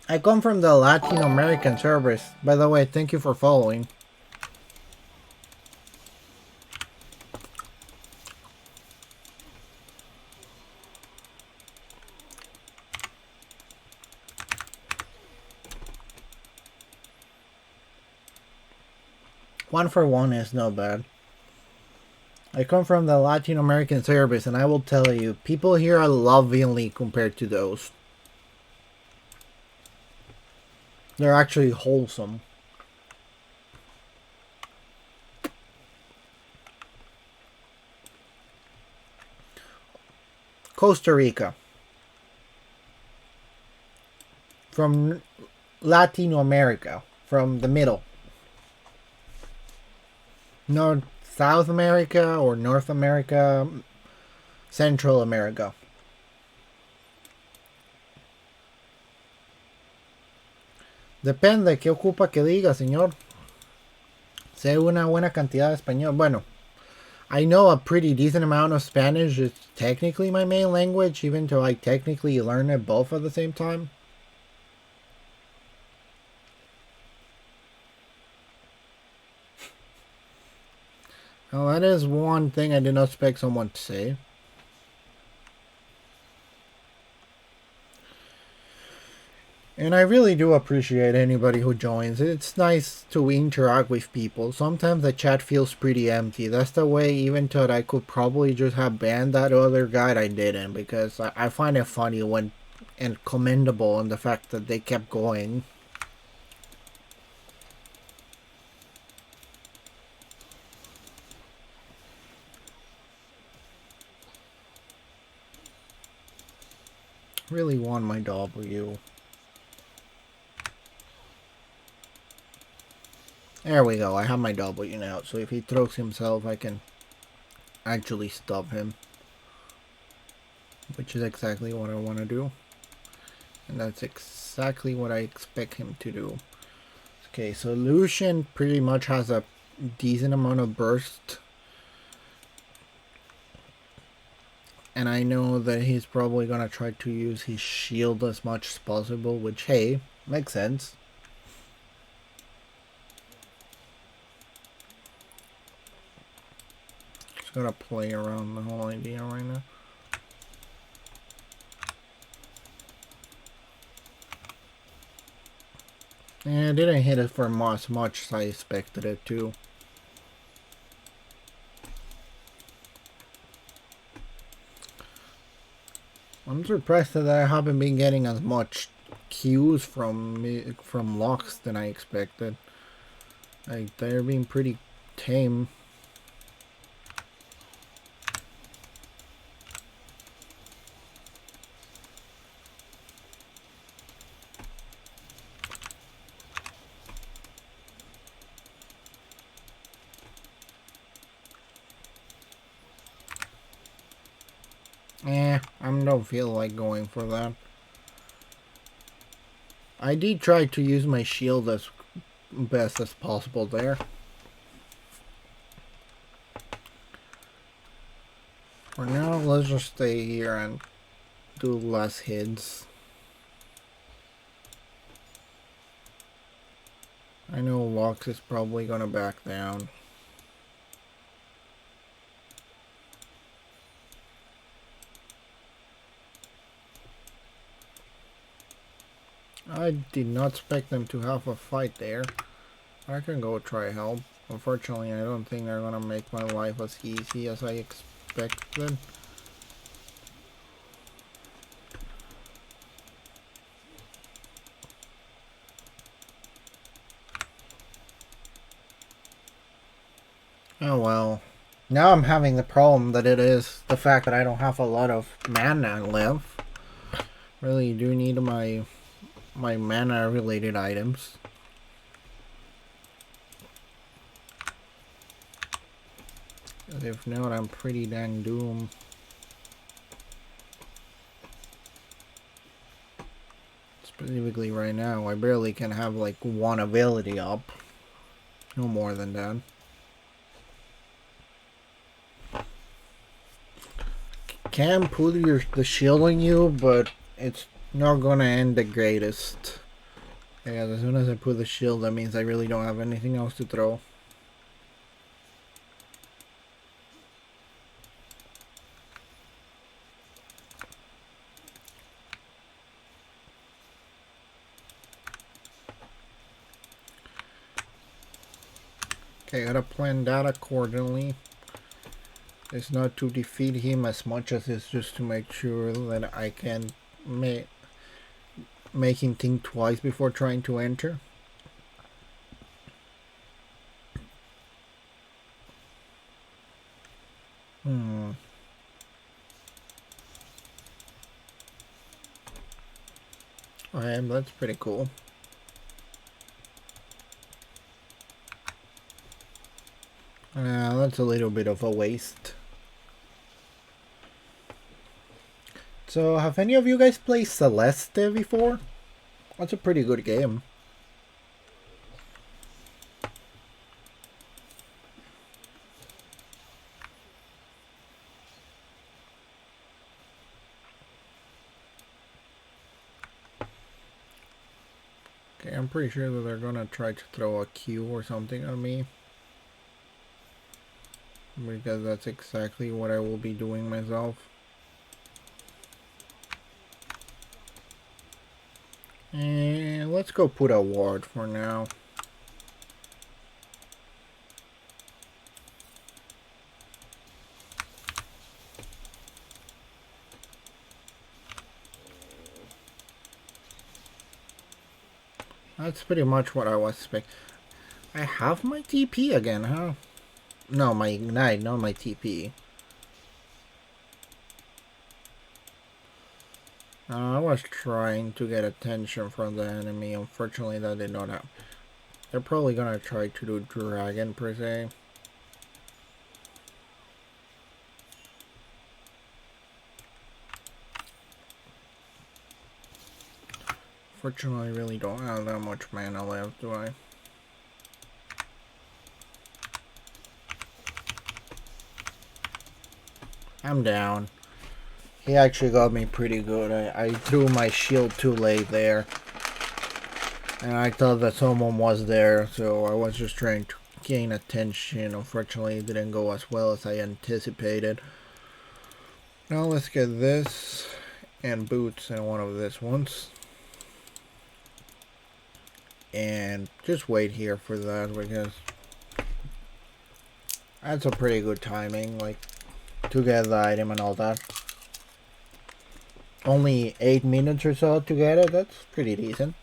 S1: I come from the Latin American servers. By the way, thank you for following. One for one is no bad. I come from the Latin American servers, and I will tell you, people here are lovingly compared to those. They're actually wholesome. Costa Rica. From Latin America. From the middle. South America or North America, Central America. Depende, ¿qué ocupa que diga, señor? Sé una buena cantidad de español. Bueno, I know a pretty decent amount of Spanish. It's technically my main language, even though I technically learn it both at the same time. Well, that is one thing I did not expect someone to say. And I really do appreciate anybody who joins. It's nice to interact with people. Sometimes the chat feels pretty empty. That's the way, even though I could probably just have banned that other guy, I didn't. Because I find it funny and commendable in the fact that they kept going. Really want my W. There we go. I have my W now. So if he throws himself, I can actually stop him. Which is exactly what I want to do. And that's exactly what I expect him to do. Okay, so Lucian pretty much has a decent amount of burst. And I know that he's probably going to try to use his shield as much as possible, which, hey, makes sense. Just going to play around the whole idea right now. Yeah, it didn't hit it for as much as I expected it to. I'm surprised that I haven't been getting as much cues from locks than I expected. Like, they're being pretty tame. I don't feel like going for that. I did try to use my shield as best as possible there. For now, let's just stay here and do less hits. I know Lux is probably gonna back down. I did not expect them to have a fight there. I can go try help. Unfortunately, I don't think they're gonna make my life as easy as I expected. Oh well. Now I'm having the problem that it is the fact that I don't have a lot of mana left. Really do need my mana related items. If not, I'm pretty dang doomed. Specifically right now, I barely can have like one ability up. No more than that. Can put the shield on you, but it's not gonna end the greatest. Yeah, as soon as I put the shield, that means I really don't have anything else to throw. Okay, gotta plan that accordingly. It's not to defeat him as much as it's just to make sure that I can make him think twice before trying to enter. Okay, that's pretty cool. That's a little bit of a waste. So, have any of you guys played Celeste before? That's a pretty good game. Okay, I'm pretty sure that they're gonna try to throw a Q or something on me. Because that's exactly what I will be doing myself. And let's go put a ward for now. That's pretty much what I was expecting. I have my TP again, huh? No, my Ignite, not my TP. I was trying to get attention from the enemy. Unfortunately, that did not happen. They're probably gonna try to do dragon per se. Fortunately, I really don't have that much mana left, do I? I'm down. He actually got me pretty good. I threw my shield too late there. And I thought that someone was there, so I was just trying to gain attention. Unfortunately, it didn't go as well as I anticipated. Now let's get this and boots and one of this ones. And just wait here for that because that's a pretty good timing, like to get the item and all that. Only 8 minutes or so to get it, that's pretty decent.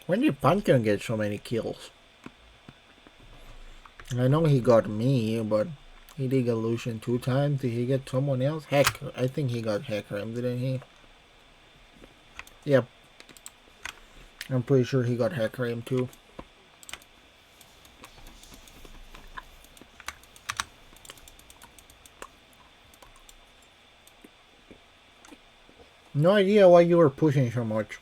S1: When did Pumpkin get so many kills? I know he got me, but he did get Lucian 2 times. Did he get someone else? Heck, I think he got Hecarim, didn't he? Yep. I'm pretty sure he got Hecarim too. No idea why you were pushing so much.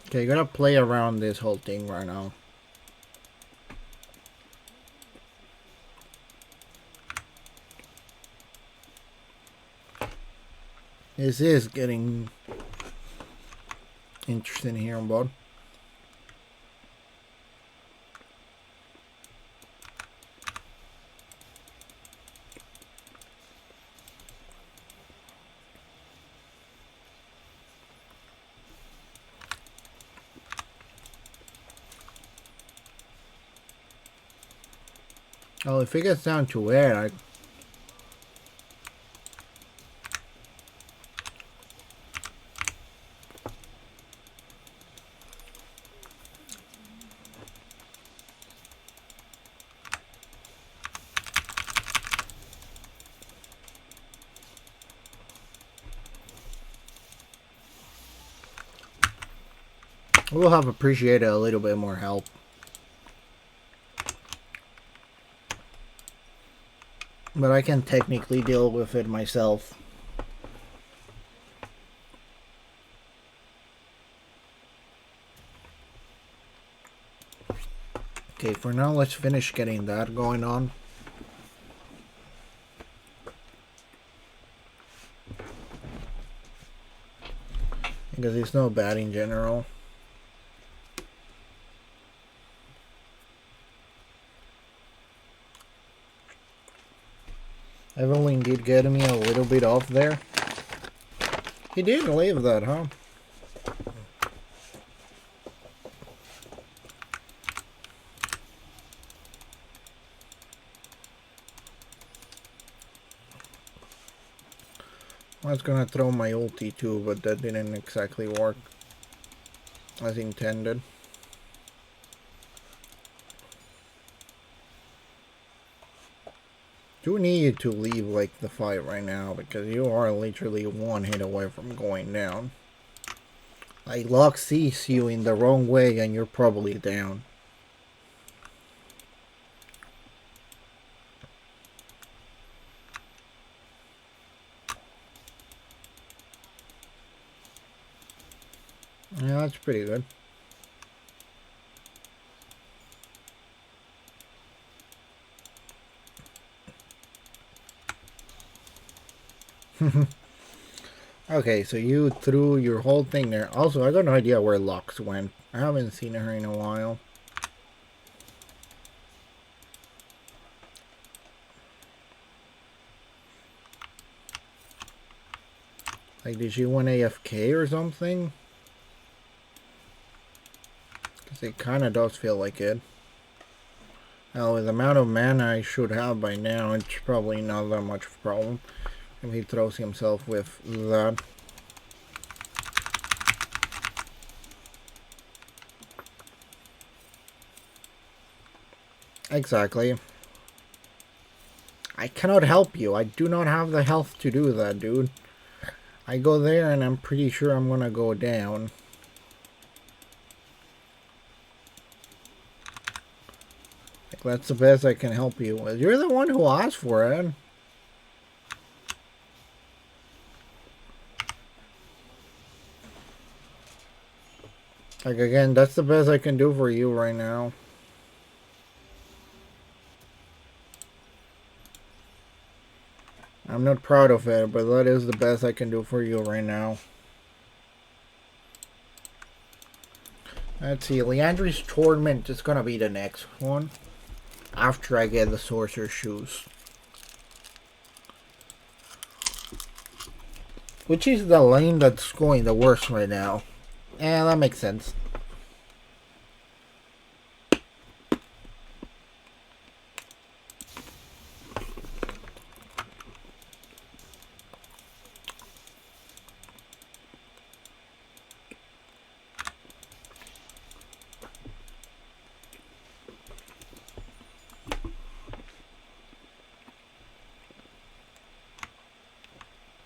S1: Okay, you gotta play around this whole thing right now. This is getting interesting here, bud. Oh, if it gets down to air, I... We'll have appreciated a little bit more help. But I can technically deal with it myself. Okay, for now, let's finish getting that going on. Because it's not bad in general. Evelyn did get me a little bit off there. He didn't leave that, huh? I was gonna throw my ulti too, but that didn't exactly work as intended. Do need you to leave like the fight right now because you are literally one hit away from going down. Like Locke sees you in the wrong way and you're probably down. Yeah, that's pretty good. Okay, so you threw your whole thing there. Also, I got no idea where Lux went. I haven't seen her in a while. Like, did she win AFK or something? Because it kind of does feel like it. Now, with the amount of mana I should have by now, it's probably not that much of a problem. If he throws himself with that. Exactly. I cannot help you. I do not have the health to do that, dude. I go there and I'm pretty sure I'm gonna go down. Like, that's the best I can help you with. You're the one who asked for it. Like, again, that's the best I can do for you right now. I'm not proud of it, but that is the best I can do for you right now. Let's see, Leandri's Torment is gonna be the next one. After I get the Sorcerer's Shoes. Which is the lane that's going the worst right now. Yeah, that makes sense.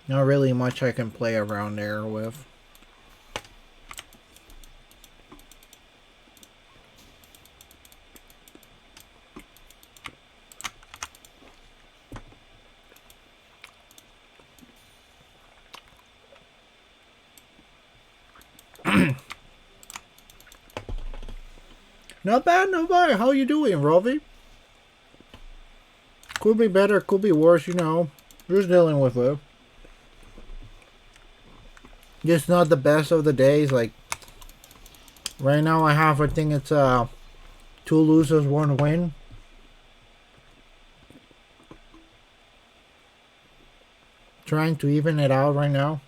S1: Not really much I can play around there with. Not bad, not bad. How you doing, Rovi? Could be better, could be worse, you know. Just dealing with it. Just not the best of the days. Like, right now I have, I think it's 2 losers, 1 win. Trying to even it out right now.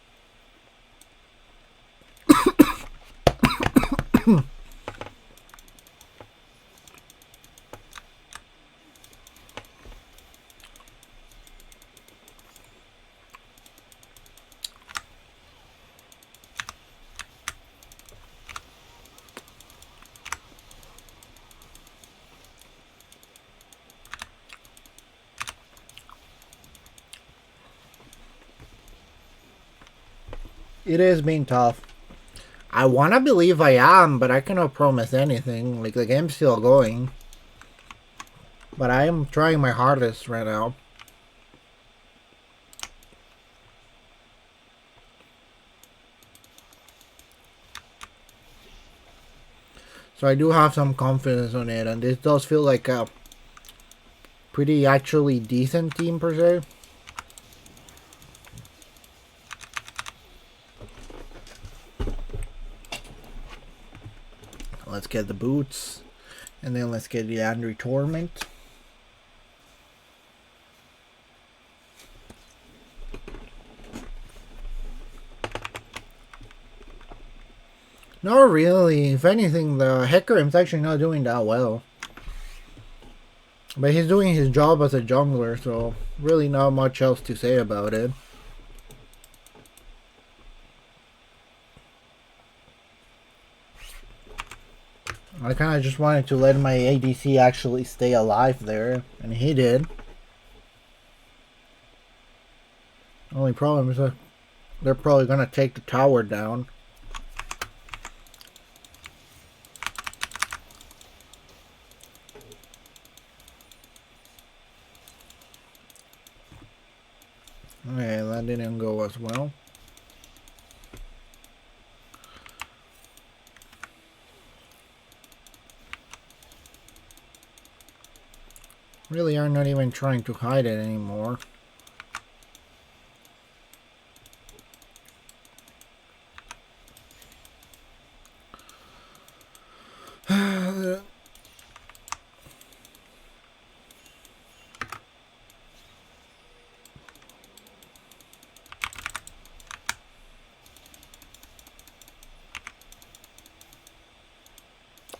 S1: It is being tough. I want to believe I am, but I cannot promise anything. Like, the game's still going. But I am trying my hardest right now. So I do have some confidence on it, and this does feel like a pretty actually decent team per se. Let's get the boots, and then let's get the Leandri Torment. Not really. If anything, the Hecarim's actually not doing that well. But he's doing his job as a jungler, so really not much else to say about it. I kind of just wanted to let my ADC actually stay alive there, and he did. Only problem is that they're probably going to take the tower down. Okay, that didn't go as well. Really are not even trying to hide it anymore.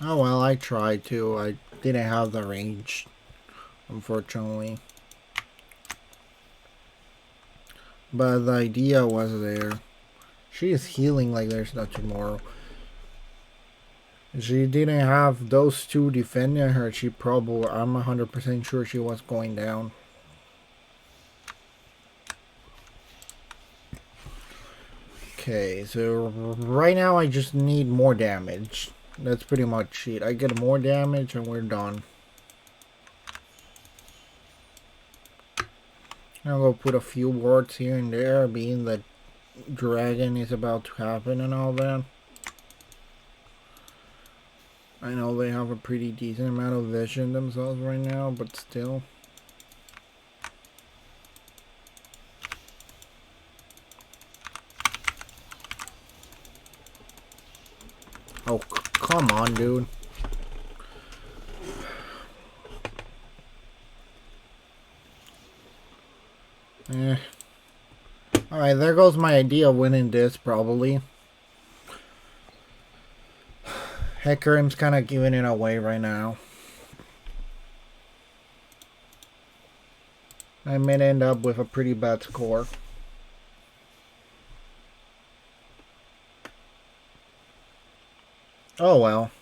S1: Oh well, I tried to. I didn't have the range, unfortunately. But the idea was there. She is healing like there's no tomorrow. If she didn't have those two defending her, she probably, I'm 100% sure she was going down. Okay, so right now I just need more damage. That's pretty much it. I get more damage and we're done. I'll go put a few wards here and there, being that dragon is about to happen and all that. I know they have a pretty decent amount of vision themselves right now, but still. Oh, come on, dude. Eh. Alright, there goes my idea of winning this, probably. Hecarim's kind of giving it away right now. I may end up with a pretty bad score. Oh well.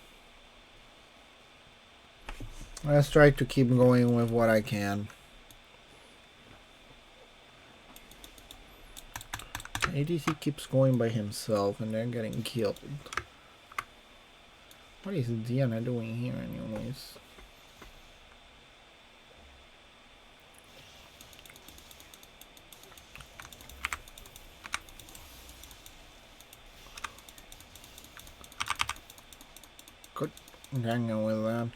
S1: Let's try to keep going with what I can. ADC keeps going by himself and they're getting killed. What is Diana doing here anyways? Good. Hanging with that.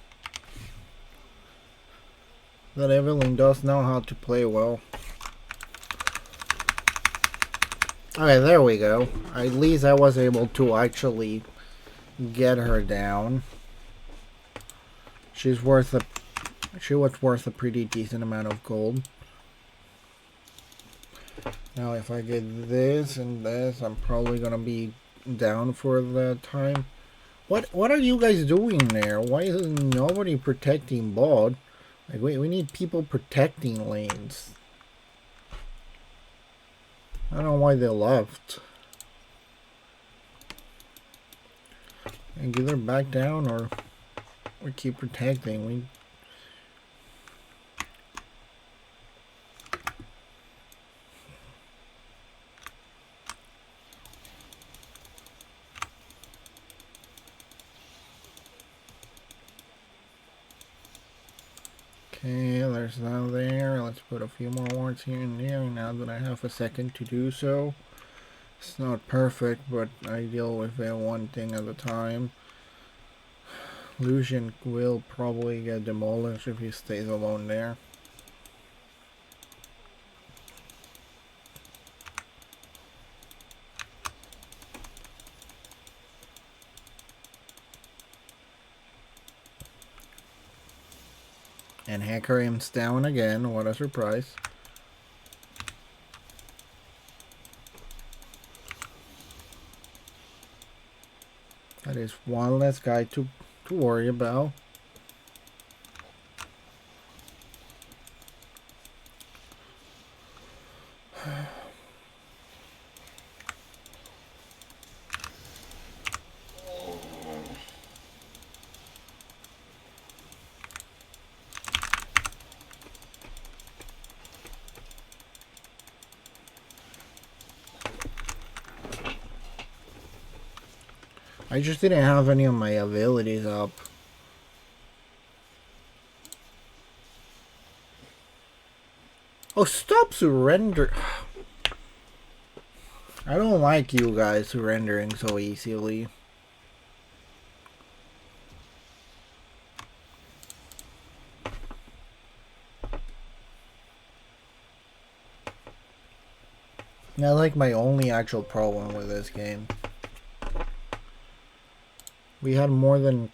S1: That Evelynn does know how to play well. Okay, there we go. At least I was able to actually get her down. She was worth a pretty decent amount of gold. Now if I get this and this, I'm probably gonna be down for the time. What are you guys doing there? Why isn't nobody protecting bot? Like we need people protecting lanes. I don't know why they left. And either back down or keep protecting. Okay, there's that there. Let's put a few more wards here and there now that I have a second to do so. It's not perfect, but I deal with it one thing at a time. Lucian will probably get demolished if he stays alone there. And Hecarim's down again, what a surprise. That is one less guy to worry about. I just didn't have any of my abilities up. Oh, stop surrender. I don't like you guys surrendering so easily. That's like my only actual problem with this game. We had more than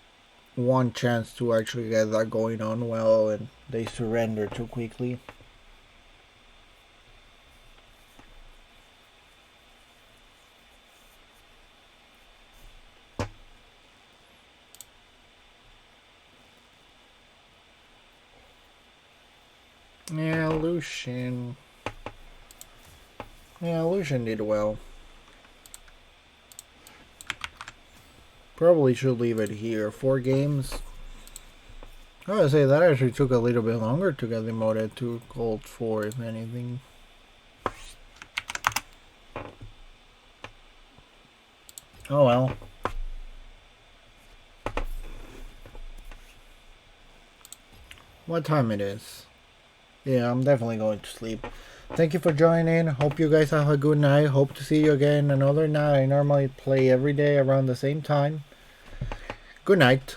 S1: one chance to actually get that going on well, and they surrendered too quickly. Lucian. Yeah, Lucian did well. Probably should leave it here. 4 games. I would say that actually took a little bit longer to get demoted to Gold 4, if anything. Oh well. What time it is? Yeah, I'm definitely going to sleep. Thank you for joining. Hope you guys have a good night. Hope to see you again another night. I normally play every day around the same time. Good night.